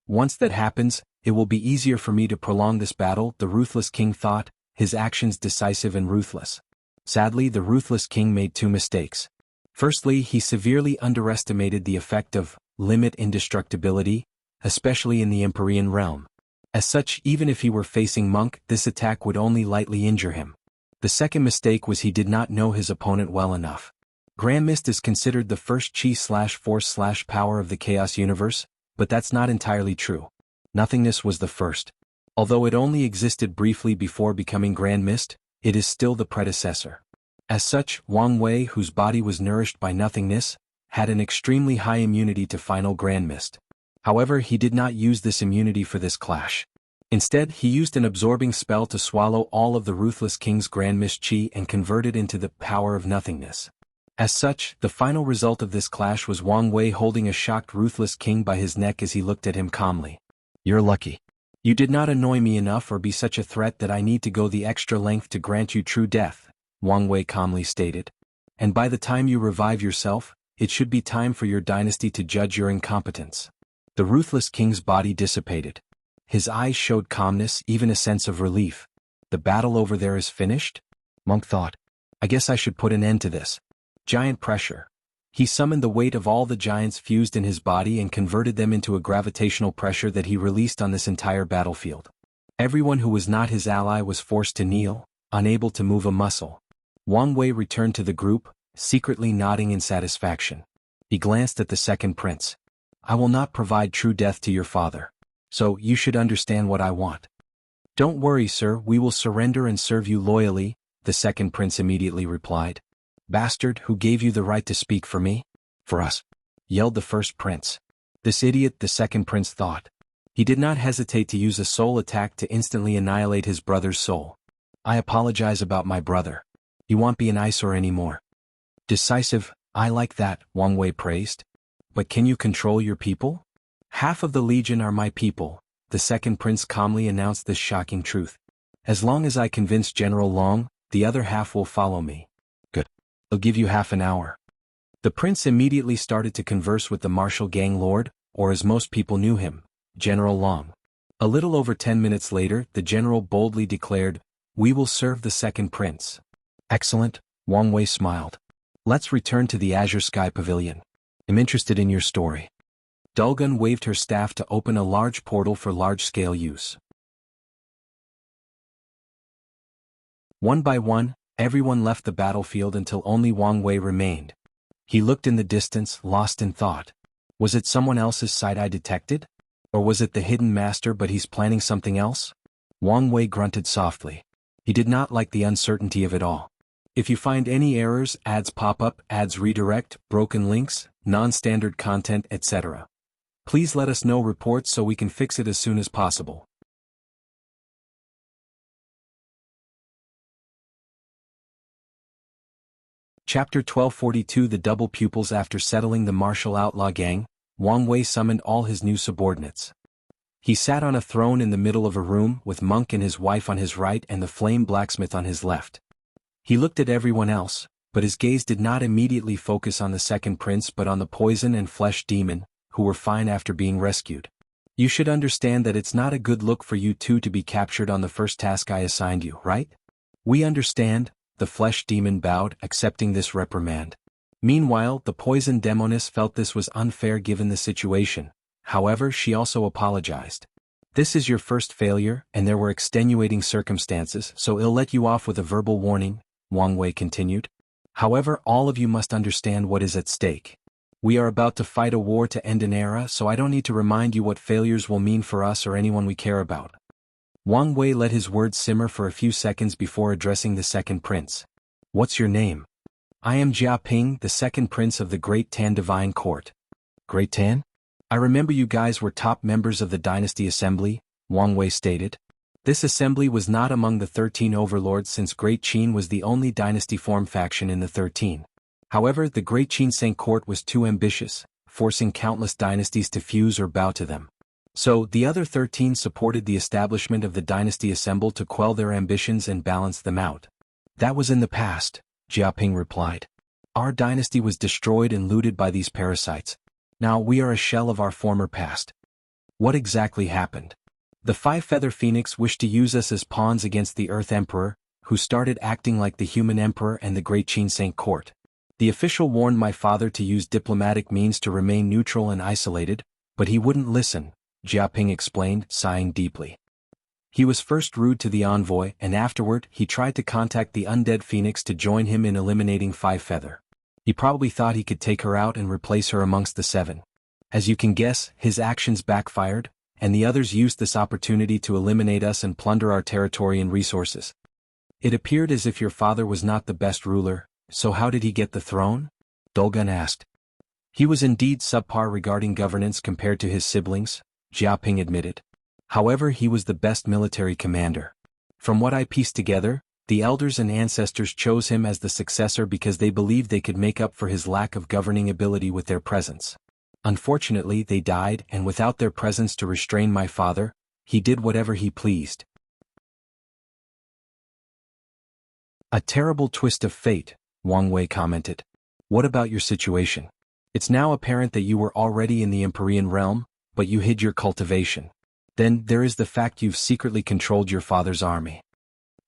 Once that happens, it will be easier for me to prolong this battle, the Ruthless King thought, his actions decisive and ruthless. Sadly, the Ruthless King made two mistakes. Firstly, he severely underestimated the effect of limit indestructibility, especially in the Empyrean realm. As such, even if he were facing MÖngke, this attack would only lightly injure him. The second mistake was he did not know his opponent well enough. Grand Mist is considered the first chi/force/power of the Chaos Universe, but that's not entirely true. Nothingness was the first. Although it only existed briefly before becoming Grand Mist, it is still the predecessor. As such, Wang Wei, whose body was nourished by nothingness, had an extremely high immunity to final Grand Mist. However, he did not use this immunity for this clash. Instead, he used an absorbing spell to swallow all of the Ruthless King's Grand Mist chi and convert it into the power of nothingness. As such, the final result of this clash was Wang Wei holding a shocked Ruthless King by his neck as he looked at him calmly. "You're lucky. You did not annoy me enough or be such a threat that I need to go the extra length to grant you true death," Wang Wei calmly stated. "And by the time you revive yourself, it should be time for your dynasty to judge your incompetence." The Ruthless King's body dissipated. His eyes showed calmness, even a sense of relief. "The battle over there is finished?" MÖngke thought. "I guess I should put an end to this." Giant pressure. He summoned the weight of all the giants fused in his body and converted them into a gravitational pressure that he released on this entire battlefield. Everyone who was not his ally was forced to kneel, unable to move a muscle. Wang Wei returned to the group, secretly nodding in satisfaction. He glanced at the second prince. "I will not provide true death to your father. So, you should understand what I want." "Don't worry, sir, we will surrender and serve you loyally," the second prince immediately replied. "Bastard, who gave you the right to speak for me?" "For us," yelled the first prince. "This idiot," the second prince thought. He did not hesitate to use a soul attack to instantly annihilate his brother's soul. "I apologize about my brother. He won't be an eyesore anymore." "Decisive, I like that," Wang Wei praised. "But can you control your people?" "Half of the legion are my people," the second prince calmly announced this shocking truth. "As long as I convince General Long, the other half will follow me." "Good. I'll give you half an hour." The prince immediately started to converse with the martial gang lord, or as most people knew him, General Long. A little over 10 minutes later, the general boldly declared, "We will serve the second prince." "Excellent," Wang Wei smiled. "Let's return to the Azure Sky Pavilion. I'm interested in your story." Dulgun waved her staff to open a large portal for large-scale use. One by one, everyone left the battlefield until only Wang Wei remained. He looked in the distance, lost in thought. Was it someone else's sight I detected? Or was it the hidden master but he's planning something else? Wang Wei grunted softly. He did not like the uncertainty of it all. If you find any errors, ads pop up, ads redirect, broken links, non-standard content, etc., please let us know reports so we can fix it as soon as possible. Chapter 1242 The Double Pupils. After settling the martial outlaw gang, Wang Wei summoned all his new subordinates. He sat on a throne in the middle of a room with MÖngke and his wife on his right and the flame blacksmith on his left. He looked at everyone else, but his gaze did not immediately focus on the second prince but on the poison and flesh demon, who were fine after being rescued. "You should understand that it's not a good look for you two to be captured on the first task I assigned you, right?" "We understand," the flesh demon bowed, accepting this reprimand. Meanwhile, the poison demoness felt this was unfair given the situation. However, she also apologized. "This is your first failure, and there were extenuating circumstances, so I'll let you off with a verbal warning," Wang Wei continued. "However, all of you must understand what is at stake. We are about to fight a war to end an era, so I don't need to remind you what failures will mean for us or anyone we care about." Wang Wei let his words simmer for a few seconds before addressing the second prince. "What's your name?" "I am Jia Ping, the second prince of the Great Tan Divine Court." "Great Tan? I remember you guys were top members of the Dynasty Assembly," Wang Wei stated. This assembly was not among the 13 overlords since Great Qin was the only dynasty form faction in the 13. However, the Great Qin court was too ambitious, forcing countless dynasties to fuse or bow to them. So, the other 13 supported the establishment of the Dynasty Assemble to quell their ambitions and balance them out. "That was in the past," Jiaping replied. Our dynasty was destroyed and looted by these parasites. Now we are a shell of our former past. What exactly happened? The five-feather phoenix wished to use us as pawns against the Earth Emperor, who started acting like the human emperor and the great Qin court. The official warned my father to use diplomatic means to remain neutral and isolated, but he wouldn't listen, Jiaping explained, sighing deeply. He was first rude to the envoy and afterward he tried to contact the undead phoenix to join him in eliminating Five-Feather. He probably thought he could take her out and replace her amongst the seven. As you can guess, his actions backfired, and the others used this opportunity to eliminate us and plunder our territory and resources. It appeared as if your father was not the best ruler, so how did he get the throne? Dulgun asked. He was indeed subpar regarding governance compared to his siblings, Jiaping admitted. However, he was the best military commander. From what I pieced together, the elders and ancestors chose him as the successor because they believed they could make up for his lack of governing ability with their presence. Unfortunately, they died, and without their presence to restrain my father, he did whatever he pleased. A terrible twist of fate, Wang Wei commented. What about your situation? It's now apparent that you were already in the Empyrean realm, but you hid your cultivation. Then there is the fact you've secretly controlled your father's army.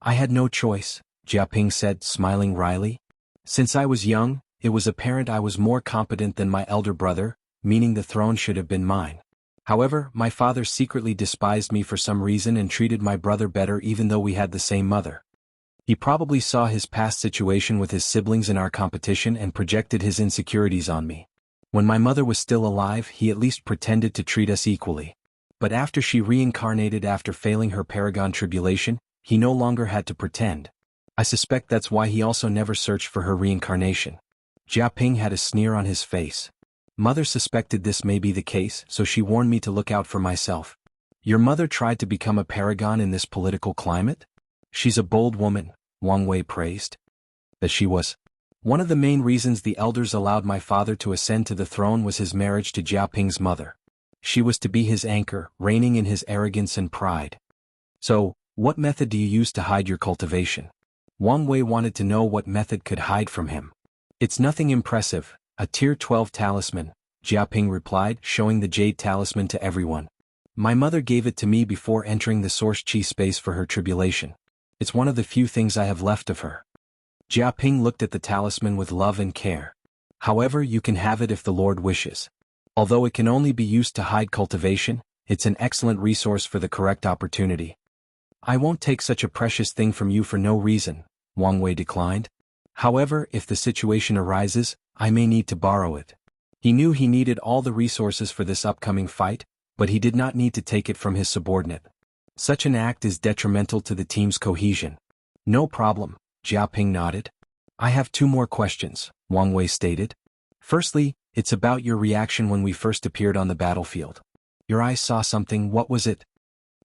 I had no choice, Jiaping said, smiling wryly. Since I was young, it was apparent I was more competent than my elder brother, meaning the throne should have been mine. However, my father secretly despised me for some reason and treated my brother better even though we had the same mother. He probably saw his past situation with his siblings in our competition and projected his insecurities on me. When my mother was still alive, he at least pretended to treat us equally. But after she reincarnated after failing her Paragon tribulation, he no longer had to pretend. I suspect that's why he also never searched for her reincarnation. Jiaping had a sneer on his face. Mother suspected this may be the case, so she warned me to look out for myself. Your mother tried to become a paragon in this political climate? She's a bold woman, Wang Wei praised. That she was. One of the main reasons the elders allowed my father to ascend to the throne was his marriage to Jiaping's mother. She was to be his anchor, reigning in his arrogance and pride. So, what method do you use to hide your cultivation? Wang Wei wanted to know what method could hide from him. It's nothing impressive, a tier 12 talisman, Jiaping replied, showing the jade talisman to everyone. My mother gave it to me before entering the source chi space for her tribulation. It's one of the few things I have left of her. Jiaping looked at the talisman with love and care. However, you can have it if the Lord wishes. Although it can only be used to hide cultivation, it's an excellent resource for the correct opportunity. I won't take such a precious thing from you for no reason, Wang Wei declined. However, if the situation arises, I may need to borrow it. He knew he needed all the resources for this upcoming fight, but he did not need to take it from his subordinate. Such an act is detrimental to the team's cohesion. No problem, Jiaping nodded. I have two more questions, Wang Wei stated. Firstly, it's about your reaction when we first appeared on the battlefield. Your eyes saw something, what was it?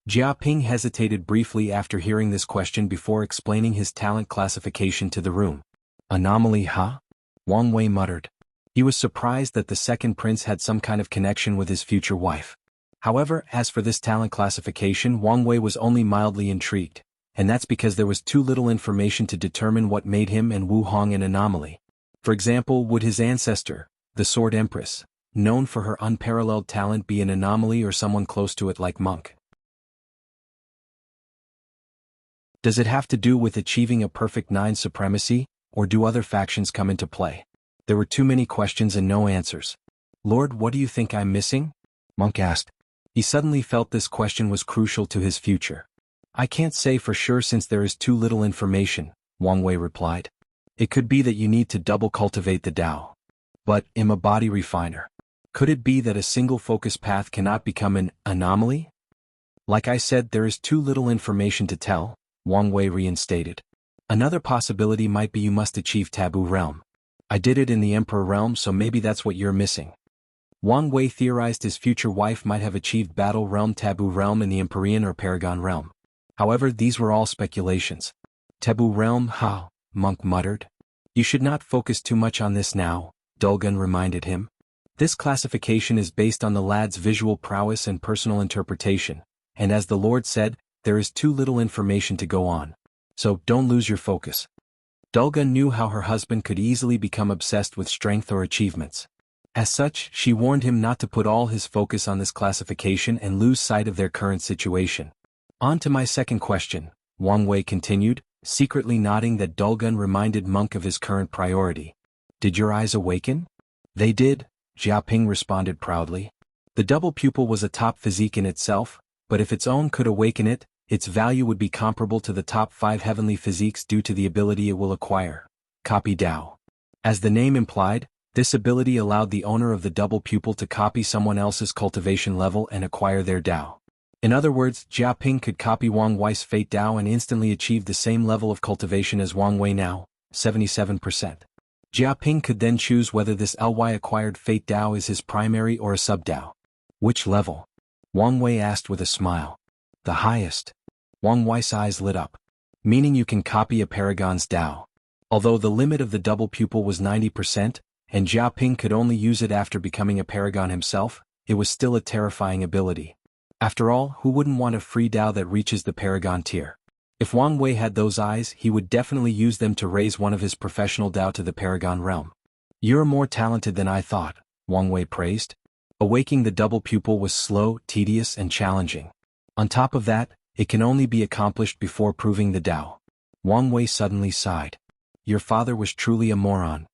Jiaping hesitated briefly after hearing this question before explaining his talent classification to the room. Anomaly, huh? Wang Wei muttered. He was surprised that the second prince had some kind of connection with his future wife. However, as for this talent classification, Wang Wei was only mildly intrigued, and that's because there was too little information to determine what made him and Wu Hong an anomaly. For example, would his ancestor, the Sword Empress, known for her unparalleled talent, be an anomaly or someone close to it like MÖngke? Does it have to do with achieving a perfect 9 supremacy, or do other factions come into play? There were too many questions and no answers. Lord, what do you think I'm missing? MÖngke asked. He suddenly felt this question was crucial to his future. I can't say for sure since there is too little information, Wang Wei replied. It could be that you need to double cultivate the Tao. But, I'm a body refiner. Could it be that a single focus path cannot become an anomaly? Like I said, there is too little information to tell, Wang Wei reinstated. Another possibility might be you must achieve Taboo Realm. I did it in the Emperor Realm, so maybe that's what you're missing. Wang Wei theorized his future wife might have achieved Battle Realm, Taboo Realm in the Empyrean or Paragon Realm. However, these were all speculations. Taboo Realm, how? MÖngke muttered. You should not focus too much on this now, Dulgun reminded him. This classification is based on the lad's visual prowess and personal interpretation, and as the Lord said, there is too little information to go on. So, don't lose your focus. Dulgun knew how her husband could easily become obsessed with strength or achievements. As such, she warned him not to put all his focus on this classification and lose sight of their current situation. On to my second question, Wang Wei continued, secretly nodding that Dulgun reminded MÖngke of his current priority. Did your eyes awaken? They did, Xiaoping responded proudly. The double pupil was a top physique in itself, but if its own could awaken it, its value would be comparable to the top 5 heavenly physiques due to the ability it will acquire. Copy Dao. As the name implied, this ability allowed the owner of the double pupil to copy someone else's cultivation level and acquire their Dao. In other words, Xiaoping could copy Wang Wei's Fate Dao and instantly achieve the same level of cultivation as Wang Wei now, 77%. Xiaoping could then choose whether this Ly acquired Fate Dao is his primary or a sub-Dao. Which level? Wang Wei asked with a smile. The highest. Wang Wei's eyes lit up. Meaning you can copy a Paragon's Dao. Although the limit of the double pupil was 90%, and Xiaoping could only use it after becoming a Paragon himself, it was still a terrifying ability. After all, who wouldn't want a free Dao that reaches the Paragon tier? If Wang Wei had those eyes, he would definitely use them to raise one of his professional Dao to the Paragon realm. You're more talented than I thought, Wang Wei praised. Awaking the double pupil was slow, tedious, and challenging. On top of that, it can only be accomplished before proving the Dao. Wang Wei suddenly sighed. Your father was truly a moron.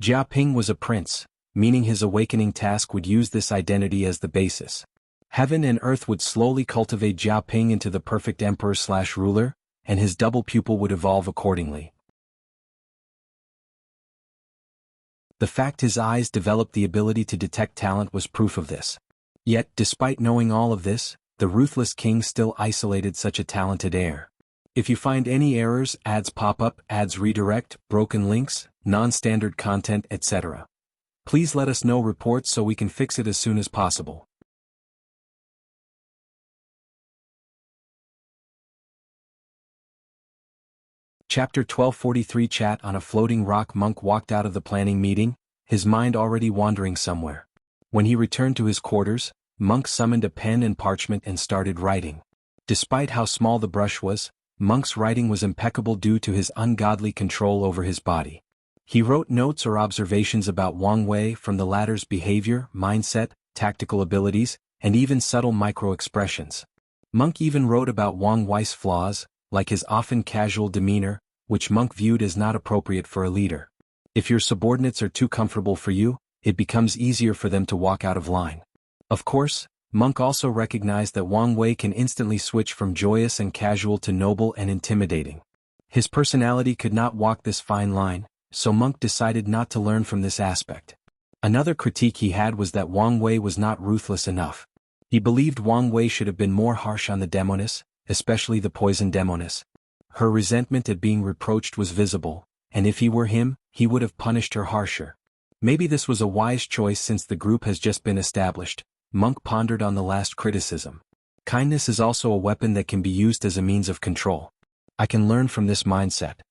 Xiaoping was a prince, meaning his awakening task would use this identity as the basis. Heaven and earth would slowly cultivate Xiaoping into the perfect emperor/ruler, and his double pupil would evolve accordingly. The fact his eyes developed the ability to detect talent was proof of this. Yet, despite knowing all of this, the Ruthless King still isolated such a talented heir. If you find any errors, ads pop up, ads redirect, broken links, non-standard content, etc., please let us know reports so we can fix it as soon as possible. Chapter 1243 Chat on a floating rock. MÖngke walked out of the planning meeting, his mind already wandering somewhere. When he returned to his quarters, MÖngke summoned a pen and parchment and started writing. Despite how small the brush was, MÖngke's writing was impeccable due to his ungodly control over his body. He wrote notes or observations about Wang Wei from the latter's behavior, mindset, tactical abilities, and even subtle micro-expressions. MÖngke even wrote about Wang Wei's flaws, like his often casual demeanor, which MÖngke viewed as not appropriate for a leader. If your subordinates are too comfortable for you, it becomes easier for them to walk out of line. Of course, MÖngke also recognized that Wang Wei can instantly switch from joyous and casual to noble and intimidating. His personality could not walk this fine line, so MÖngke decided not to learn from this aspect. Another critique he had was that Wang Wei was not ruthless enough. He believed Wang Wei should have been more harsh on the demoness, especially the poison demoness. Her resentment at being reproached was visible, and if he were him, he would have punished her harsher. Maybe this was a wise choice since the group has just been established. MÖngke pondered on the last criticism. Kindness is also a weapon that can be used as a means of control. I can learn from this mindset.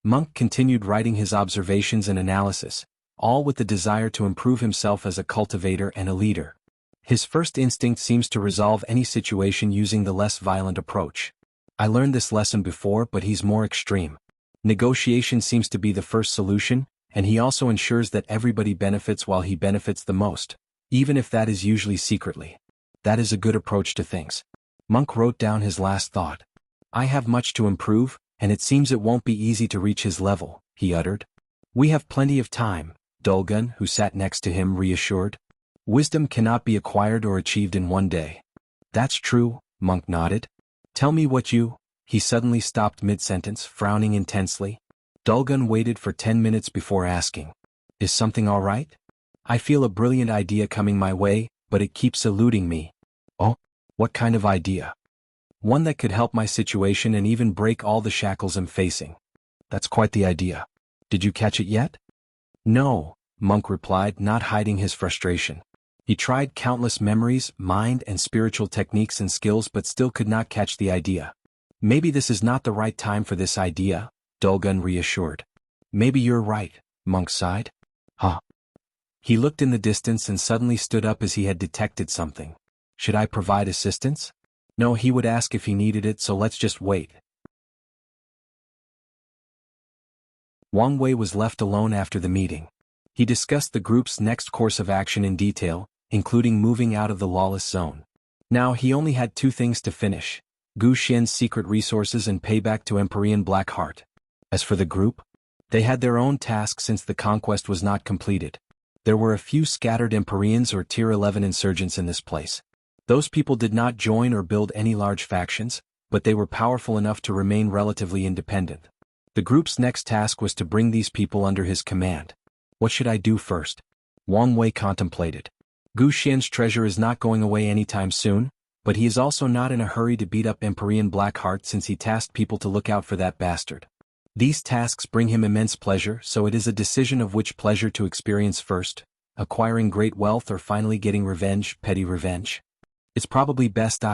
MÖngke continued writing his observations and analysis, all with the desire to improve himself as a cultivator and a leader. His first instinct seems to resolve any situation using the less violent approach. I learned this lesson before, but he's more extreme. Negotiation seems to be the first solution, and he also ensures that everybody benefits while he benefits the most, even if that is usually secretly. That is a good approach to things. MÖngke wrote down his last thought. I have much to improve, and it seems it won't be easy to reach his level, he uttered. We have plenty of time, Dulgun, who sat next to him, reassured. Wisdom cannot be acquired or achieved in one day. That's true, MÖngke nodded. Tell me what you... He suddenly stopped mid-sentence, frowning intensely. Dulgun waited for 10 minutes before asking. Is something all right? I feel a brilliant idea coming my way, but it keeps eluding me. Oh? What kind of idea? One that could help my situation and even break all the shackles I'm facing. That's quite the idea. Did you catch it yet? No, MÖngke replied, not hiding his frustration. He tried countless memories, mind and spiritual techniques and skills but still could not catch the idea. Maybe this is not the right time for this idea, Dulgun reassured. Maybe you're right, MÖngke sighed. Huh. He looked in the distance and suddenly stood up as he had detected something. Should I provide assistance? No, he would ask if he needed it, so let's just wait. Wang Wei was left alone after the meeting. He discussed the group's next course of action in detail, including moving out of the Lawless zone. Now he only had two things to finish: Gu Xian's secret resources and payback to Empyrean Blackheart. As for the group, they had their own task since the conquest was not completed. There were a few scattered Empyreans or Tier 11 insurgents in this place. Those people did not join or build any large factions, but they were powerful enough to remain relatively independent. The group's next task was to bring these people under his command. What should I do first? Wang Wei contemplated. Gu Xian's treasure is not going away anytime soon, but he is also not in a hurry to beat up Empyrean Blackheart since he tasked people to look out for that bastard. These tasks bring him immense pleasure, so it is a decision of which pleasure to experience first: acquiring great wealth or finally getting revenge, petty revenge. It's probably best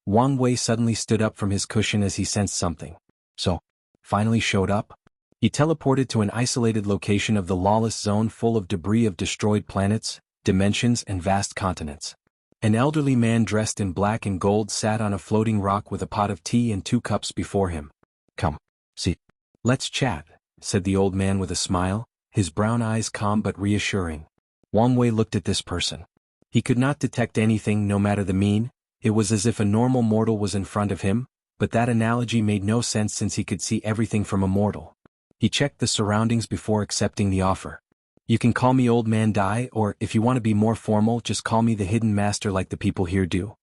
Wang Wei suddenly stood up from his cushion as he sensed something. So, finally showed up? He teleported to an isolated location of the Lawless zone full of debris of destroyed planets, dimensions and vast continents. An elderly man dressed in black and gold sat on a floating rock with a pot of tea and 2 cups before him. "Come, see. Let's chat," said the old man with a smile, his brown eyes calm but reassuring. Wang Wei looked at this person. He could not detect anything, no matter the mean. It was as if a normal mortal was in front of him, but that analogy made no sense since he could see everything from a mortal. He checked the surroundings before accepting the offer. "You can call me Old Man Dai, or if you want to be more formal, just call me the Hidden Master like the people here do."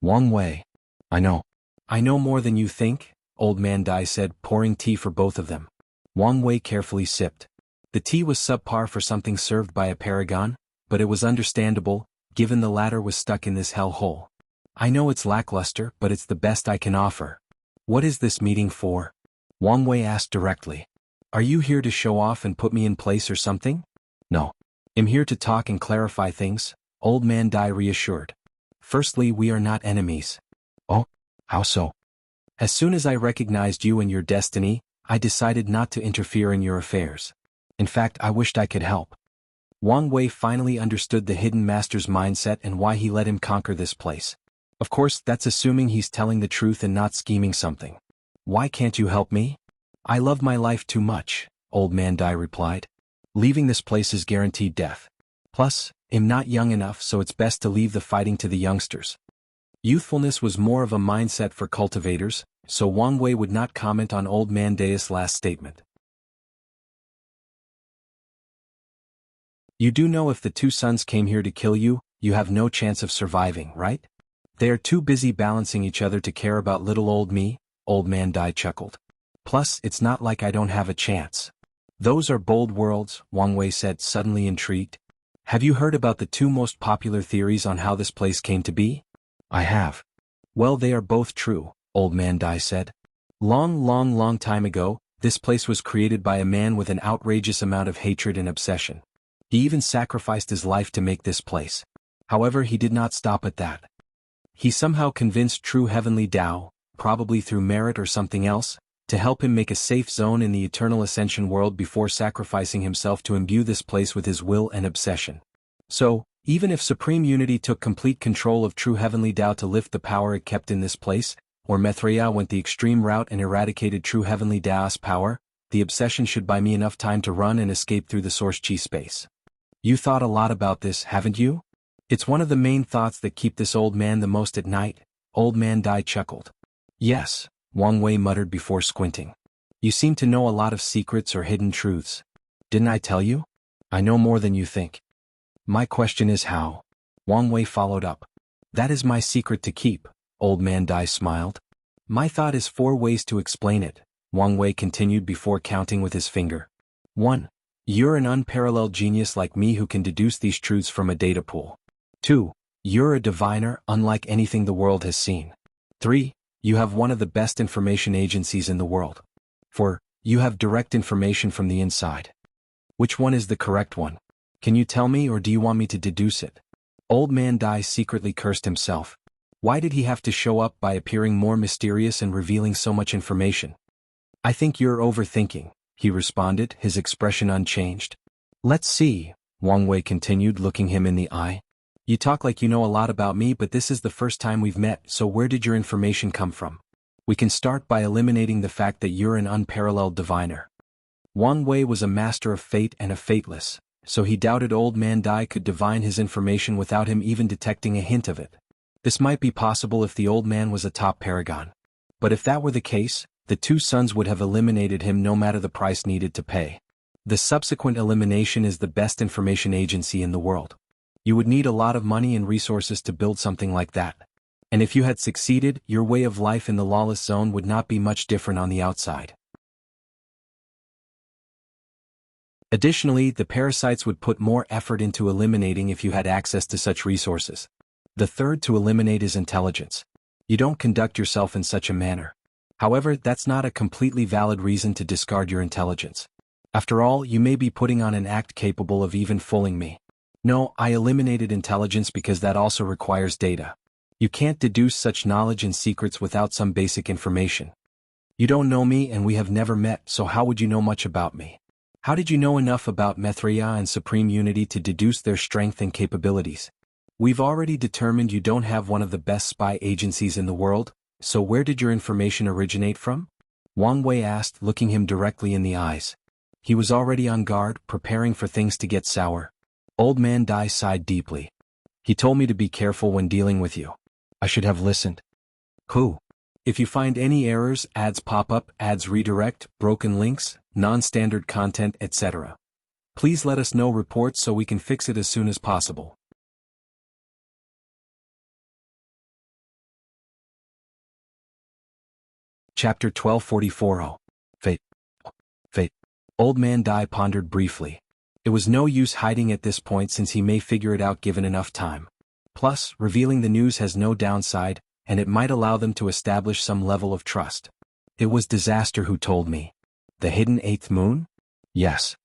Wang Wei. I know more than you think," Old Man Dai said, pouring tea for both of them. Wang Wei carefully sipped. The tea was subpar for something served by a Paragon, but it was understandable, given the latter was stuck in this hell hole. "I know it's lackluster, but it's the best I can offer." "What is this meeting for?" Wang Wei asked directly. "Are you here to show off and put me in place or something?" "No. I'm here to talk and clarify things," Old Man Dai reassured. "Firstly, we are not enemies." "Oh? How so?" "As soon as I recognized you and your destiny, I decided not to interfere in your affairs. In fact, I wished I could help." Wang Wei finally understood the Hidden Master's mindset and why he let him conquer this place. Of course, that's assuming he's telling the truth and not scheming something. "Why can't you help me?" "I love my life too much," Old Man Dai replied. "Leaving this place is guaranteed death. Plus, I'm not young enough, so it's best to leave the fighting to the youngsters." Youthfulness was more of a mindset for cultivators, so Wang Wei would not comment on Old Man Dai's last statement. "You do know if the 2 sons came here to kill you, you have no chance of surviving, right? They are too busy balancing each other to care about little old me," Old Man Dai chuckled. "Plus, it's not like I don't have a chance." "Those are bold words," Wang Wei said, suddenly intrigued. "Have you heard about the 2 most popular theories on how this place came to be?" "I have." "Well, they are both true," Old Man Dai said. Long time ago, this place was created by a man with an outrageous amount of hatred and obsession. He even sacrificed his life to make this place. However, he did not stop at that. He somehow convinced true heavenly Tao, probably through merit or something else, to help him make a safe zone in the eternal ascension world before sacrificing himself to imbue this place with his will and obsession. So, even if Supreme Unity took complete control of true heavenly Tao to lift the power it kept in this place, or Maitreya went the extreme route and eradicated true heavenly Tao's power, the obsession should buy me enough time to run and escape through the source chi space. You thought a lot about this, haven't you? It's one of the main thoughts that keep this old man the most at night, Old Man Dai chuckled. Yes, Wang Wei muttered before squinting. You seem to know a lot of secrets or hidden truths. Didn't I tell you? I know more than you think. My question is how? Wang Wei followed up. That is my secret to keep, Old Man Dai smiled. My thought is 4 ways to explain it, Wang Wei continued before counting with his finger. 1. You're an unparalleled genius like me who can deduce these truths from a data pool. 2. You're a diviner unlike anything the world has seen. 3. You have one of the best information agencies in the world. 4. You have direct information from the inside. Which one is the correct one? Can you tell me, or do you want me to deduce it? Old Man Dai secretly cursed himself. Why did he have to show up by appearing more mysterious and revealing so much information? I think you're overthinking, he responded, his expression unchanged. Let's see, Wang Wei continued, looking him in the eye. You talk like you know a lot about me, but this is the first time we've met, so where did your information come from? We can start by eliminating the fact that you're an unparalleled diviner. Wang Wei was a master of fate and a fateless, so he doubted Old Man Dai could divine his information without him even detecting a hint of it. This might be possible if the old man was a top paragon. But if that were the case, the two sons would have eliminated him no matter the price needed to pay. The subsequent elimination is the best information agency in the world. You would need a lot of money and resources to build something like that. And if you had succeeded, your way of life in the lawless zone would not be much different on the outside. Additionally, the parasites would put more effort into eliminating if you had access to such resources. The third to eliminate is intelligence. You don't conduct yourself in such a manner. However, that's not a completely valid reason to discard your intelligence. After all, you may be putting on an act capable of even fooling me. No, I eliminated intelligence because that also requires data. You can't deduce such knowledge and secrets without some basic information. You don't know me and we have never met, so how would you know much about me? How did you know enough about Mithriya and Supreme Unity to deduce their strength and capabilities? We've already determined you don't have one of the best spy agencies in the world, so where did your information originate from? Wang Wei asked, looking him directly in the eyes. He was already on guard, preparing for things to get sour. Old Man Dai sighed deeply. He told me to be careful when dealing with you. I should have listened. Who? If you find any errors, ads pop up, ads redirect, broken links, non-standard content, etc. Please let us know reports so we can fix it as soon as possible. Chapter 1244. Fate. Fate. Old Man Dai pondered briefly. It was no use hiding at this point since he may figure it out given enough time. Plus, revealing the news has no downside, and it might allow them to establish some level of trust. It was Disaster who told me. The hidden eighth moon? Yes.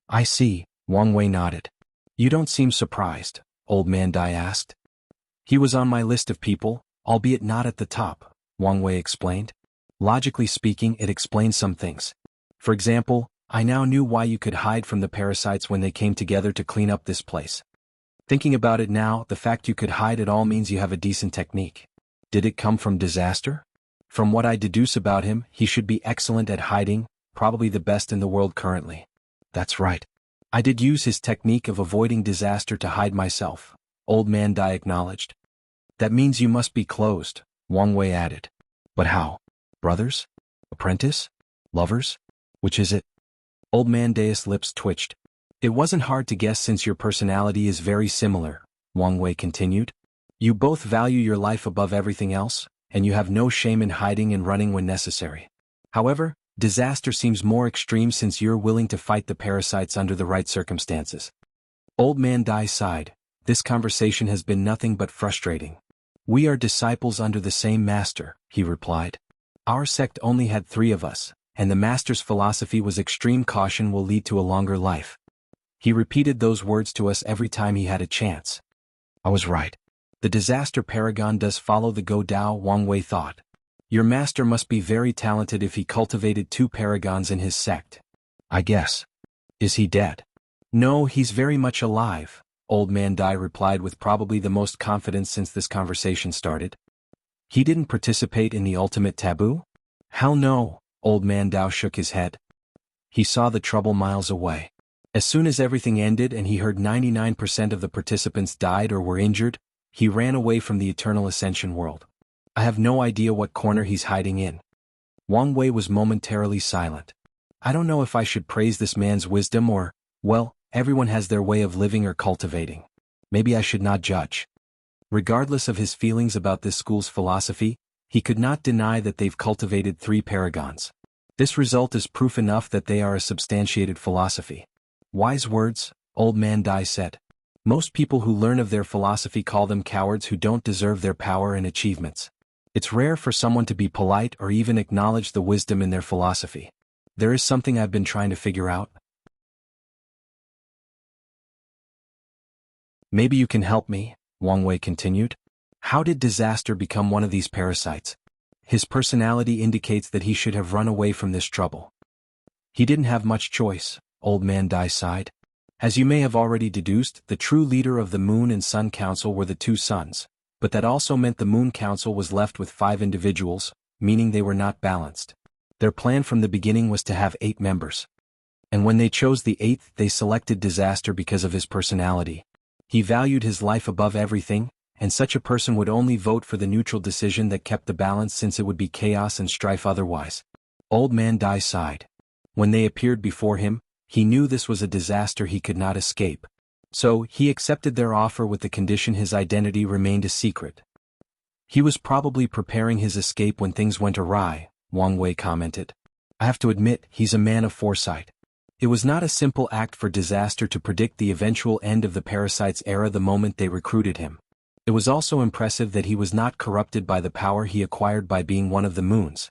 I see, Wang Wei nodded. You don't seem surprised, Old Man Dai asked. He was on my list of people, albeit not at the top, Wang Wei explained. Logically speaking, it explains some things. For example, I now knew why you could hide from the parasites when they came together to clean up this place. Thinking about it now, the fact you could hide at all means you have a decent technique. Did it come from Disaster? From what I deduce about him, he should be excellent at hiding, probably the best in the world currently. That's right. I did use his technique of avoiding disaster to hide myself, Old Man Dai acknowledged. That means you must be closed, Wang Wei added. But how? Brothers? Apprentice? Lovers? Which is it? Old Man Dai's lips twitched. It wasn't hard to guess since your personality is very similar, Wang Wei continued. You both value your life above everything else, and you have no shame in hiding and running when necessary. However, Disaster seems more extreme since you're willing to fight the parasites under the right circumstances. Old Man Dai sighed. This conversation has been nothing but frustrating. We are disciples under the same master, he replied. Our sect only had 3 of us, and the master's philosophy was extreme caution will lead to a longer life. He repeated those words to us every time he had a chance. I was right. The Disaster Paragon does follow the Go Dao, Wang Wei thought. Your master must be very talented if he cultivated 2 paragons in his sect. I guess. Is he dead? No, he's very much alive, Old Man Dai replied with probably the most confidence since this conversation started. He didn't participate in the ultimate taboo? Hell no, Old Man Dai shook his head. He saw the trouble miles away. As soon as everything ended and he heard 99% of the participants died or were injured, he ran away from the Eternal Ascension world. I have no idea what corner he's hiding in. Wang Wei was momentarily silent. I don't know if I should praise this man's wisdom or, well, everyone has their way of living or cultivating. Maybe I should not judge. Regardless of his feelings about this school's philosophy, he could not deny that they've cultivated 3 paragons. This result is proof enough that they are a substantiated philosophy. Wise words, Old Man Dai said. Most people who learn of their philosophy call them cowards who don't deserve their power and achievements. It's rare for someone to be polite or even acknowledge the wisdom in their philosophy. There is something I've been trying to figure out. Maybe you can help me, Wang Wei continued. How did Disaster become one of these parasites? His personality indicates that he should have run away from this trouble. He didn't have much choice, Old Man Dai sighed. As you may have already deduced, the true leader of the Moon and Sun Council were the 2 sons, but that also meant the Moon Council was left with 5 individuals, meaning they were not balanced. Their plan from the beginning was to have 8 members. And when they chose the 8th, they selected Disaster because of his personality. He valued his life above everything, and such a person would only vote for the neutral decision that kept the balance, since it would be chaos and strife otherwise. Old Man Dai sighed. When they appeared before him, he knew this was a disaster he could not escape. So, he accepted their offer with the condition his identity remained a secret. He was probably preparing his escape when things went awry, Wang Wei commented. I have to admit, he's a man of foresight. It was not a simple act for Disaster to predict the eventual end of the parasite's era the moment they recruited him. It was also impressive that he was not corrupted by the power he acquired by being one of the moons.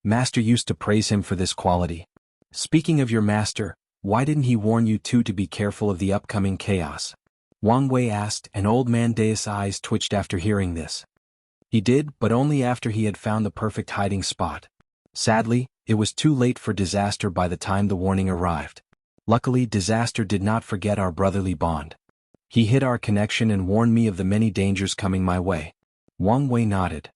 Master used to praise him for this quality. Speaking of your master, why didn't he warn you two to be careful of the upcoming chaos? Wang Wei asked, and Old Man Dai's eyes twitched after hearing this. He did, but only after he had found the perfect hiding spot. Sadly, it was too late for Disaster by the time the warning arrived. Luckily, Disaster did not forget our brotherly bond. He hid our connection and warned me of the many dangers coming my way. Wang Wei nodded.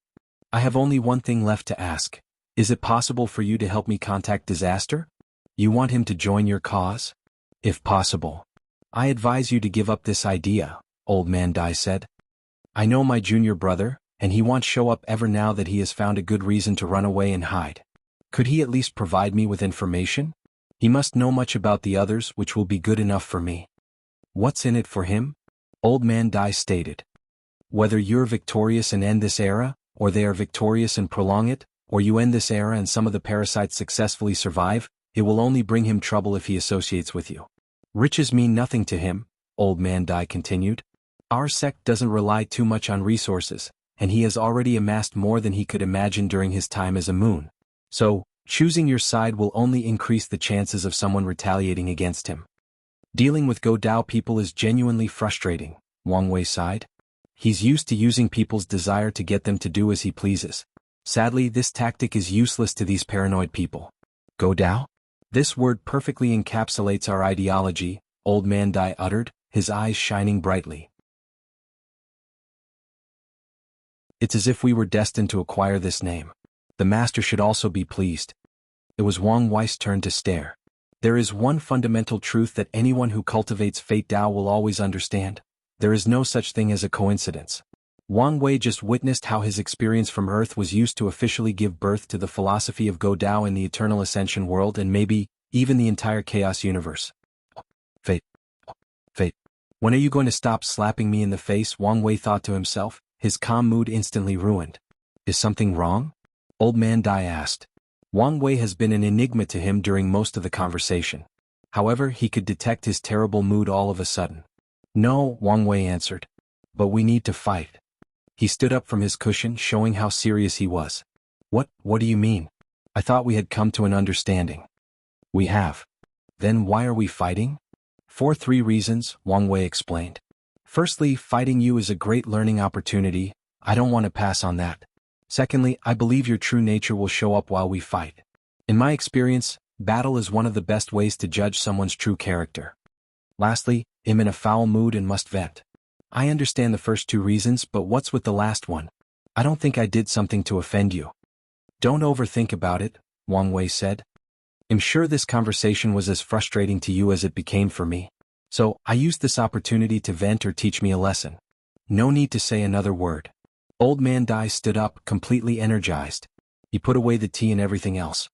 I have only one thing left to ask. Is it possible for you to help me contact Disaster? You want him to join your cause? If possible. I advise you to give up this idea, Old Man Dai said. I know my junior brother, and he won't show up ever now that he has found a good reason to run away and hide. Could he at least provide me with information? He must know much about the others, which will be good enough for me. What's in it for him? Old Man Dai stated. Whether you're victorious and end this era, or they are victorious and prolong it, or you end this era and some of the parasites successfully survive, it will only bring him trouble if he associates with you. Riches mean nothing to him, Old Man Dai continued. Our sect doesn't rely too much on resources, and he has already amassed more than he could imagine during his time as a moon. So, choosing your side will only increase the chances of someone retaliating against him. Dealing with Go Dao people is genuinely frustrating, Wang Wei sighed. He's used to using people's desire to get them to do as he pleases. Sadly, this tactic is useless to these paranoid people. Go Dao? This word perfectly encapsulates our ideology, Old Man Dai uttered, his eyes shining brightly. It's as if we were destined to acquire this name. The master should also be pleased. It was Wang Wei's turn to stare. There is one fundamental truth that anyone who cultivates Fate Dao will always understand. There is no such thing as a coincidence. Wang Wei just witnessed how his experience from Earth was used to officially give birth to the philosophy of Go Dao in the Eternal Ascension world and maybe even the entire Chaos universe. Fate. Fate. When are you going to stop slapping me in the face? Wang Wei thought to himself, his calm mood instantly ruined. Is something wrong? Old Man Dai asked. Wang Wei has been an enigma to him during most of the conversation. However, he could detect his terrible mood all of a sudden. No, Wang Wei answered. But we need to fight. He stood up from his cushion, showing how serious he was. What do you mean? I thought we had come to an understanding. We have. Then why are we fighting? For 3 reasons, Wang Wei explained. Firstly, fighting you is a great learning opportunity. I don't want to pass on that. Secondly, I believe your true nature will show up while we fight. In my experience, battle is one of the best ways to judge someone's true character. Lastly, I'm in a foul mood and must vent. I understand the first 2 reasons, but what's with the last one? I don't think I did something to offend you. Don't overthink about it, Wang Wei said. I'm sure this conversation was as frustrating to you as it became for me. So, I used this opportunity to vent or teach me a lesson. No need to say another word. Old Man Dai stood up, completely energized. He put away the tea and everything else.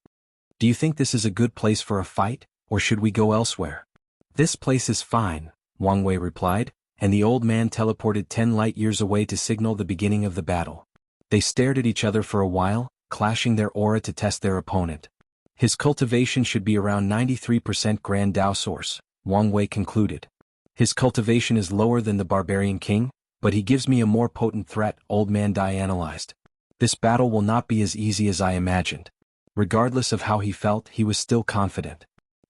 Do you think this is a good place for a fight, or should we go elsewhere? This place is fine, Wang Wei replied, and the old man teleported 10 light years away to signal the beginning of the battle. They stared at each other for a while, clashing their aura to test their opponent. His cultivation should be around 93% Grand Dao Source, Wang Wei concluded. His cultivation is lower than the Barbarian King, but he gives me a more potent threat, Old Man Dai analyzed. This battle will not be as easy as I imagined. Regardless of how he felt, he was still confident.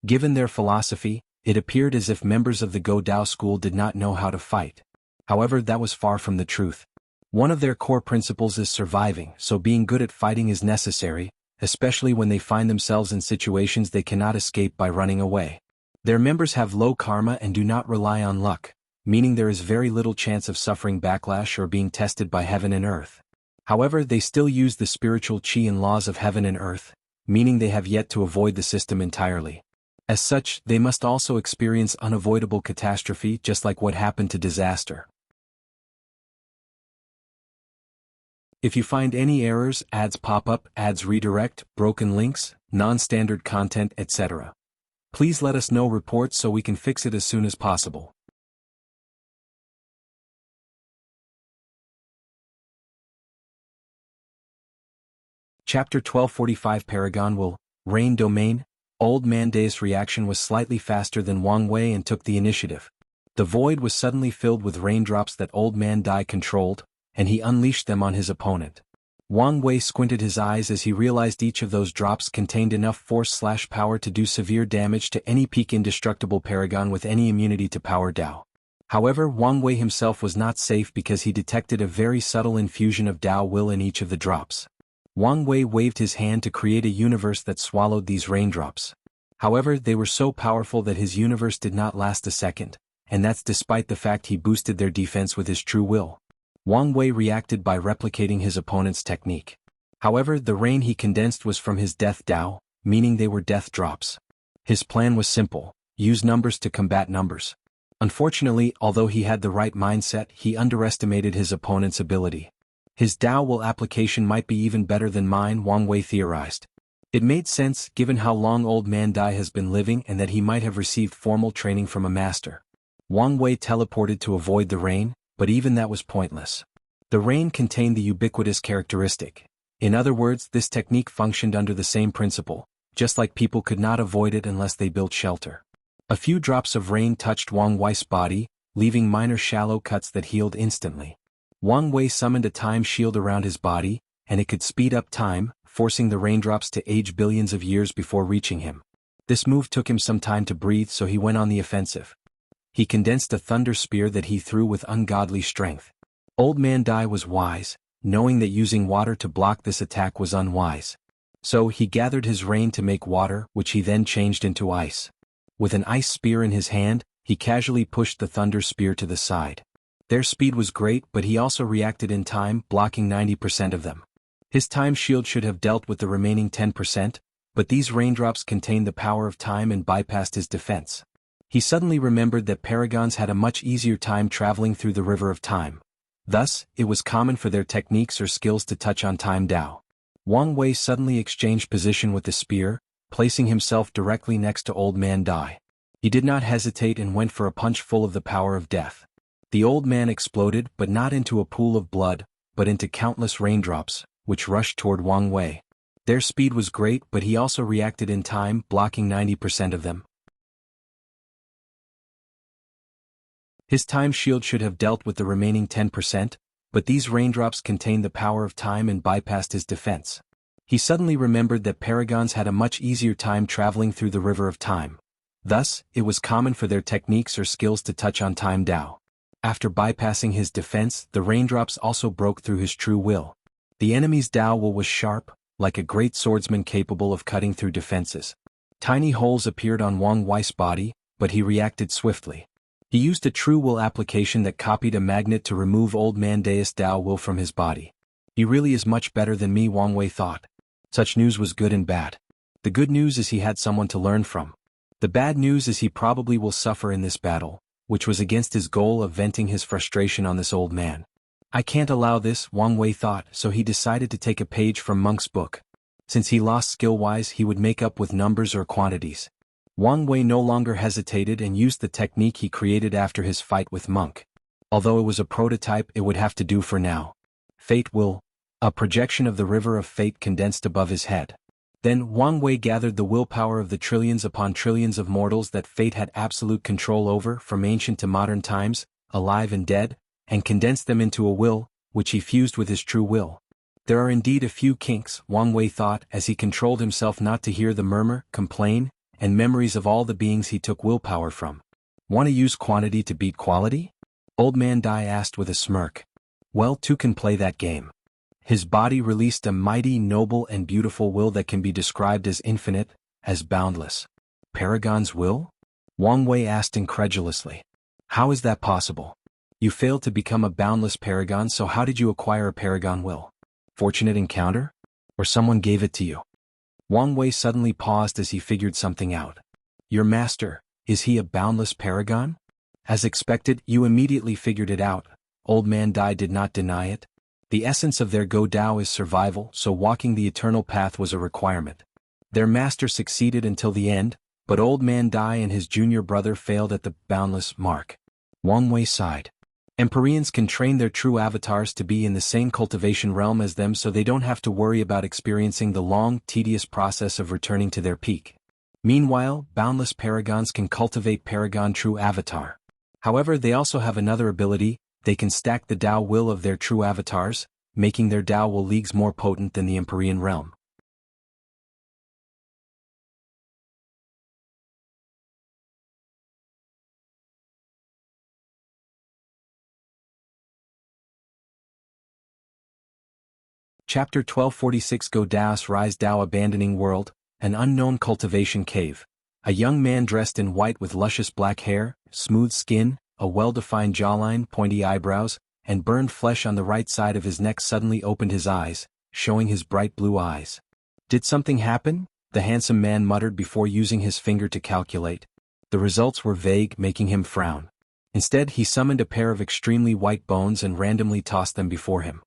Given their philosophy, it appeared as if members of the Go Dao school did not know how to fight. However, that was far from the truth. One of their core principles is surviving, so being good at fighting is necessary, especially when they find themselves in situations they cannot escape by running away. Their members have low karma and do not rely on luck, meaning there is very little chance of suffering backlash or being tested by heaven and earth. However, they still use the spiritual chi and laws of heaven and earth, meaning they have yet to avoid the system entirely. As such, they must also experience unavoidable catastrophe just like what happened to disaster. If you find any errors, ads pop up, ads redirect, broken links, non-standard content, etc., please let us know reports so we can fix it as soon as possible. Chapter 1245 Paragon will reign domain. Old Man Day's reaction was slightly faster than Wang Wei and took the initiative. The void was suddenly filled with raindrops that Old Man Day controlled, and he unleashed them on his opponent. Wang Wei squinted his eyes as he realized each of those drops contained enough force/power to do severe damage to any peak indestructible Paragon with any immunity to power Dao. However, Wang Wei himself was not safe because he detected a very subtle infusion of Dao will in each of the drops. Wang Wei waved his hand to create a universe that swallowed these raindrops. However, they were so powerful that his universe did not last a second, and that's despite the fact he boosted their defense with his true will. Wang Wei reacted by replicating his opponent's technique. However, the rain he condensed was from his death Dao, meaning they were death drops. His plan was simple: use numbers to combat numbers. Unfortunately, although he had the right mindset, he underestimated his opponent's ability. His Dao will application might be even better than mine, Wang Wei theorized. It made sense, given how long Old Man Day has been living and that he might have received formal training from a master. Wang Wei teleported to avoid the rain, but even that was pointless. The rain contained the ubiquitous characteristic. In other words, this technique functioned under the same principle, just like people could not avoid it unless they built shelter. A few drops of rain touched Wang Wei's body, leaving minor shallow cuts that healed instantly. Wang Wei summoned a time shield around his body, and it could speed up time, forcing the raindrops to age billions of years before reaching him. This move took him some time to breathe, so he went on the offensive. He condensed a thunder spear that he threw with ungodly strength. Old Man Day was wise, knowing that using water to block this attack was unwise. So he gathered his rain to make water, which he then changed into ice. With an ice spear in his hand, he casually pushed the thunder spear to the side. Their speed was great, but he also reacted in time, blocking 90% of them. His time shield should have dealt with the remaining 10%, but these raindrops contained the power of time and bypassed his defense. He suddenly remembered that Paragons had a much easier time traveling through the river of time. Thus, it was common for their techniques or skills to touch on time Dao. Wang Wei suddenly exchanged position with the spear, placing himself directly next to Old Man Day. He did not hesitate and went for a punch full of the power of death. The old man exploded, but not into a pool of blood, but into countless raindrops, which rushed toward Wang Wei. Their speed was great, but he also reacted in time, blocking 90% of them. His time shield should have dealt with the remaining 10%, but these raindrops contained the power of time and bypassed his defense. He suddenly remembered that Paragons had a much easier time traveling through the river of time. Thus, it was common for their techniques or skills to touch on time Dao. After bypassing his defense, the raindrops also broke through his true will. The enemy's Dao will was sharp, like a great swordsman capable of cutting through defenses. Tiny holes appeared on Wang Wei's body, but he reacted swiftly. He used a true will application that copied a magnet to remove Old Man Day's Dao will from his body. He really is much better than me, Wang Wei thought. Such news was good and bad. The good news is he had someone to learn from. The bad news is he probably will suffer in this battle, which was against his goal of venting his frustration on this old man. I can't allow this, Wang Wei thought, so he decided to take a page from MÖngke's book. Since he lost skill-wise, he would make up with numbers or quantities. Wang Wei no longer hesitated and used the technique he created after his fight with MÖngke. Although it was a prototype, it would have to do for now. Fate will. A projection of the river of fate condensed above his head. Then Wang Wei gathered the willpower of the trillions upon trillions of mortals that fate had absolute control over from ancient to modern times, alive and dead, and condensed them into a will, which he fused with his true will. There are indeed a few kinks, Wang Wei thought, as he controlled himself not to hear the murmur, complain, and memories of all the beings he took willpower from. Want to use quantity to beat quality? Old Man Day asked with a smirk. Well, two can play that game. His body released a mighty, noble and beautiful will that can be described as infinite, as boundless. Paragon's will? Wang Wei asked incredulously. How is that possible? You failed to become a boundless paragon, so how did you acquire a paragon will? Fortunate encounter? Or someone gave it to you? Wang Wei suddenly paused as he figured something out. Your master, is he a boundless paragon? As expected, you immediately figured it out. Old Man Dai did not deny it. The essence of their Go Dao is survival, so walking the eternal path was a requirement. Their master succeeded until the end, but Old Man Dai and his junior brother failed at the boundless mark. Wang Wei sighed. Empyreans can train their true avatars to be in the same cultivation realm as them, so they don't have to worry about experiencing the long, tedious process of returning to their peak. Meanwhile, boundless paragons can cultivate Paragon True Avatar. However, they also have another ability: they can stack the Dao will of their true avatars, making their Dao will leagues more potent than the Empyrean realm. Chapter 1246 Go Dao's Rise Dao Abandoning World, an unknown cultivation cave. A young man dressed in white with luscious black hair, smooth skin, a well-defined jawline, pointy eyebrows, and burned flesh on the right side of his neck suddenly opened his eyes, showing his bright blue eyes. Did something happen? The handsome man muttered before using his finger to calculate. The results were vague, making him frown. Instead, he summoned a pair of extremely white bones and randomly tossed them before him.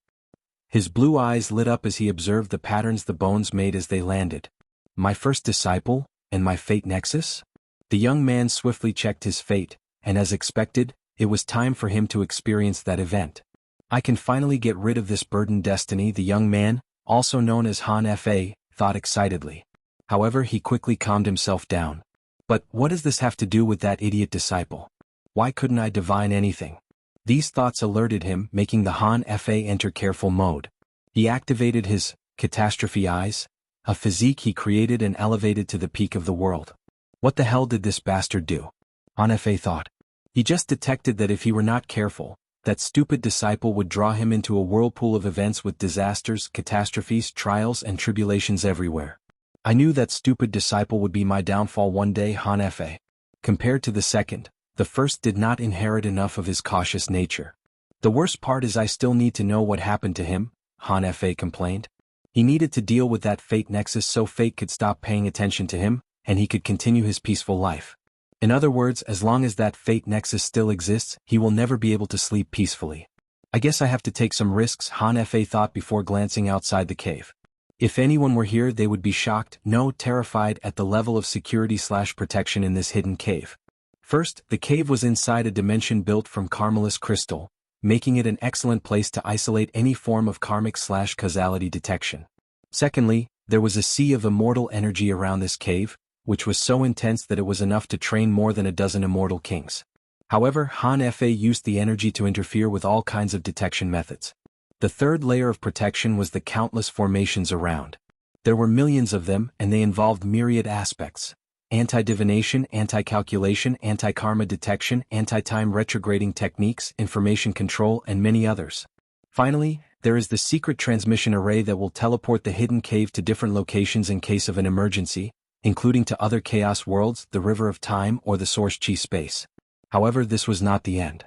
His blue eyes lit up as he observed the patterns the bones made as they landed. My first disciple, and my fate nexus? The young man swiftly checked his fate, and as expected, it was time for him to experience that event. I can finally get rid of this burdened destiny, the young man, also known as Han Fa, thought excitedly. However, he quickly calmed himself down. But what does this have to do with that idiot disciple? Why couldn't I divine anything? These thoughts alerted him, making the Han Fa enter careful mode. He activated his catastrophe eyes, a physique he created and elevated to the peak of the world. What the hell did this bastard do? Han Fa thought. He just detected that if he were not careful, that stupid disciple would draw him into a whirlpool of events with disasters, catastrophes, trials, and tribulations everywhere. I knew that stupid disciple would be my downfall one day, Han Fa. Compared to the second, the first did not inherit enough of his cautious nature. The worst part is I still need to know what happened to him, Han Fa complained. He needed to deal with that fate nexus so fate could stop paying attention to him, and he could continue his peaceful life. In other words, as long as that fate nexus still exists, he will never be able to sleep peacefully. I guess I have to take some risks, Han Fa thought before glancing outside the cave. If anyone were here, they would be shocked, no, terrified at the level of security/protection in this hidden cave. First, the cave was inside a dimension built from karmaless crystal, making it an excellent place to isolate any form of karmic/causality detection. Secondly, there was a sea of immortal energy around this cave, which was so intense that it was enough to train more than a dozen immortal kings. However, Han Fa used the energy to interfere with all kinds of detection methods. The third layer of protection was the countless formations around. There were millions of them, and they involved myriad aspects: anti-divination, anti-calculation, anti-karma detection, anti-time retrograding techniques, information control, and many others. Finally, there is the secret transmission array that will teleport the hidden cave to different locations in case of an emergency, including to other chaos worlds, the River of Time, or the Source Chi space. However, this was not the end.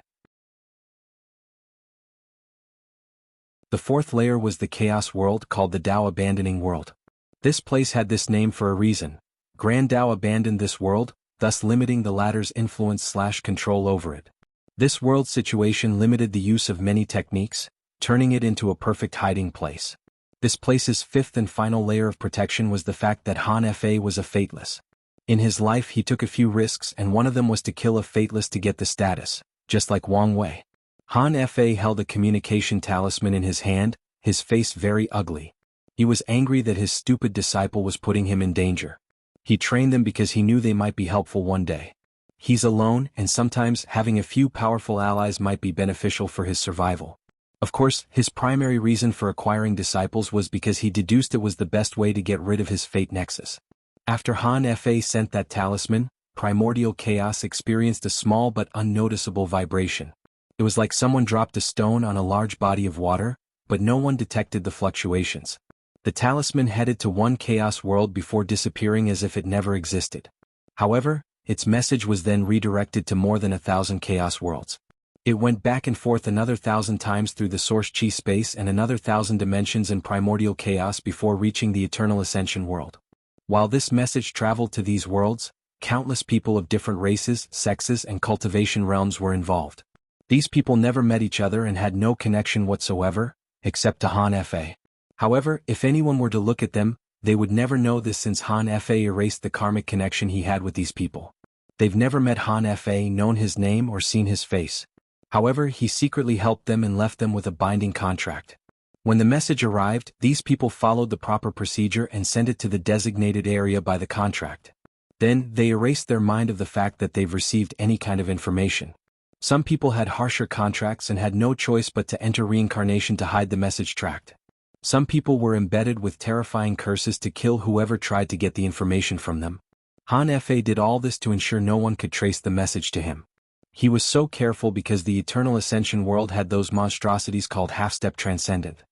The fourth layer was the chaos world called the Dao Abandoning World. This place had this name for a reason. Grand Dao abandoned this world, thus limiting the latter's influence/control over it. This world situation limited the use of many techniques, turning it into a perfect hiding place. This place's fifth and final layer of protection was the fact that Han Fa was a fateless. In his life he took a few risks, and one of them was to kill a fateless to get the status, just like Wang Wei. Han Fa held a communication talisman in his hand, his face very ugly. He was angry that his stupid disciple was putting him in danger. He trained them because he knew they might be helpful one day. He's alone, and sometimes having a few powerful allies might be beneficial for his survival. Of course, his primary reason for acquiring disciples was because he deduced it was the best way to get rid of his fate nexus. After Han Fa sent that talisman, primordial chaos experienced a small but unnoticeable vibration. It was like someone dropped a stone on a large body of water, but no one detected the fluctuations. The talisman headed to one chaos world before disappearing as if it never existed. However, its message was then redirected to more than 1,000 chaos worlds. It went back and forth another 1,000 times through the Source Chi space and another 1,000 dimensions in primordial chaos before reaching the Eternal Ascension world. While this message traveled to these worlds, Countless people of different races, sexes and cultivation realms were involved. These people never met each other and had no connection whatsoever, except to Han Fa. However, if anyone were to look at them, they would never know this since Han Fa erased the karmic connection he had with these people. They've never met Han Fa, known his name or seen his face. However, he secretly helped them and left them with a binding contract. When the message arrived, these people followed the proper procedure and sent it to the designated area by the contract. Then, they erased their mind of the fact that they've received any kind of information. Some people had harsher contracts and had no choice but to enter reincarnation to hide the message tracked. Some people were embedded with terrifying curses to kill whoever tried to get the information from them. Han Fa did all this to ensure no one could trace the message to him. He was so careful because the Eternal Ascension world had those monstrosities called half-step transcendent.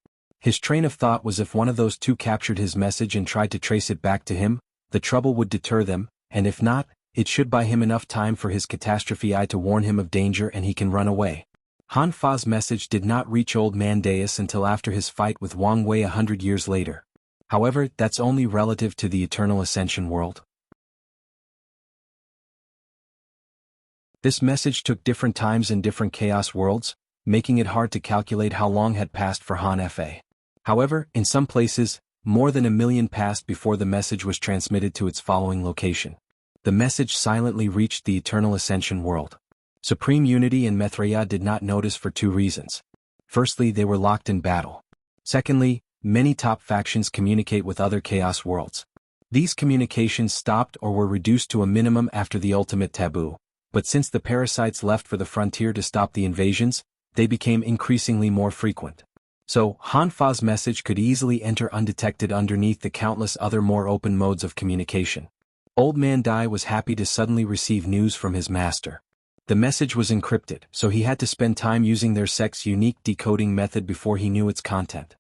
His train of thought was if one of those two captured his message and tried to trace it back to him, the trouble would deter them, and if not, it should buy him enough time for his catastrophe eye to warn him of danger and he can run away. Han Fa's message did not reach Old Man Deus until after his fight with Wang Wei 100 years later. However, that's only relative to the Eternal Ascension world. This message took different times in different chaos worlds, making it hard to calculate how long had passed for Han Fa. However, in some places, more than 1 million passed before the message was transmitted to its following location. The message silently reached the Eternal Ascension world. Supreme Unity and Maitreya did not notice for two reasons. Firstly, they were locked in battle. Secondly, many top factions communicate with other chaos worlds. These communications stopped or were reduced to a minimum after the ultimate taboo, but since the parasites left for the frontier to stop the invasions, they became increasingly more frequent. So, Han Fa's message could easily enter undetected underneath the countless other more open modes of communication. Old Man Dai was happy to suddenly receive news from his master. The message was encrypted, so he had to spend time using their sect's unique decoding method before he knew its content.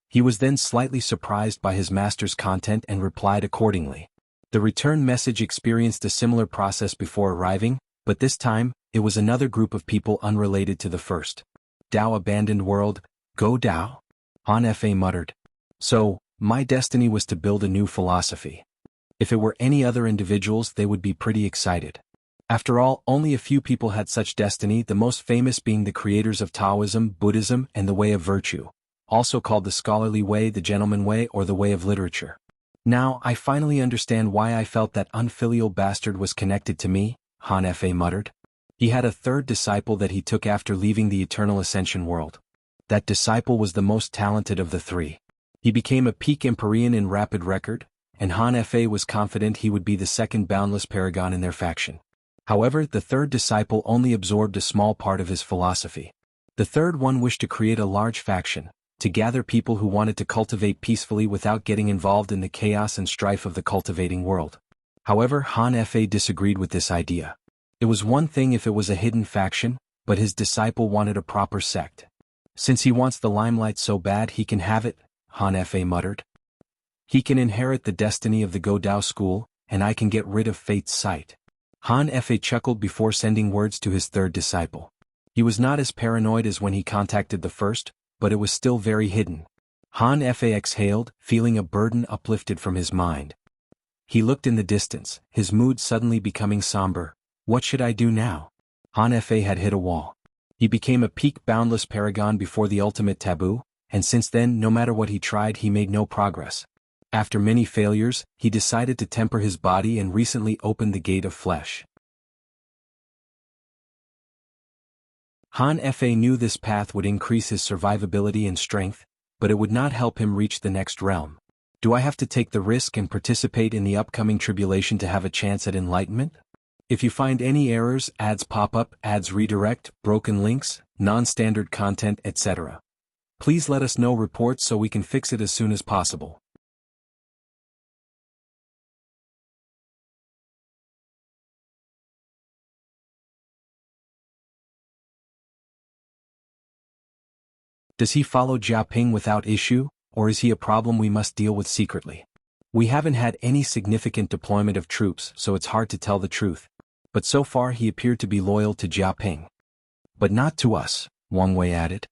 He was then slightly surprised by his master's content and replied accordingly. The return message experienced a similar process before arriving, but this time, it was another group of people unrelated to the first. Dao abandoned world, go Dao? Han Fa muttered. So, my destiny was to build a new philosophy. If it were any other individuals, they would be pretty excited. After all, only a few people had such destiny, the most famous being the creators of Taoism, Buddhism, and the Way of Virtue, also called the Scholarly Way, the Gentleman Way, or the Way of Literature. Now, I finally understand why I felt that unfilial bastard was connected to me, Han Fa muttered. He had a third disciple that he took after leaving the Eternal Ascension world. That disciple was the most talented of the three. He became a peak Empyrean in rapid record, and Han Fa was confident he would be the second boundless paragon in their faction. However, the third disciple only absorbed a small part of his philosophy. The third one wished to create a large faction, to gather people who wanted to cultivate peacefully without getting involved in the chaos and strife of the cultivating world. However, Han Fa disagreed with this idea. It was one thing if it was a hidden faction, but his disciple wanted a proper sect. Since he wants the limelight so bad he can have it, Han Fa muttered. He can inherit the destiny of the Go Dao school, and I can get rid of fate's sight. Han Fa chuckled before sending words to his third disciple. He was not as paranoid as when he contacted the first, but it was still very hidden. Han Fa exhaled, feeling a burden uplifted from his mind. He looked in the distance, his mood suddenly becoming somber. What should I do now? Han Fa had hit a wall. He became a peak boundless paragon before the ultimate taboo, and since then no matter what he tried he made no progress. After many failures, he decided to temper his body and recently opened the gate of flesh. Han Fa knew this path would increase his survivability and strength, but it would not help him reach the next realm. Do I have to take the risk and participate in the upcoming tribulation to have a chance at enlightenment? If you find any errors, ads pop up, ads redirect, broken links, non-standard content, etc., please let us know reports so we can fix it as soon as possible. Does he follow Jiaping without issue, or is he a problem we must deal with secretly? We haven't had any significant deployment of troops, so it's hard to tell the truth. But so far he appeared to be loyal to Jiaping. But not to us, Wang Wei added.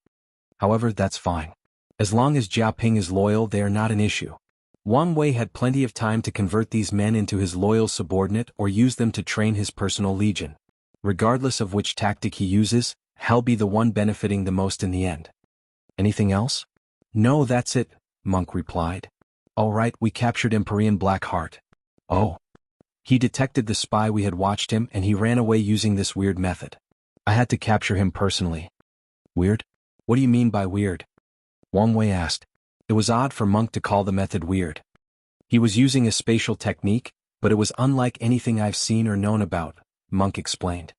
However, that's fine. As long as Jiaping is loyal, they are not an issue. Wang Wei had plenty of time to convert these men into his loyal subordinate or use them to train his personal legion. Regardless of which tactic he uses, he'll be the one benefiting the most in the end. Anything else? No, that's it, MÖngke replied. All right, we captured Empyrean Blackheart. Oh. He detected the spy we had watched him and he ran away using this weird method. I had to capture him personally. Weird? What do you mean by weird? Wang Wei asked. It was odd for MÖngke to call the method weird. He was using a spatial technique, but it was unlike anything I've seen or known about, MÖngke explained.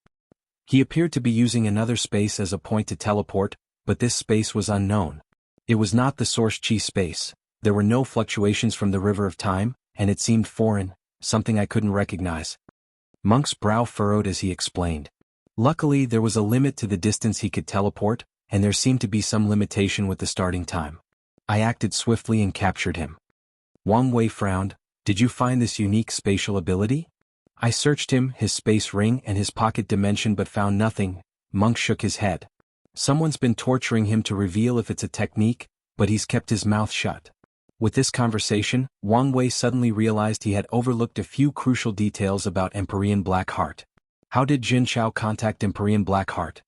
He appeared to be using another space as a point to teleport, but this space was unknown. It was not the source chi space, there were no fluctuations from the river of time, and it seemed foreign, something I couldn't recognize. MÖngke's brow furrowed as he explained. Luckily, there was a limit to the distance he could teleport, and there seemed to be some limitation with the starting time. I acted swiftly and captured him. Wang Wei frowned. Did you find this unique spatial ability? I searched him, his space ring and his pocket dimension but found nothing. MÖngke shook his head. Someone's been torturing him to reveal if it's a technique, but he's kept his mouth shut. With this conversation, Wang Wei suddenly realized he had overlooked a few crucial details about Empyrean Blackheart. How did Jin Chao contact Empyrean Blackheart?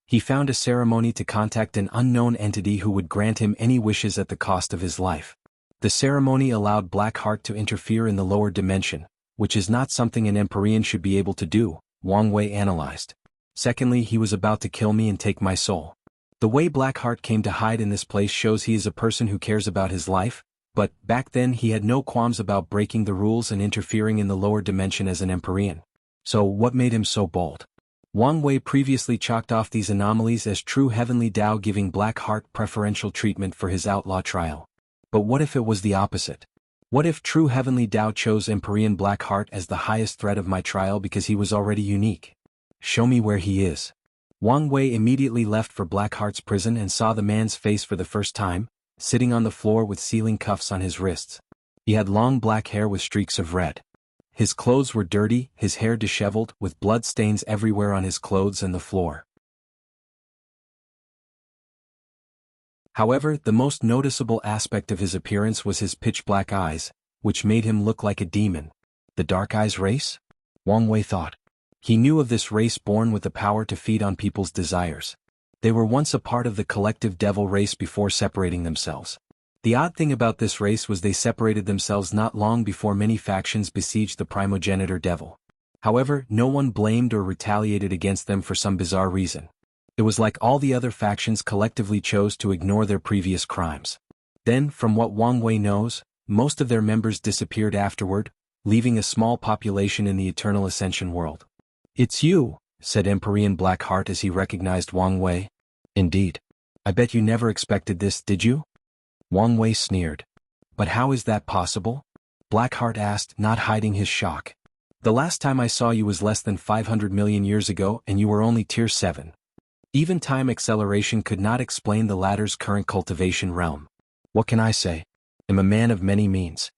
He found a ceremony to contact an unknown entity who would grant him any wishes at the cost of his life. The ceremony allowed Blackheart to interfere in the lower dimension, which is not something an Empyrean should be able to do, Wang Wei analyzed. Secondly, he was about to kill me and take my soul. The way Blackheart came to hide in this place shows he is a person who cares about his life, but back then he had no qualms about breaking the rules and interfering in the lower dimension as an Empyrean. So what made him so bold? Wang Wei previously chalked off these anomalies as true heavenly Tao giving Blackheart preferential treatment for his outlaw trial. But what if it was the opposite? What if true heavenly Tao chose Empyrean Blackheart as the highest threat of my trial because he was already unique? Show me where he is. Wang Wei immediately left for Blackheart's prison and saw the man's face for the first time, sitting on the floor with sealing cuffs on his wrists. He had long black hair with streaks of red. His clothes were dirty, his hair disheveled, with blood stains everywhere on his clothes and the floor. However, the most noticeable aspect of his appearance was his pitch-black eyes, which made him look like a demon. The Dark Eyes race? Wang Wei thought. He knew of this race born with the power to feed on people's desires. They were once a part of the collective devil race before separating themselves. The odd thing about this race was they separated themselves not long before many factions besieged the primogenitor devil. However, no one blamed or retaliated against them for some bizarre reason. It was like all the other factions collectively chose to ignore their previous crimes. Then, from what Wang Wei knows, most of their members disappeared afterward, leaving a small population in the Eternal Ascension world. It's you, said Empyrean Blackheart as he recognized Wang Wei. Indeed. I bet you never expected this, did you? Wang Wei sneered. But how is that possible? Blackheart asked, not hiding his shock. The last time I saw you was less than 500 million years ago and you were only tier 7. Even time acceleration could not explain the latter's current cultivation realm. What can I say? I'm a man of many means.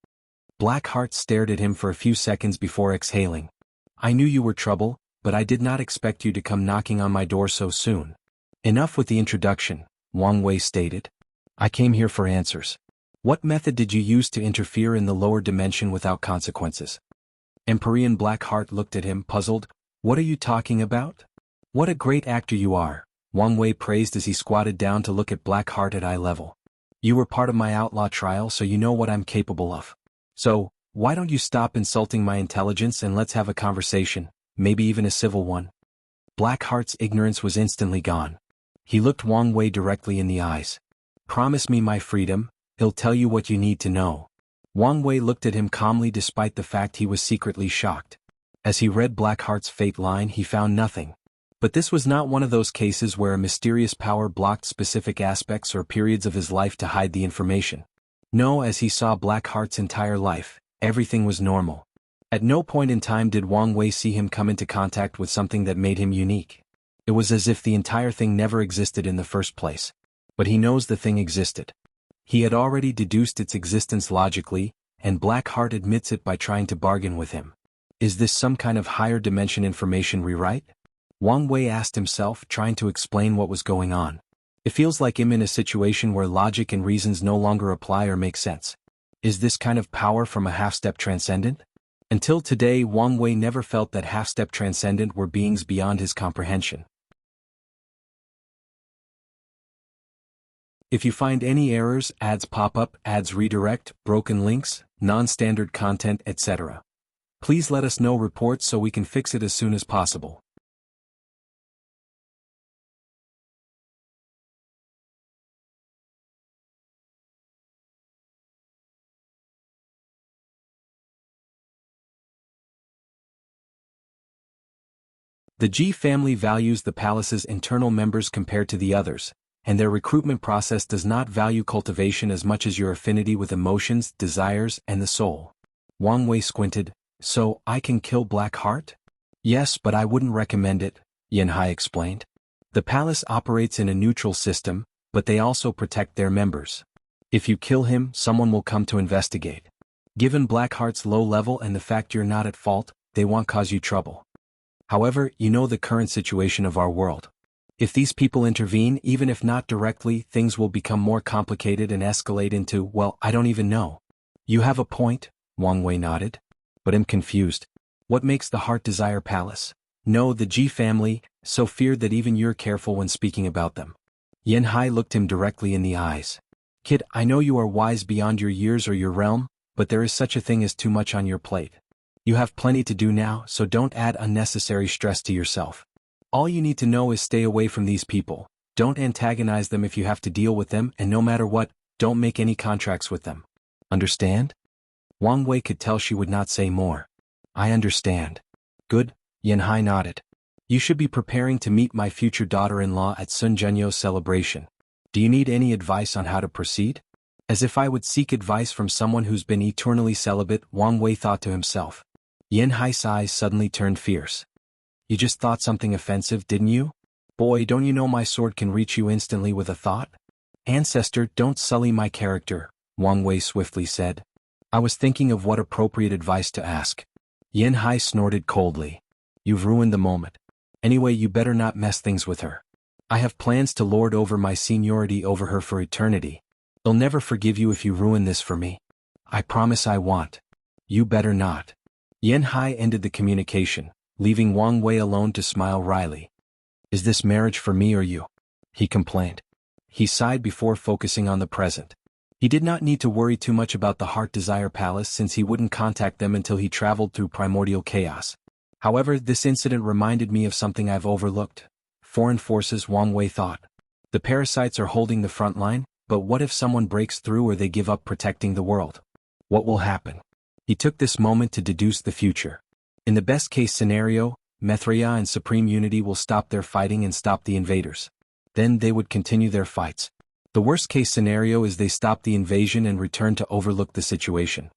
Blackheart stared at him for a few seconds before exhaling. I knew you were trouble, but I did not expect you to come knocking on my door so soon. Enough with the introduction, Wang Wei stated. I came here for answers. What method did you use to interfere in the lower dimension without consequences? Empyrean Blackheart looked at him, puzzled. What are you talking about? What a great actor you are, Wang Wei praised as he squatted down to look at Blackheart at eye level. You were part of my outlaw trial, so you know what I'm capable of. So, why don't you stop insulting my intelligence and let's have a conversation, maybe even a civil one? Blackheart's ignorance was instantly gone. He looked Wang Wei directly in the eyes. Promise me my freedom, he'll tell you what you need to know. Wang Wei looked at him calmly despite the fact he was secretly shocked. As he read Blackheart's fate line, he found nothing. But this was not one of those cases where a mysterious power blocked specific aspects or periods of his life to hide the information. No, as he saw Blackheart's entire life, everything was normal. At no point in time did Wang Wei see him come into contact with something that made him unique. It was as if the entire thing never existed in the first place. But he knows the thing existed. He had already deduced its existence logically, and Blackheart admits it by trying to bargain with him. Is this some kind of higher dimension information rewrite? Wang Wei asked himself, trying to explain what was going on. It feels like him in a situation where logic and reasons no longer apply or make sense. Is this kind of power from a half-step transcendent? Until today, Wang Wei never felt that half-step transcendent were beings beyond his comprehension. If you find any errors, ads pop up, ads redirect, broken links, non-standard content, etc., please let us know reports so we can fix it as soon as possible. The G family values the palace's internal members compared to the others, and their recruitment process does not value cultivation as much as your affinity with emotions, desires, and the soul. Wang Wei squinted. So, I can kill Black Heart? Yes, but I wouldn't recommend it, Yanhai explained. The palace operates in a neutral system, but they also protect their members. If you kill him, someone will come to investigate. Given Blackheart's low level and the fact you're not at fault, they won't cause you trouble. However, you know the current situation of our world. If these people intervene, even if not directly, things will become more complicated and escalate into, well, I don't even know. You have a point, Wang Wei nodded. But I'm confused. What makes the Heart Desire Palace? No, the G family, so feared that even you're careful when speaking about them. Yanhai looked him directly in the eyes. Kid, I know you are wise beyond your years or your realm, but there is such a thing as too much on your plate. You have plenty to do now, so don't add unnecessary stress to yourself. All you need to know is stay away from these people. Don't antagonize them if you have to deal with them, and no matter what, don't make any contracts with them. Understand? Wang Wei could tell she would not say more. I understand. Good, Yanhai nodded. You should be preparing to meet my future daughter-in-law at Sun Zhenyo's celebration. Do you need any advice on how to proceed? As if I would seek advice from someone who's been eternally celibate, Wang Wei thought to himself. Yanhai's eyes suddenly turned fierce. You just thought something offensive, didn't you? Boy, don't you know my sword can reach you instantly with a thought? Ancestor, don't sully my character, Wang Wei swiftly said. I was thinking of what appropriate advice to ask. Yanhai snorted coldly. You've ruined the moment. Anyway, you better not mess things with her. I have plans to lord over my seniority over her for eternity. They'll never forgive you if you ruin this for me. I promise I won't. You better not. Yanhai ended the communication, leaving Wang Wei alone to smile wryly. Is this marriage for me or you? He complained. He sighed before focusing on the present. He did not need to worry too much about the Heart Desire Palace since he wouldn't contact them until he traveled through primordial chaos. However, this incident reminded me of something I've overlooked. Foreign forces, Wang Wei thought. The parasites are holding the front line, but what if someone breaks through or they give up protecting the world? What will happen? He took this moment to deduce the future. In the best-case scenario, Mithria and Supreme Unity will stop their fighting and stop the invaders. Then they would continue their fights. The worst-case scenario is they stop the invasion and return to overlook the situation.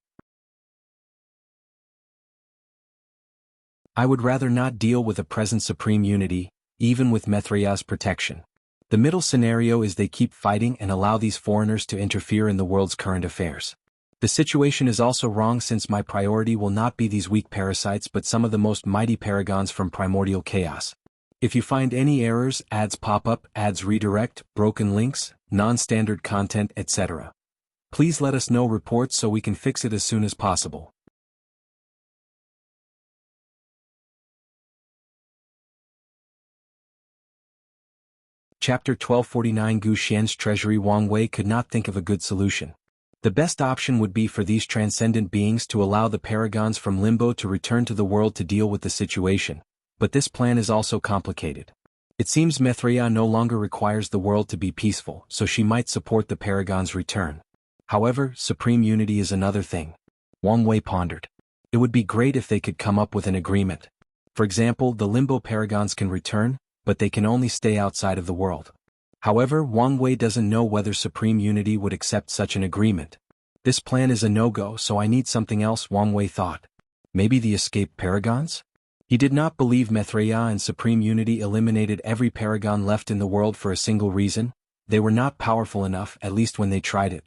I would rather not deal with a present Supreme Unity, even with Mithria's protection. The middle scenario is they keep fighting and allow these foreigners to interfere in the world's current affairs. The situation is also wrong since my priority will not be these weak parasites but some of the most mighty paragons from primordial chaos. If you find any errors, ads pop up, ads redirect, broken links, non-standard content, etc., please let us know reports so we can fix it as soon as possible. Chapter 1249 Gu Xian's Treasury. Wang Wei could not think of a good solution. The best option would be for these transcendent beings to allow the paragons from Limbo to return to the world to deal with the situation, but this plan is also complicated. It seems Mithria no longer requires the world to be peaceful, so she might support the paragons' return. However, Supreme Unity is another thing. Wang Wei pondered. It would be great if they could come up with an agreement. For example, the Limbo paragons can return, but they can only stay outside of the world. However, Wang Wei doesn't know whether Supreme Unity would accept such an agreement. This plan is a no-go, so I need something else, Wang Wei thought. Maybe the escaped paragons? He did not believe Mithria and Supreme Unity eliminated every paragon left in the world for a single reason. They were not powerful enough, at least when they tried it.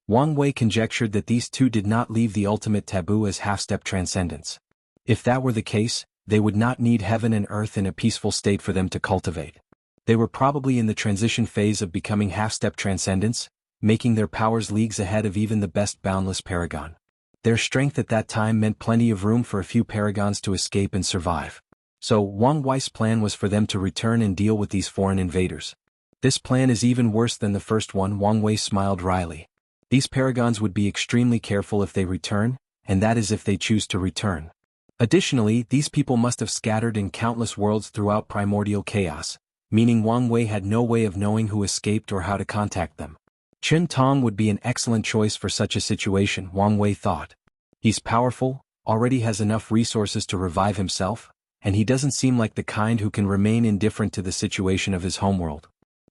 Wang Wei conjectured that these two did not leave the ultimate taboo as half-step transcendence. If that were the case, they would not need heaven and earth in a peaceful state for them to cultivate. They were probably in the transition phase of becoming half-step transcendence, making their powers leagues ahead of even the best boundless Paragon. Their strength at that time meant plenty of room for a few Paragons to escape and survive. So Wang Wei's plan was for them to return and deal with these foreign invaders. This plan is even worse than the first one. Wang Wei smiled wryly. These Paragons would be extremely careful if they return, and that is if they choose to return. Additionally, these people must have scattered in countless worlds throughout primordial chaos, meaning Wang Wei had no way of knowing who escaped or how to contact them. Chen Tong would be an excellent choice for such a situation, Wang Wei thought. He's powerful, already has enough resources to revive himself, and he doesn't seem like the kind who can remain indifferent to the situation of his homeworld.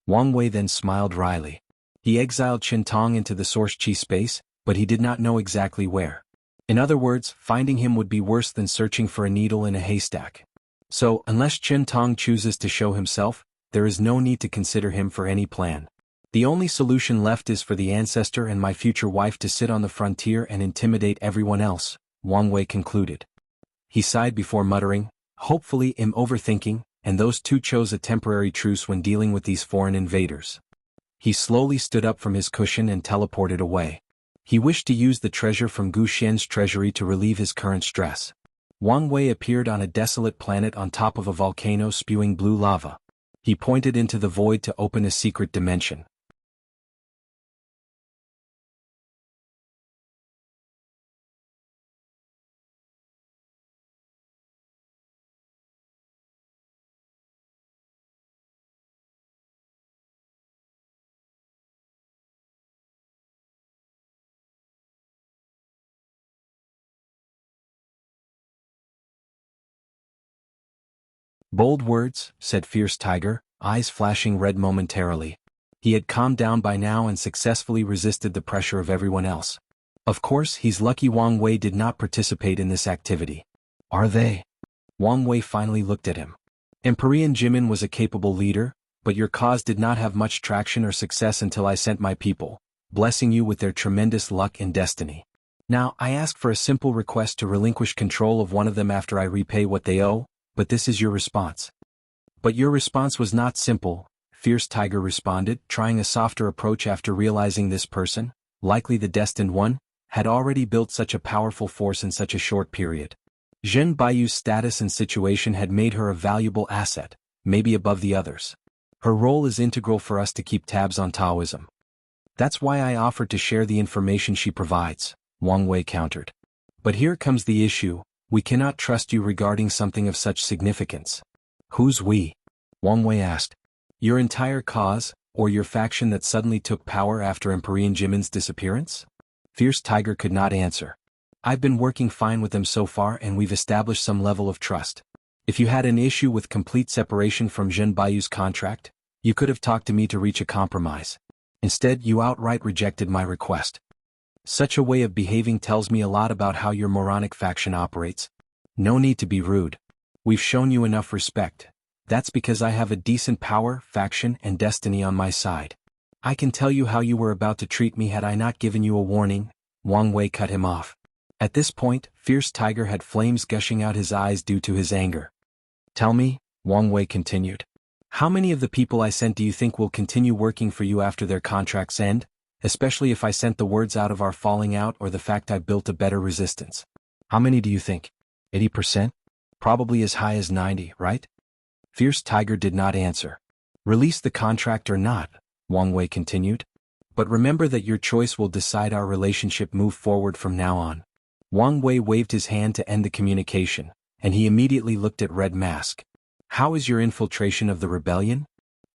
Wang Wei then smiled wryly. He exiled Chen Tong into the Source Chi space, but he did not know exactly where. In other words, finding him would be worse than searching for a needle in a haystack. So, unless Chen Tong chooses to show himself, there is no need to consider him for any plan. The only solution left is for the ancestor and my future wife to sit on the frontier and intimidate everyone else, Wang Wei concluded. He sighed before muttering, hopefully I'm overthinking, and those two chose a temporary truce when dealing with these foreign invaders. He slowly stood up from his cushion and teleported away. He wished to use the treasure from Gu Xian's treasury to relieve his current stress. Wang Wei appeared on a desolate planet on top of a volcano spewing blue lava. He pointed into the void to open a secret dimension. Bold words, said Fierce Tiger, eyes flashing red momentarily. He had calmed down by now and successfully resisted the pressure of everyone else. Of course, he's lucky Wang Wei did not participate in this activity. Are they? Wang Wei finally looked at him. Empyrean Jimin was a capable leader, but your cause did not have much traction or success until I sent my people, blessing you with their tremendous luck and destiny. Now, I ask for a simple request to relinquish control of one of them after I repay what they owe, but this is your response. But your response was not simple, Fierce Tiger responded, trying a softer approach after realizing this person, likely the destined one, had already built such a powerful force in such a short period. Zhen Baiyu's status and situation had made her a valuable asset, maybe above the others. Her role is integral for us to keep tabs on Taoism. That's why I offered to share the information she provides, Wang Wei countered. But here comes the issue. We cannot trust you regarding something of such significance. Who's we? Wang Wei asked. Your entire cause, or your faction that suddenly took power after Empyrean Jimin's disappearance? Fierce Tiger could not answer. I've been working fine with them so far and we've established some level of trust. If you had an issue with complete separation from Zhen Baiyu's contract, you could have talked to me to reach a compromise. Instead, you outright rejected my request. Such a way of behaving tells me a lot about how your moronic faction operates. No need to be rude. We've shown you enough respect. That's because I have a decent power, faction, and destiny on my side. I can tell you how you were about to treat me had I not given you a warning. Wang Wei cut him off. At this point, Fierce Tiger had flames gushing out his eyes due to his anger. Tell me, Wang Wei continued. How many of the people I sent do you think will continue working for you after their contracts end? Especially if I sent the words out of our falling out or the fact I built a better resistance. How many do you think? 80%? Probably as high as 90, right? Fierce Tiger did not answer. Release the contract or not, Wang Wei continued. But remember that your choice will decide our relationship move forward from now on. Wang Wei waved his hand to end the communication, and he immediately looked at Red Mask. How is your infiltration of the rebellion?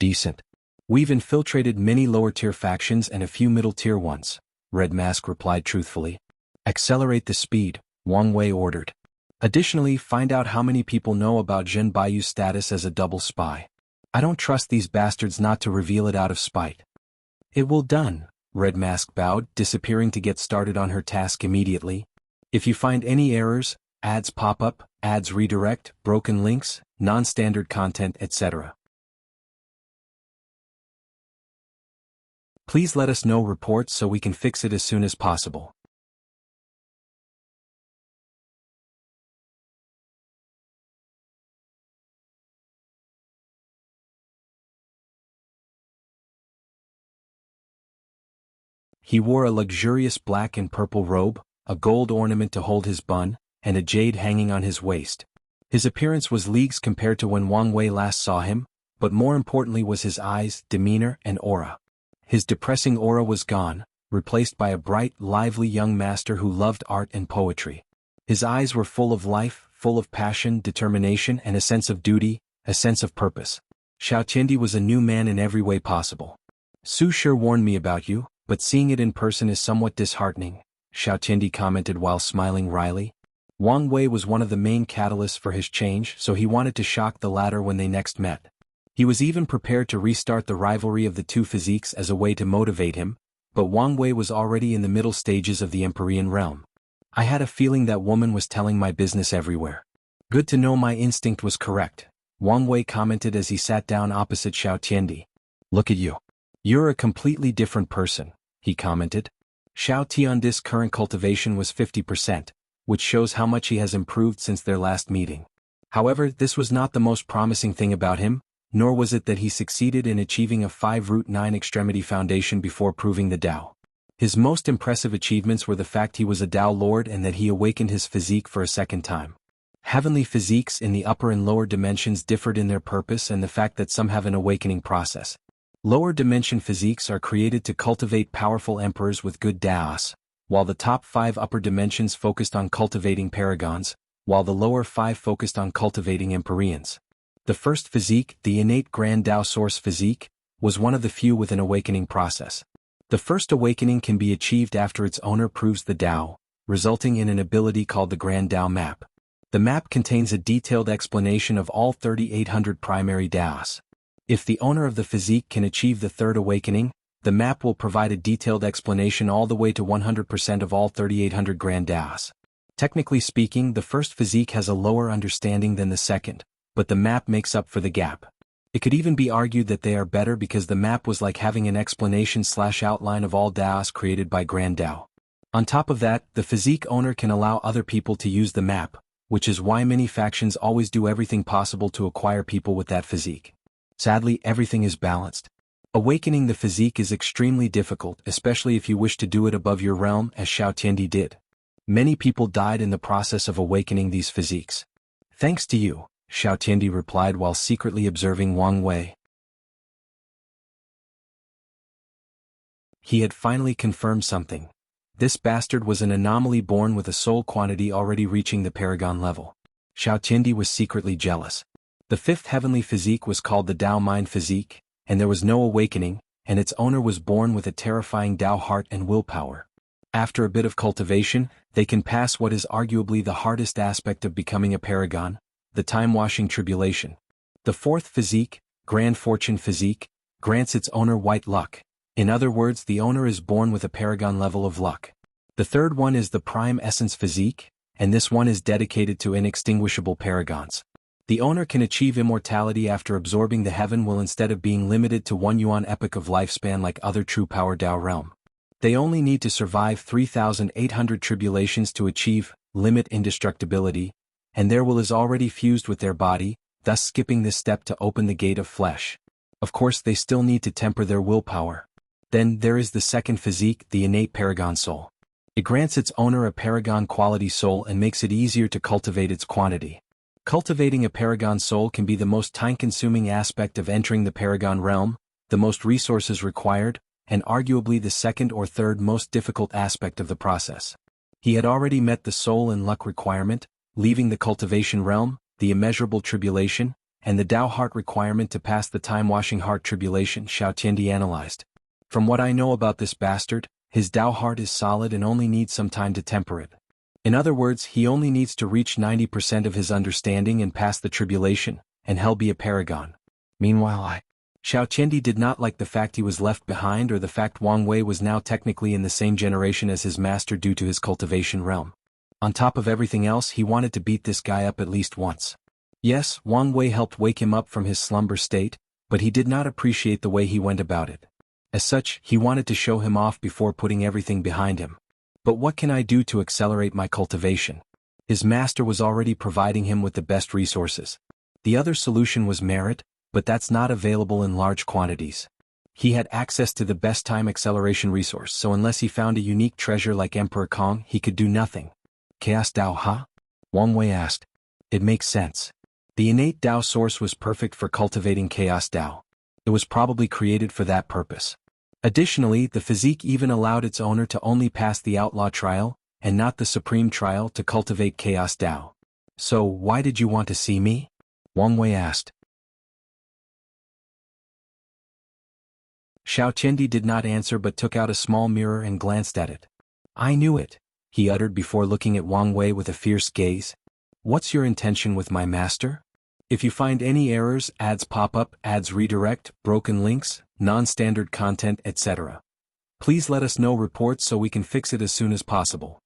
Decent. We've infiltrated many lower-tier factions and a few middle-tier ones, Red Mask replied truthfully. Accelerate the speed, Wang Wei ordered. Additionally, find out how many people know about Zhen Baiyu's status as a double spy. I don't trust these bastards not to reveal it out of spite. It will done, Red Mask bowed, disappearing to get started on her task immediately. If you find any errors, ads pop up, ads redirect, broken links, non-standard content, etc. Please let us know reports so we can fix it as soon as possible. He wore a luxurious black and purple robe, a gold ornament to hold his bun, and a jade hanging on his waist. His appearance was leagues compared to when Wang Wei last saw him, but more importantly was his eyes, demeanor, and aura. His depressing aura was gone, replaced by a bright, lively young master who loved art and poetry. His eyes were full of life, full of passion, determination, and a sense of duty, a sense of purpose. Xiao Qiandi was a new man in every way possible. Su sure warned me about you, but seeing it in person is somewhat disheartening, Xiao Qiandi commented while smiling wryly. Wang Wei was one of the main catalysts for his change, so he wanted to shock the latter when they next met. He was even prepared to restart the rivalry of the two physiques as a way to motivate him, but Wang Wei was already in the middle stages of the Empyrean realm. I had a feeling that woman was telling my business everywhere. Good to know my instinct was correct, Wang Wei commented as he sat down opposite Xiao Qiandi. Look at you. You're a completely different person, he commented. Xiao Tian's current cultivation was 50%, which shows how much he has improved since their last meeting. However, this was not the most promising thing about him, nor was it that he succeeded in achieving a 5-root 9-extremity foundation before proving the Tao. His most impressive achievements were the fact he was a Tao Lord and that he awakened his physique for a second time. Heavenly physiques in the upper and lower dimensions differed in their purpose and the fact that some have an awakening process. Lower dimension physiques are created to cultivate powerful emperors with good Taos, while the top 5 upper dimensions focused on cultivating paragons, while the lower 5 focused on cultivating empyreans. The first physique, the innate Grand Tao Source physique, was one of the few with an awakening process. The first awakening can be achieved after its owner proves the Tao, resulting in an ability called the Grand Tao Map. The map contains a detailed explanation of all 3,800 primary Taos. If the owner of the physique can achieve the third awakening, the map will provide a detailed explanation all the way to 100% of all 3,800 Grand Taos. Technically speaking, the first physique has a lower understanding than the second, but the map makes up for the gap. It could even be argued that they are better because the map was like having an explanation/outline of all Taos created by Grand Tao. On top of that, the physique owner can allow other people to use the map, which is why many factions always do everything possible to acquire people with that physique. Sadly, everything is balanced. Awakening the physique is extremely difficult, especially if you wish to do it above your realm as Xiao Qiandi did. Many people died in the process of awakening these physiques. Thanks to you, Xiao Qiandi replied while secretly observing Wang Wei. He had finally confirmed something. This bastard was an anomaly born with a soul quantity already reaching the Paragon level. Xiao Qiandi was secretly jealous. The fifth heavenly physique was called the Tao Mind physique, and there was no awakening, and its owner was born with a terrifying Tao heart and willpower. After a bit of cultivation, they can pass what is arguably the hardest aspect of becoming a paragon, the time-washing tribulation. The fourth physique, Grand Fortune physique, grants its owner white luck. In other words, the owner is born with a paragon level of luck. The third one is the Prime Essence physique, and this one is dedicated to inextinguishable paragons. The owner can achieve immortality after absorbing the heaven will instead of being limited to 1 yuan epoch of lifespan like other true power Tao realm. They only need to survive 3,800 tribulations to achieve limit indestructibility, and their will is already fused with their body, thus skipping this step to open the gate of flesh. Of course they still need to temper their willpower. Then there is the second physique, the innate Paragon soul. It grants its owner a Paragon quality soul and makes it easier to cultivate its quantity. Cultivating a Paragon soul can be the most time-consuming aspect of entering the Paragon realm, the most resources required, and arguably the second or third most difficult aspect of the process. He had already met the soul and luck requirement, leaving the cultivation realm, the immeasurable tribulation, and the Tao heart requirement to pass the time-washing heart tribulation, Xiao Qiandi analyzed. From what I know about this bastard, his Tao heart is solid and only needs some time to temper it. In other words, he only needs to reach 90% of his understanding and pass the tribulation, and hell be a paragon. Meanwhile Xiao Qiandi did not like the fact he was left behind or the fact Wang Wei was now technically in the same generation as his master due to his cultivation realm. On top of everything else, he wanted to beat this guy up at least once. Yes, Wang Wei helped wake him up from his slumber state, but he did not appreciate the way he went about it. As such, he wanted to show him off before putting everything behind him. But what can I do to accelerate my cultivation? His master was already providing him with the best resources. The other solution was merit, but that's not available in large quantities. He had access to the best time acceleration resource, so unless he found a unique treasure like Emperor Kong, he could do nothing. Chaos Dao, huh? Wang Wei asked. It makes sense. The innate Dao source was perfect for cultivating Chaos Dao. It was probably created for that purpose. Additionally, the physique even allowed its owner to only pass the outlaw trial, and not the supreme trial, to cultivate Chaos Dao. So, why did you want to see me? Wang Wei asked. Xiao Qiandi did not answer but took out a small mirror and glanced at it. I knew it, he uttered before looking at Wang Wei with a fierce gaze. What's your intention with my master? If you find any errors, ads pop up, ads redirect, broken links, non-standard content, etc., please let us know reports so we can fix it as soon as possible.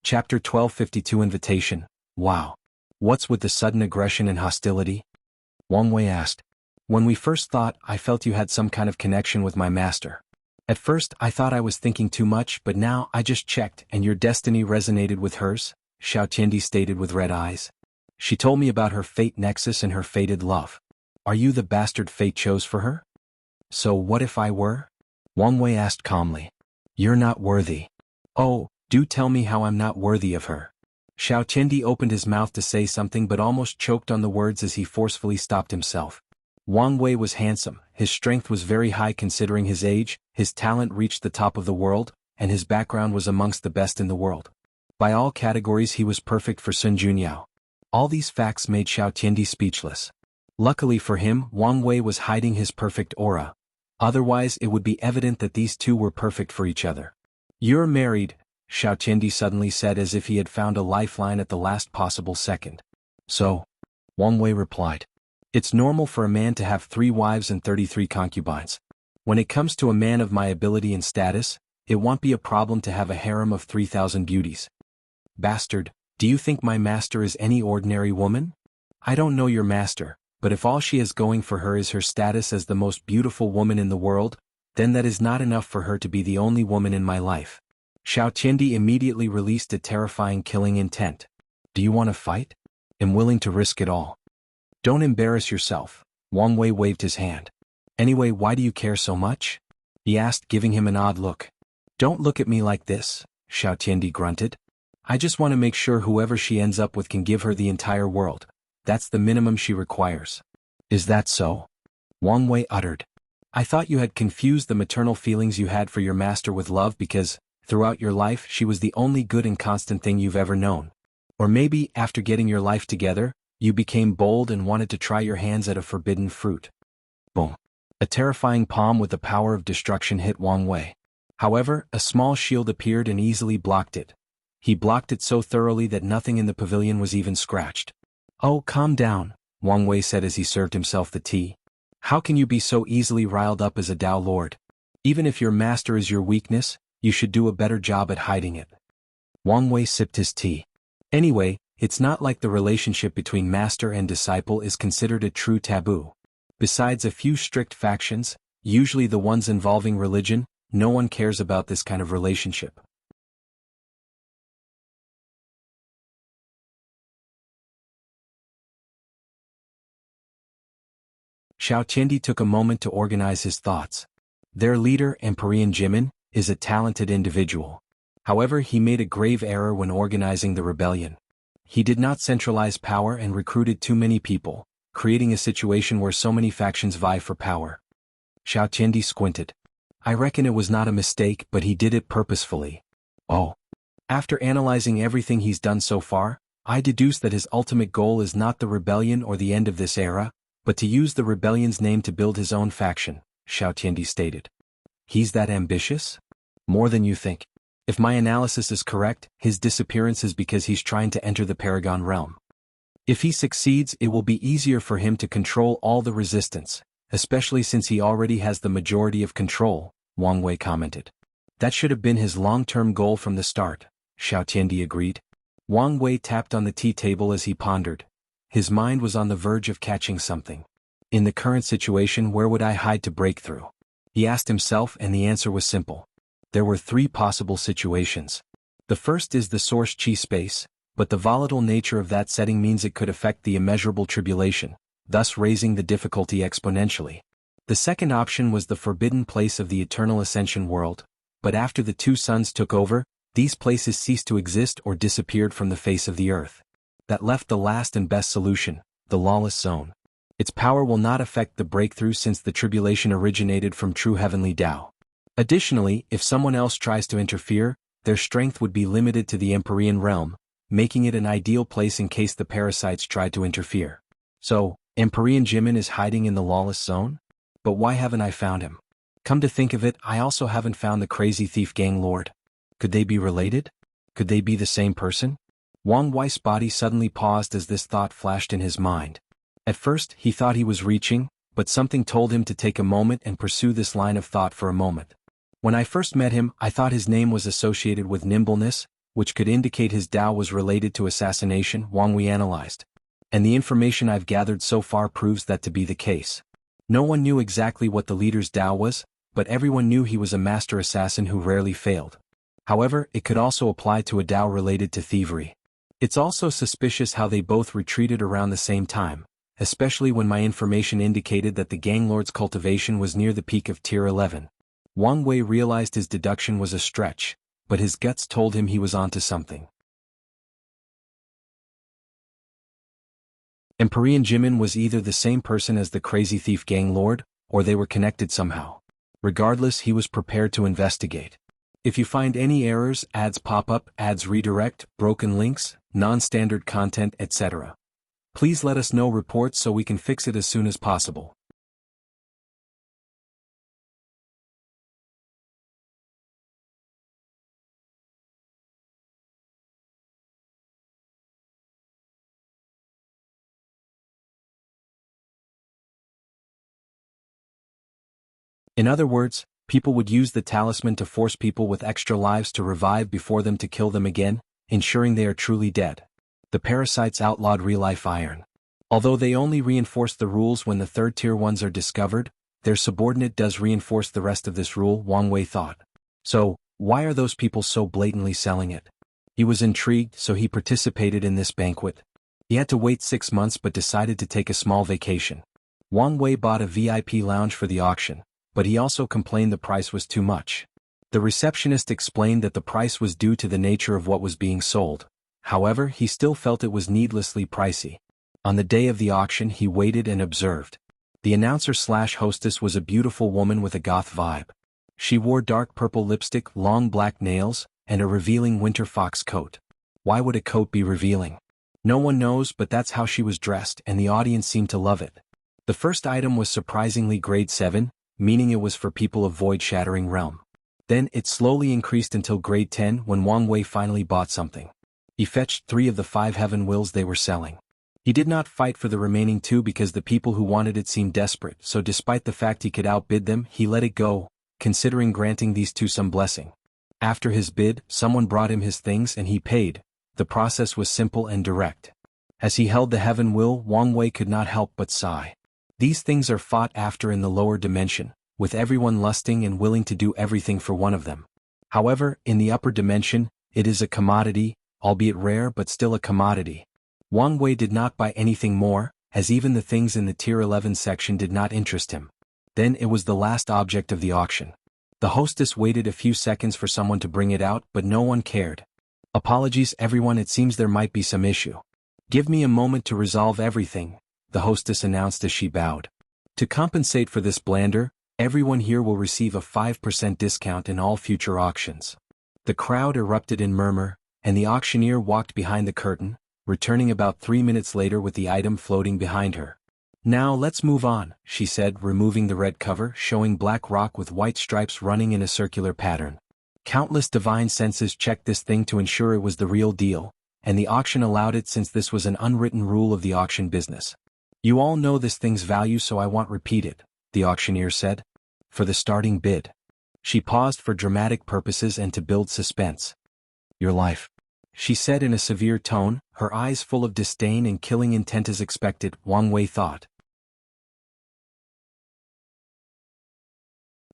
Chapter 1252 Invitation. Wow. What's with the sudden aggression and hostility? Wang Wei asked. When we first thought, I felt you had some kind of connection with my master. At first, I thought I was thinking too much, but now I just checked and your destiny resonated with hers, Xiao Qiandi stated with red eyes. She told me about her fate nexus and her fated love. Are you the bastard fate chose for her? So what if I were? Wang Wei asked calmly. You're not worthy. Oh, do tell me how I'm not worthy of her. Xiao Qiandi opened his mouth to say something but almost choked on the words as he forcefully stopped himself. Wang Wei was handsome, his strength was very high considering his age, his talent reached the top of the world, and his background was amongst the best in the world. By all categories he was perfect for Sun Junyao. All these facts made Xiao Qiandi speechless. Luckily for him, Wang Wei was hiding his perfect aura. Otherwise it would be evident that these two were perfect for each other. You're married, Xiao Qiandi suddenly said as if he had found a lifeline at the last possible second. So? Wang Wei replied. It's normal for a man to have 3 wives and 33 concubines. When it comes to a man of my ability and status, it won't be a problem to have a harem of 3,000 beauties. Bastard, do you think my master is any ordinary woman? I don't know your master, but if all she has going for her is her status as the most beautiful woman in the world, then that is not enough for her to be the only woman in my life. Xiao Qiandi immediately released a terrifying killing intent. Do you want to fight? I'm willing to risk it all. Don't embarrass yourself, Wang Wei waved his hand. Anyway, why do you care so much? He asked, giving him an odd look. Don't look at me like this, Xiao Qiandi grunted. I just want to make sure whoever she ends up with can give her the entire world. That's the minimum she requires. Is that so? Wang Wei uttered. I thought you had confused the maternal feelings you had for your master with love because, throughout your life, she was the only good and constant thing you've ever known. Or maybe, after getting your life together, you became bold and wanted to try your hands at a forbidden fruit. Boom. A terrifying palm with the power of destruction hit Wang Wei. However, a small shield appeared and easily blocked it. He blocked it so thoroughly that nothing in the pavilion was even scratched. Oh, calm down, Wang Wei said as he served himself the tea. How can you be so easily riled up as a Dao Lord? Even if your master is your weakness, you should do a better job at hiding it. Wang Wei sipped his tea. Anyway, it's not like the relationship between master and disciple is considered a true taboo. Besides a few strict factions, usually the ones involving religion, no one cares about this kind of relationship. Xiao Qiandi took a moment to organize his thoughts. Their leader, Emperor Jimin, is a talented individual. However, he made a grave error when organizing the rebellion. He did not centralize power and recruited too many people, creating a situation where so many factions vie for power. Xiao Qiandi squinted. I reckon it was not a mistake, but he did it purposefully. Oh. After analyzing everything he's done so far, I deduce that his ultimate goal is not the rebellion or the end of this era, but to use the rebellion's name to build his own faction, Xiao Qiandi stated. He's that ambitious? More than you think. If my analysis is correct, his disappearance is because he's trying to enter the Paragon realm. If he succeeds, it will be easier for him to control all the resistance, especially since he already has the majority of control, Wang Wei commented. That should have been his long-term goal from the start, Xiao Qiandi agreed. Wang Wei tapped on the tea table as he pondered. His mind was on the verge of catching something. In the current situation, where would I hide to break through? He asked himself, and the answer was simple. There were 3 possible situations. The first is the source chi space, but the volatile nature of that setting means it could affect the immeasurable tribulation, thus raising the difficulty exponentially. The second option was the forbidden place of the eternal ascension world, but after the two suns took over, these places ceased to exist or disappeared from the face of the earth. That left the last and best solution, the lawless zone. Its power will not affect the breakthrough since the tribulation originated from true heavenly Tao. Additionally, if someone else tries to interfere, their strength would be limited to the Empyrean realm, making it an ideal place in case the parasites tried to interfere. So, Empyrean Jimin is hiding in the lawless zone? But why haven't I found him? Come to think of it, I also haven't found the crazy thief gang lord. Could they be related? Could they be the same person? Wang Wei's body suddenly paused as this thought flashed in his mind. At first, he thought he was reaching, but something told him to take a moment and pursue this line of thought for a moment. When I first met him, I thought his name was associated with nimbleness, which could indicate his Tao was related to assassination, Wang Wei analyzed. And the information I've gathered so far proves that to be the case. No one knew exactly what the leader's Tao was, but everyone knew he was a master assassin who rarely failed. However, it could also apply to a Tao related to thievery. It's also suspicious how they both retreated around the same time, especially when my information indicated that the gang lord's cultivation was near the peak of Tier 11. Wang Wei realized his deduction was a stretch, but his guts told him he was onto something. Empyrean Jimin was either the same person as the crazy thief gang lord, or they were connected somehow. Regardless, he was prepared to investigate. If you find any errors, ads pop up, ads redirect, broken links, non-standard content, etc., please let us know reports so we can fix it as soon as possible. In other words, people would use the talisman to force people with extra lives to revive before them to kill them again, ensuring they are truly dead. The parasites outlawed real-life iron. Although they only reinforce the rules when the third-tier ones are discovered, their subordinate does reinforce the rest of this rule, Wang Wei thought. So, why are those people so blatantly selling it? He was intrigued, so he participated in this banquet. He had to wait 6 months but decided to take a small vacation. Wang Wei bought a VIP lounge for the auction, but he also complained the price was too much. The receptionist explained that the price was due to the nature of what was being sold. However, he still felt it was needlessly pricey. On the day of the auction, he waited and observed. The announcer/hostess was a beautiful woman with a goth vibe. She wore dark purple lipstick, long black nails, and a revealing winter fox coat. Why would a coat be revealing? No one knows, but that's how she was dressed, and the audience seemed to love it. The first item was surprisingly grade 7, meaning it was for people of void-shattering realm. Then it slowly increased until grade 10 when Wang Wei finally bought something. He fetched 3 of the 5 heaven wills they were selling. He did not fight for the remaining 2 because the people who wanted it seemed desperate, so despite the fact he could outbid them, he let it go, considering granting these 2 some blessing. After his bid, someone brought him his things and he paid. The process was simple and direct. As he held the heaven will, Wang Wei could not help but sigh. These things are fought after in the lower dimension, with everyone lusting and willing to do everything for one of them. However, in the upper dimension, it is a commodity, albeit rare but still a commodity. Wang Wei did not buy anything more, as even the things in the Tier 11 section did not interest him. Then it was the last object of the auction. The hostess waited a few seconds for someone to bring it out, but no one cared. Apologies everyone, it seems there might be some issue. Give me a moment to resolve everything, the hostess announced as she bowed. To compensate for this blandder, everyone here will receive a 5% discount in all future auctions. The crowd erupted in murmur, and the auctioneer walked behind the curtain, returning about 3 minutes later with the item floating behind her. Now let's move on, she said, removing the red cover, showing black rock with white stripes running in a circular pattern. Countless divine senses checked this thing to ensure it was the real deal, and the auction allowed it since this was an unwritten rule of the auction business. You all know this thing's value, so I won't repeat it, the auctioneer said. For the starting bid. She paused for dramatic purposes and to build suspense. Your life, she said in a severe tone, her eyes full of disdain and killing intent as expected, Wang Wei thought.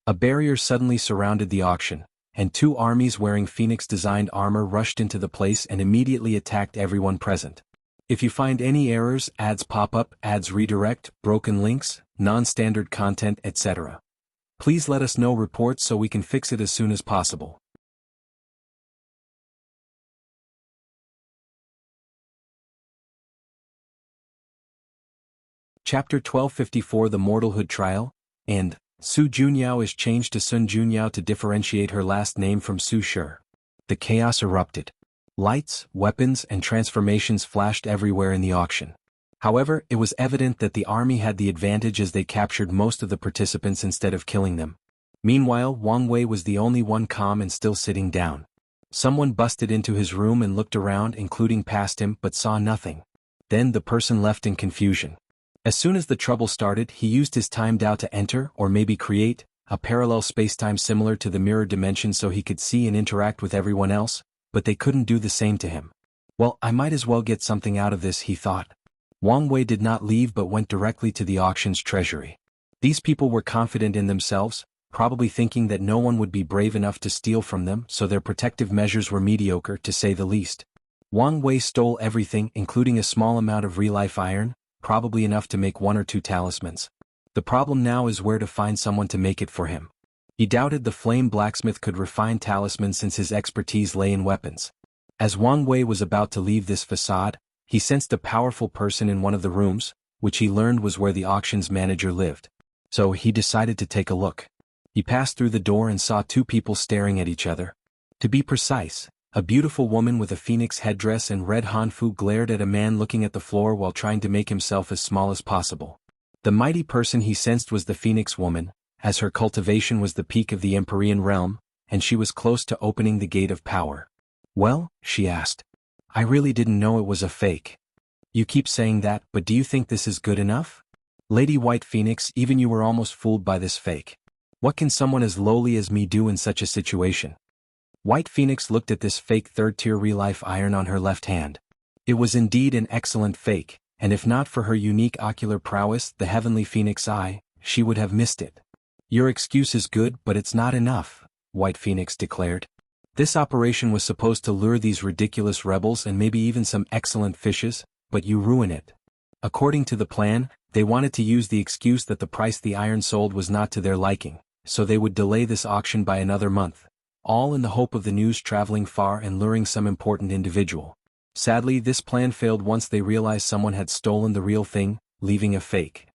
A barrier suddenly surrounded the auction, and 2 armies wearing Phoenix-designed armor rushed into the place and immediately attacked everyone present. If you find any errors, ads pop up, ads redirect, broken links, non-standard content, etc., please let us know reports so we can fix it as soon as possible. Chapter 1254 The Mortalhood Trial, and Su Junyao is changed to Sun Junyao to differentiate her last name from Su Shi. The chaos erupted. Lights, weapons, and transformations flashed everywhere in the auction. However, it was evident that the army had the advantage as they captured most of the participants instead of killing them. Meanwhile, Wang Wei was the only one calm and still sitting down. Someone busted into his room and looked around, including past him, but saw nothing. Then the person left in confusion. As soon as the trouble started, he used his time Dao to enter, or maybe create, a parallel spacetime similar to the mirror dimension so he could see and interact with everyone else, but they couldn't do the same to him. Well, I might as well get something out of this, he thought. Wang Wei did not leave but went directly to the auction's treasury. These people were confident in themselves, probably thinking that no one would be brave enough to steal from them, so their protective measures were mediocre to say the least. Wang Wei stole everything, including a small amount of real-life iron, probably enough to make 1 or 2 talismans. The problem now is where to find someone to make it for him. He doubted the flame blacksmith could refine talismans since his expertise lay in weapons. As Wang Wei was about to leave this facade, he sensed a powerful person in one of the rooms, which he learned was where the auction's manager lived. So he decided to take a look. He passed through the door and saw 2 people staring at each other. To be precise, a beautiful woman with a phoenix headdress and red hanfu glared at a man looking at the floor while trying to make himself as small as possible. The mighty person he sensed was the phoenix woman, as her cultivation was the peak of the Empyrean realm, and she was close to opening the gate of power. Well, she asked. I really didn't know it was a fake. You keep saying that, but do you think this is good enough? Lady White Phoenix, even you were almost fooled by this fake. What can someone as lowly as me do in such a situation? White Phoenix looked at this fake 3rd-tier real-life iron on her left hand. It was indeed an excellent fake, and if not for her unique ocular prowess, the heavenly phoenix eye, she would have missed it. Your excuse is good, but it's not enough, White Phoenix declared. This operation was supposed to lure these ridiculous rebels and maybe even some excellent fishes, but you ruin it. According to the plan, they wanted to use the excuse that the price the iron sold was not to their liking, so they would delay this auction by another month, all in the hope of the news traveling far and luring some important individual. Sadly, this plan failed once they realized someone had stolen the real thing, leaving a fake.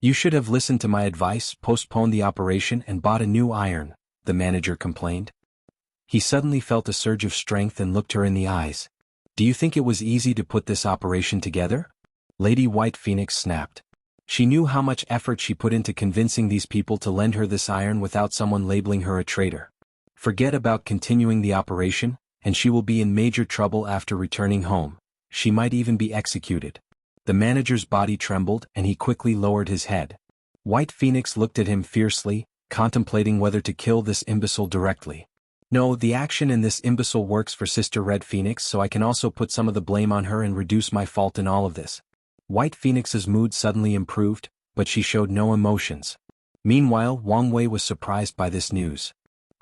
You should have listened to my advice, postponed the operation and bought a new iron, the manager complained. He suddenly felt a surge of strength and looked her in the eyes. Do you think it was easy to put this operation together? Lady White Phoenix snapped. She knew how much effort she put into convincing these people to lend her this iron without someone labeling her a traitor. Forget about continuing the operation, and she will be in major trouble after returning home. She might even be executed. The manager's body trembled and he quickly lowered his head. White Phoenix looked at him fiercely, contemplating whether to kill this imbecile directly. No, the action in this imbecile works for Sister Red Phoenix, so I can also put some of the blame on her and reduce my fault in all of this. White Phoenix's mood suddenly improved, but she showed no emotions. Meanwhile, Wang Wei was surprised by this news.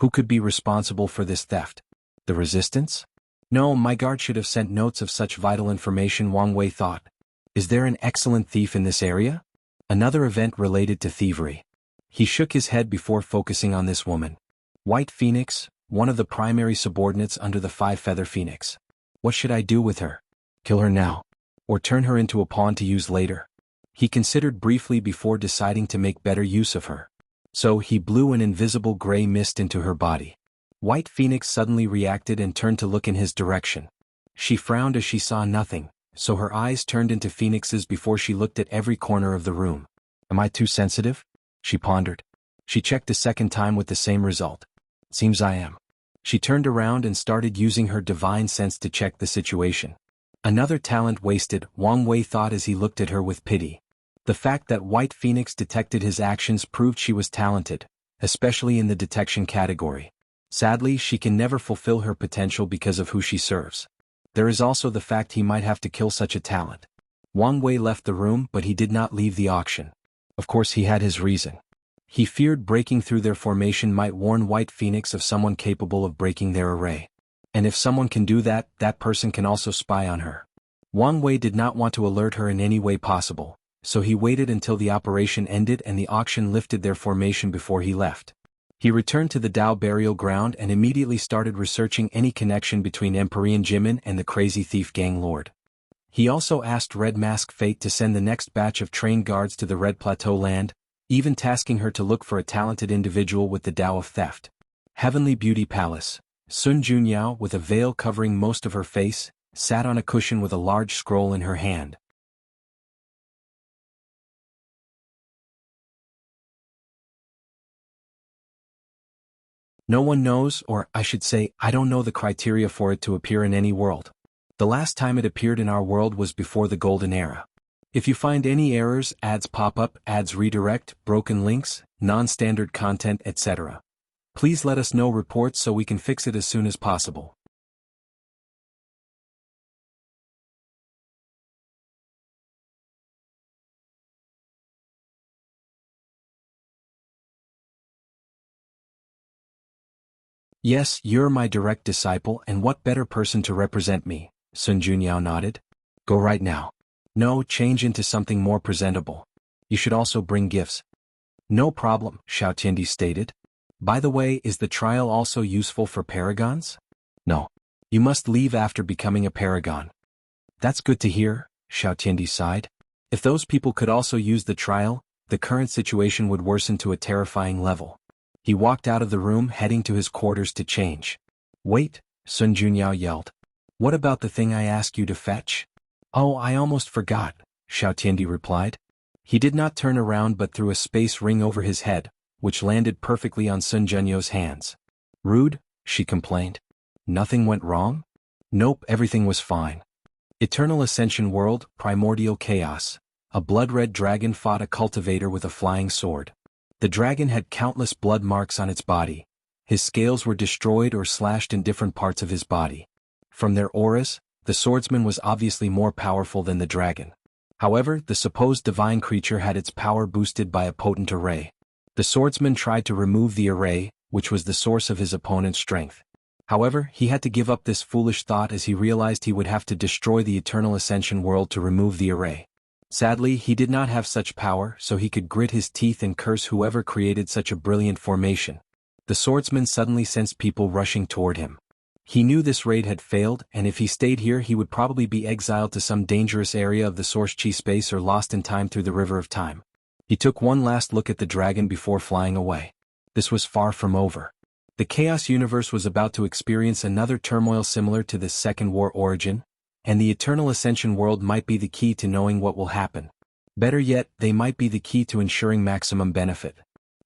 Who could be responsible for this theft? The Resistance? No, my guard should have sent notes of such vital information, Wang Wei thought. Is there an excellent thief in this area? Another event related to thievery. He shook his head before focusing on this woman. White Phoenix, one of the primary subordinates under the 5-feather phoenix. What should I do with her? Kill her now. Or turn her into a pawn to use later? He considered briefly before deciding to make better use of her. So he blew an invisible gray mist into her body. White Phoenix suddenly reacted and turned to look in his direction. She frowned as she saw nothing, so her eyes turned into phoenixes before she looked at every corner of the room. Am I too sensitive? She pondered. She checked a second time with the same result. Seems I am. She turned around and started using her divine sense to check the situation. Another talent wasted, Wang Wei thought as he looked at her with pity. The fact that White Phoenix detected his actions proved she was talented, especially in the detection category. Sadly, she can never fulfill her potential because of who she serves. There is also the fact he might have to kill such a talent. Wang Wei left the room, but he did not leave the auction. Of course he had his reason. He feared breaking through their formation might warn White Phoenix of someone capable of breaking their array. And if someone can do that, that person can also spy on her. Wang Wei did not want to alert her in any way possible, so he waited until the operation ended and the auction lifted their formation before he left. He returned to the Dao burial ground and immediately started researching any connection between Empyrean Jimin and the crazy thief gang lord. He also asked Red Mask Fate to send the next batch of trained guards to the Red Plateau land, even tasking her to look for a talented individual with the Dao of theft. Heavenly Beauty Palace. Sun Junyao, with a veil covering most of her face, sat on a cushion with a large scroll in her hand. No one knows, or I should say, I don't know the criteria for it to appear in any world. The last time it appeared in our world was before the Golden Era. If you find any errors, ads pop up, ads redirect, broken links, non-standard content, etc., please let us know reports so we can fix it as soon as possible. Yes, you're my direct disciple and what better person to represent me, Sun Junyao nodded. Go right now. No, change into something more presentable. You should also bring gifts. No problem, Xiao Tiandi stated. By the way, is the trial also useful for paragons? No. You must leave after becoming a paragon. That's good to hear, Xiao Tiandi sighed. If those people could also use the trial, the current situation would worsen to a terrifying level. He walked out of the room heading to his quarters to change. Wait, Sun Junyao yelled. What about the thing I asked you to fetch? Oh, I almost forgot, Xiao Tiandi replied. He did not turn around but threw a space ring over his head, which landed perfectly on Sun Junyao's hands. Rude, she complained. Nothing went wrong? Nope, everything was fine. Eternal Ascension World, Primordial Chaos. A blood-red dragon fought a cultivator with a flying sword. The dragon had countless blood marks on its body. His scales were destroyed or slashed in different parts of his body. From their auras, the swordsman was obviously more powerful than the dragon. However, the supposed divine creature had its power boosted by a potent array. The swordsman tried to remove the array, which was the source of his opponent's strength. However, he had to give up this foolish thought as he realized he would have to destroy the Eternal Ascension World to remove the array. Sadly, he did not have such power, so he could grit his teeth and curse whoever created such a brilliant formation. The swordsman suddenly sensed people rushing toward him. He knew this raid had failed, and if he stayed here he would probably be exiled to some dangerous area of the Source Chi space or lost in time through the River of Time. He took one last look at the dragon before flying away. This was far from over. The Chaos Universe was about to experience another turmoil similar to this Second War origin, and the Eternal Ascension World might be the key to knowing what will happen. Better yet, they might be the key to ensuring maximum benefit.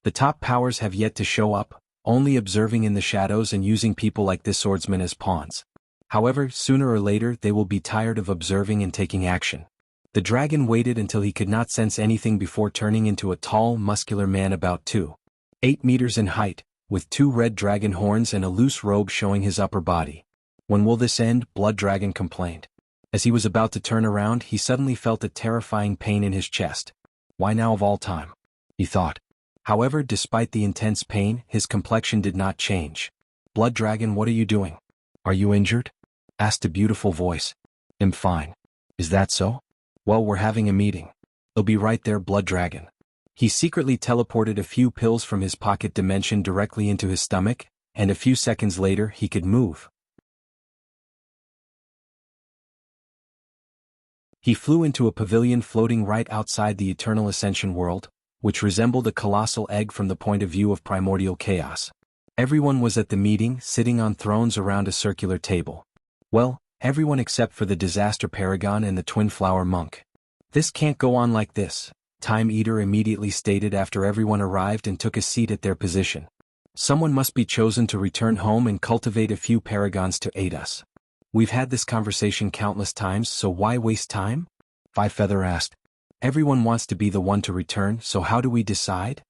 The top powers have yet to show up, only observing in the shadows and using people like this swordsman as pawns. However, sooner or later they will be tired of observing and taking action. The dragon waited until he could not sense anything before turning into a tall, muscular man about 2.8 meters in height, with 2 red dragon horns and a loose robe showing his upper body. When will this end? Blood Dragon complained. As he was about to turn around, he suddenly felt a terrifying pain in his chest. Why now of all time? He thought. However, despite the intense pain, his complexion did not change. Blood Dragon, what are you doing? Are you injured? Asked a beautiful voice. I'm fine. Is that so? Well, we're having a meeting. I'll be right there, Blood Dragon. He secretly teleported a few pills from his pocket dimension directly into his stomach, and a few seconds later he could move. He flew into a pavilion floating right outside the Eternal Ascension World, which resembled a colossal egg from the point of view of primordial chaos. Everyone was at the meeting, sitting on thrones around a circular table. Well, everyone except for the Disaster Paragon and the Twin Flower Monk. This can't go on like this, Time Eater immediately stated after everyone arrived and took a seat at their position. Someone must be chosen to return home and cultivate a few paragons to aid us. We've had this conversation countless times, so why waste time? Five Feather asked. Everyone wants to be the one to return, so how do we decide?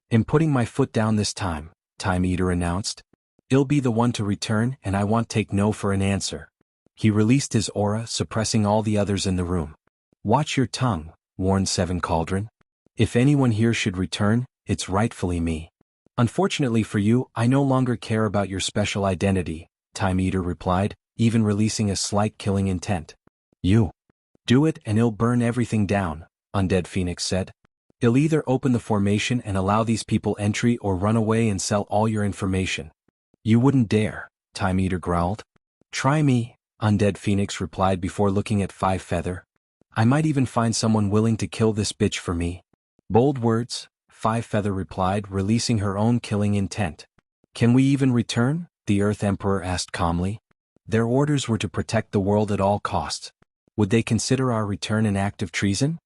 I'm putting my foot down this time, Time Eater announced. I'll be the one to return and I won't take no for an answer. He released his aura, suppressing all the others in the room. Watch your tongue, warned Seven Cauldron. If anyone here should return, it's rightfully me. Unfortunately for you, I no longer care about your special identity, Time Eater replied, even releasing a slight killing intent. You do it and it'll burn everything down, Undead Phoenix said. It'll either open the formation and allow these people entry or run away and sell all your information. You wouldn't dare, Time Eater growled. Try me, Undead Phoenix replied before looking at Five Feather. I might even find someone willing to kill this bitch for me. Bold words, Five Feather replied, releasing her own killing intent. Can we even return? The Earth Emperor asked calmly. Their orders were to protect the world at all costs. Would they consider our return an act of treason?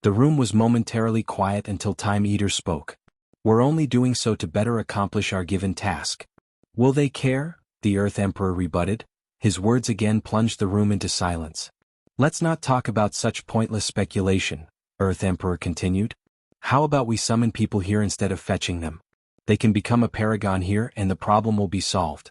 The room was momentarily quiet until Time Eater spoke. We're only doing so to better accomplish our given task. Will they care? The Earth Emperor rebutted. His words again plunged the room into silence. Let's not talk about such pointless speculation, Earth Emperor continued. How about we summon people here instead of fetching them? They can become a paragon here and the problem will be solved.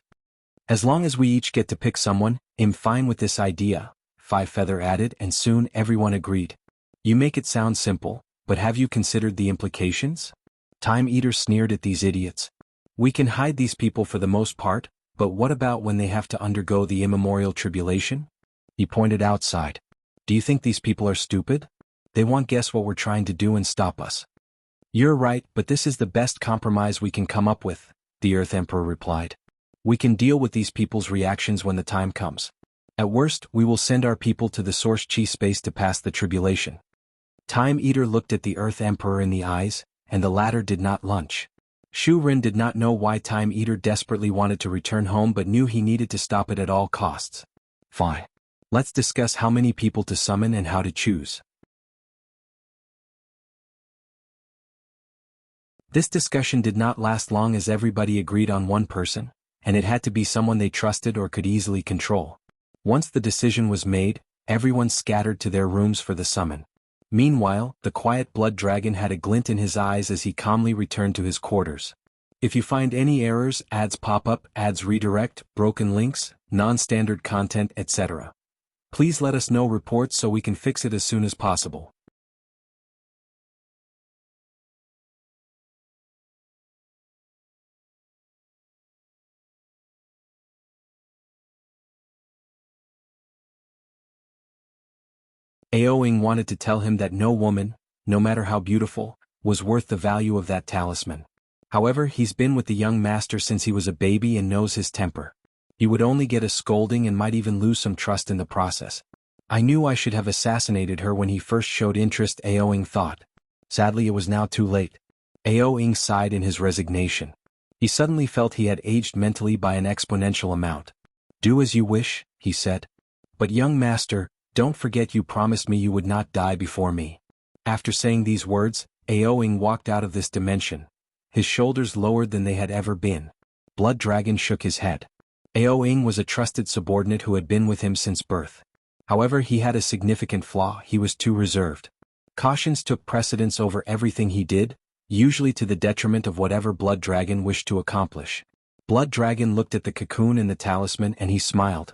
As long as we each get to pick someone, I'm fine with this idea, Five Feather added, and soon everyone agreed. You make it sound simple, but have you considered the implications? Time Eater sneered at these idiots. We can hide these people for the most part, but what about when they have to undergo the immemorial tribulation? He pointed outside. Do you think these people are stupid? They won't guess what we're trying to do and stop us. You're right, but this is the best compromise we can come up with, the Earth Emperor replied. We can deal with these people's reactions when the time comes. At worst, we will send our people to the Source Chi space to pass the tribulation. Time Eater looked at the Earth Emperor in the eyes, and the latter did not lunch. Shu Rin did not know why Time Eater desperately wanted to return home but knew he needed to stop it at all costs. Fine. Let's discuss how many people to summon and how to choose. This discussion did not last long as everybody agreed on one person, and it had to be someone they trusted or could easily control. Once the decision was made, everyone scattered to their rooms for the summon. Meanwhile, the quiet blood dragon had a glint in his eyes as he calmly returned to his quarters. If you find any errors, ads pop up, ads redirect, broken links, non-standard content, etc. Please let us know reports so we can fix it as soon as possible. Aoing wanted to tell him that no woman, no matter how beautiful, was worth the value of that talisman. However, he's been with the young master since he was a baby and knows his temper. He would only get a scolding and might even lose some trust in the process. I knew I should have assassinated her when he first showed interest, Aoing thought. Sadly, it was now too late. Aoing sighed in his resignation. He suddenly felt he had aged mentally by an exponential amount. Do as you wish, he said. But young master, don't forget you promised me you would not die before me. After saying these words, Aoing walked out of this dimension, his shoulders lowered than they had ever been. Blood Dragon shook his head. Aoing was a trusted subordinate who had been with him since birth. However, he had a significant flaw: he was too reserved. Cautions took precedence over everything he did, usually to the detriment of whatever Blood Dragon wished to accomplish. Blood Dragon looked at the cocoon and the talisman and he smiled.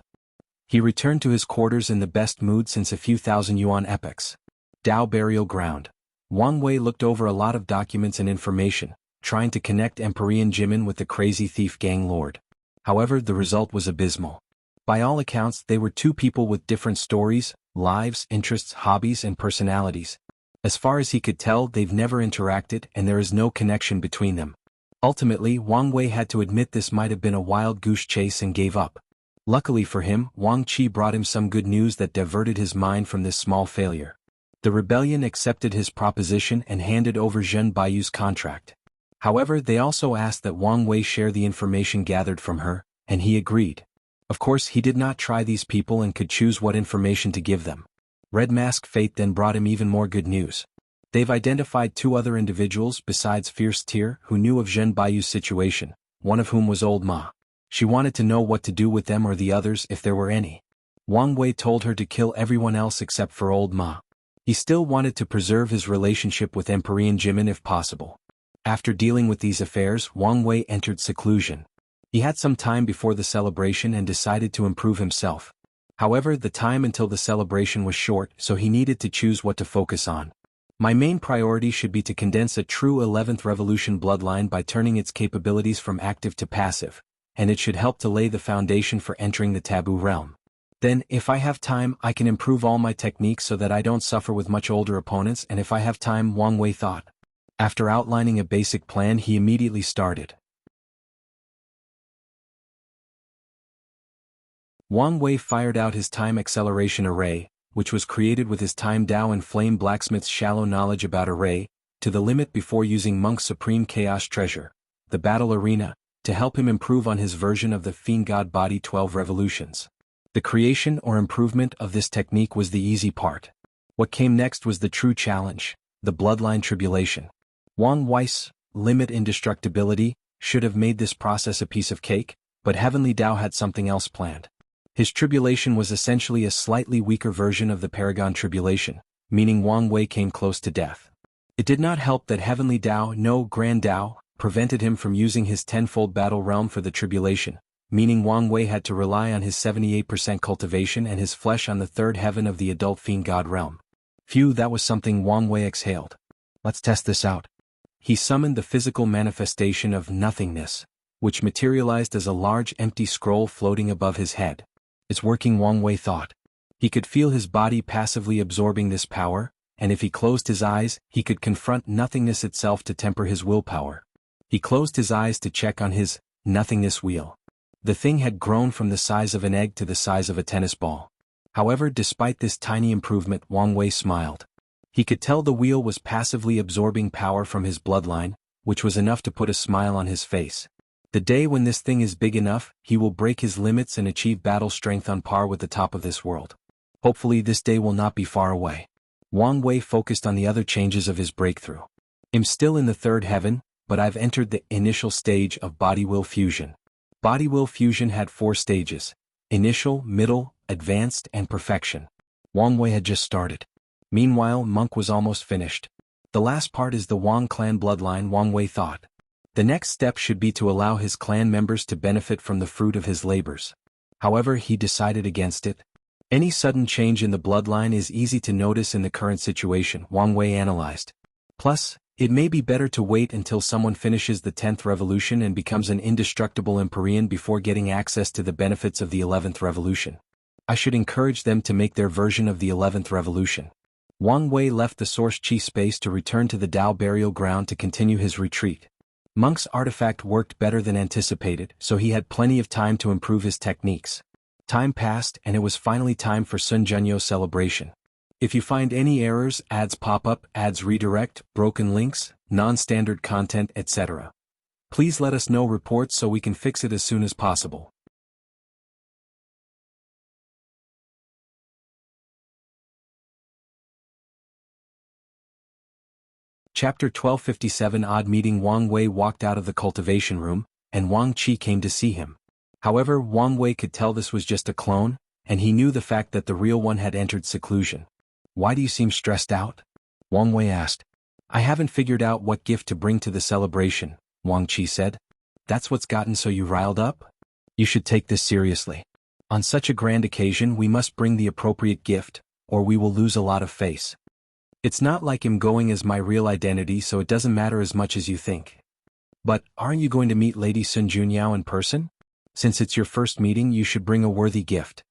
He returned to his quarters in the best mood since a few thousand yuan epochs. Dao Burial Ground. Wang Wei looked over a lot of documents and information, trying to connect Empyrean Jimin with the crazy thief gang lord. However, the result was abysmal. By all accounts, they were two people with different stories, lives, interests, hobbies, and personalities. As far as he could tell, they've never interacted and there is no connection between them. Ultimately, Wang Wei had to admit this might have been a wild goose chase and gave up. Luckily for him, Wang Qi brought him some good news that diverted his mind from this small failure. The rebellion accepted his proposition and handed over Zhen Baiyu's contract. However, they also asked that Wang Wei share the information gathered from her, and he agreed. Of course, he did not try these people and could choose what information to give them. Red Mask Fate then brought him even more good news. They've identified two other individuals besides Fierce Tear who knew of Zhen Baiyu's situation, one of whom was Old Ma. She wanted to know what to do with them or the others if there were any. Wang Wei told her to kill everyone else except for Old Ma. He still wanted to preserve his relationship with Empyrean Jimin if possible. After dealing with these affairs, Wang Wei entered seclusion. He had some time before the celebration and decided to improve himself. However, the time until the celebration was short, so he needed to choose what to focus on. My main priority should be to condense a true 11th Revolution bloodline by turning its capabilities from active to passive, and it should help to lay the foundation for entering the taboo realm. Then, if I have time, I can improve all my techniques so that I don't suffer with much older opponents, and if I have time, Wang Wei thought. After outlining a basic plan, he immediately started. Wang Wei fired out his time acceleration array, which was created with his time Dao and Flame Blacksmith's shallow knowledge about array, to the limit before using Monk's Supreme Chaos Treasure, the battle arena, to help him improve on his version of the Fiend God Body 12 Revolutions. The creation or improvement of this technique was the easy part. What came next was the true challenge, the Bloodline Tribulation. Wang Wei's limit indestructibility should have made this process a piece of cake, but Heavenly Dao had something else planned. His tribulation was essentially a slightly weaker version of the Paragon tribulation, meaning Wang Wei came close to death. It did not help that Heavenly Dao, no Grand Dao, prevented him from using his tenfold battle realm for the tribulation, meaning Wang Wei had to rely on his 78% cultivation and his flesh on the third heaven of the adult Fiend God realm. Phew, that was something Wang Wei exhaled. Let's test this out. He summoned the physical manifestation of nothingness, which materialized as a large empty scroll floating above his head. It's working, Wang Wei thought. He could feel his body passively absorbing this power, and if he closed his eyes, he could confront nothingness itself to temper his willpower. He closed his eyes to check on his nothingness wheel. The thing had grown from the size of an egg to the size of a tennis ball. However, despite this tiny improvement, Wang Wei smiled. He could tell the wheel was passively absorbing power from his bloodline, which was enough to put a smile on his face. The day when this thing is big enough, he will break his limits and achieve battle strength on par with the top of this world. Hopefully this day will not be far away. Wang Wei focused on the other changes of his breakthrough. I'm still in the third heaven, but I've entered the initial stage of body-will fusion. Body-will fusion had 4 stages: initial, middle, advanced, and perfection. Wang Wei had just started. Meanwhile, Monk was almost finished. The last part is the Wang clan bloodline, Wang Wei thought. The next step should be to allow his clan members to benefit from the fruit of his labors. However, he decided against it. Any sudden change in the bloodline is easy to notice in the current situation, Wang Wei analyzed. Plus, it may be better to wait until someone finishes the 10th revolution and becomes an indestructible Empyrean before getting access to the benefits of the 11th revolution. I should encourage them to make their version of the 11th revolution. Wang Wei left the Source Chi space to return to the Dao burial ground to continue his retreat. Monk's artifact worked better than anticipated, so he had plenty of time to improve his techniques. Time passed and it was finally time for Sun Junyo celebration. If you find any errors, ads pop up, ads redirect, broken links, non-standard content, etc., please let us know reports so we can fix it as soon as possible. Chapter 1257 Odd Meeting. Wang Wei walked out of the cultivation room, and Wang Qi came to see him. However, Wang Wei could tell this was just a clone, and he knew the fact that the real one had entered seclusion. Why do you seem stressed out? Wang Wei asked. I haven't figured out what gift to bring to the celebration, Wang Qi said. That's what's gotten so you riled up? You should take this seriously. On such a grand occasion we must bring the appropriate gift, or we will lose a lot of face. It's not like I'm going as my real identity, so it doesn't matter as much as you think. But, aren't you going to meet Lady Sun Junyao in person? Since it's your first meeting, you should bring a worthy gift.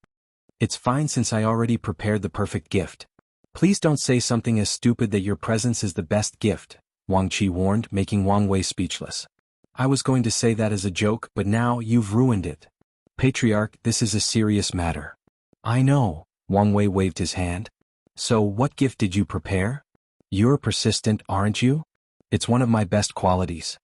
It's fine since I already prepared the perfect gift. Please don't say something as stupid that your presence is the best gift, Wang Qi warned, making Wang Wei speechless. I was going to say that as a joke, but now you've ruined it. Patriarch, this is a serious matter. I know, Wang Wei waved his hand. So what gift did you prepare? You're persistent, aren't you? It's one of my best qualities.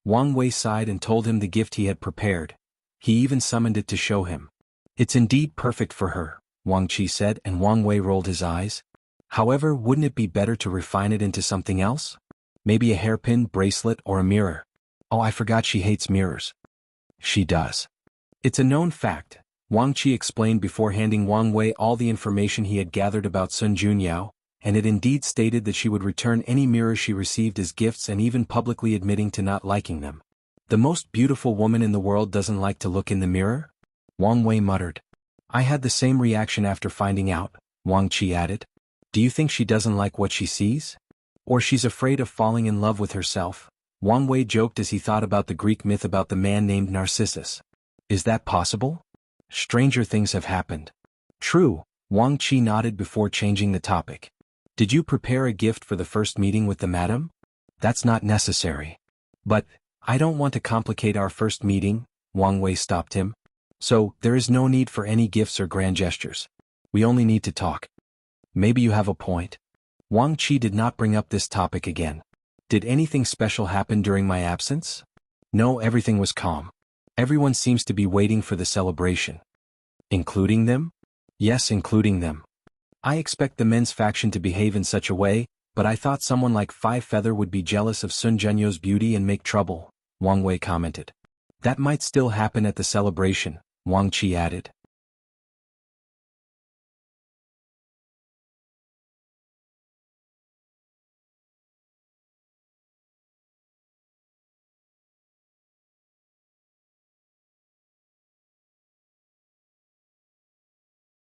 Wang Wei sighed and told him the gift he had prepared. He even summoned it to show him. It's indeed perfect for her, Wang Qi said, and Wang Wei rolled his eyes. However, wouldn't it be better to refine it into something else? Maybe a hairpin, bracelet, or a mirror. Oh, I forgot she hates mirrors. She does. It's a known fact, Wang Qi explained before handing Wang Wei all the information he had gathered about Sun Junyao, and it indeed stated that she would return any mirrors she received as gifts and even publicly admitting to not liking them. The most beautiful woman in the world doesn't like to look in the mirror? Wang Wei muttered. I had the same reaction after finding out, Wang Qi added. Do you think she doesn't like what she sees? Or she's afraid of falling in love with herself, Wang Wei joked as he thought about the Greek myth about the man named Narcissus. Is that possible? Stranger things have happened. True, Wang Qi nodded before changing the topic. Did you prepare a gift for the first meeting with the madam? That's not necessary. But, I don't want to complicate our first meeting, Wang Wei stopped him. So, there is no need for any gifts or grand gestures. We only need to talk. Maybe you have a point. Wang Qi did not bring up this topic again. Did anything special happen during my absence? No, everything was calm. Everyone seems to be waiting for the celebration. Including them? Yes, including them. I expect the men's faction to behave in such a way, but I thought someone like Five Feather would be jealous of Sun Zhenyo's beauty and make trouble, Wang Wei commented. That might still happen at the celebration, Wang Qi added.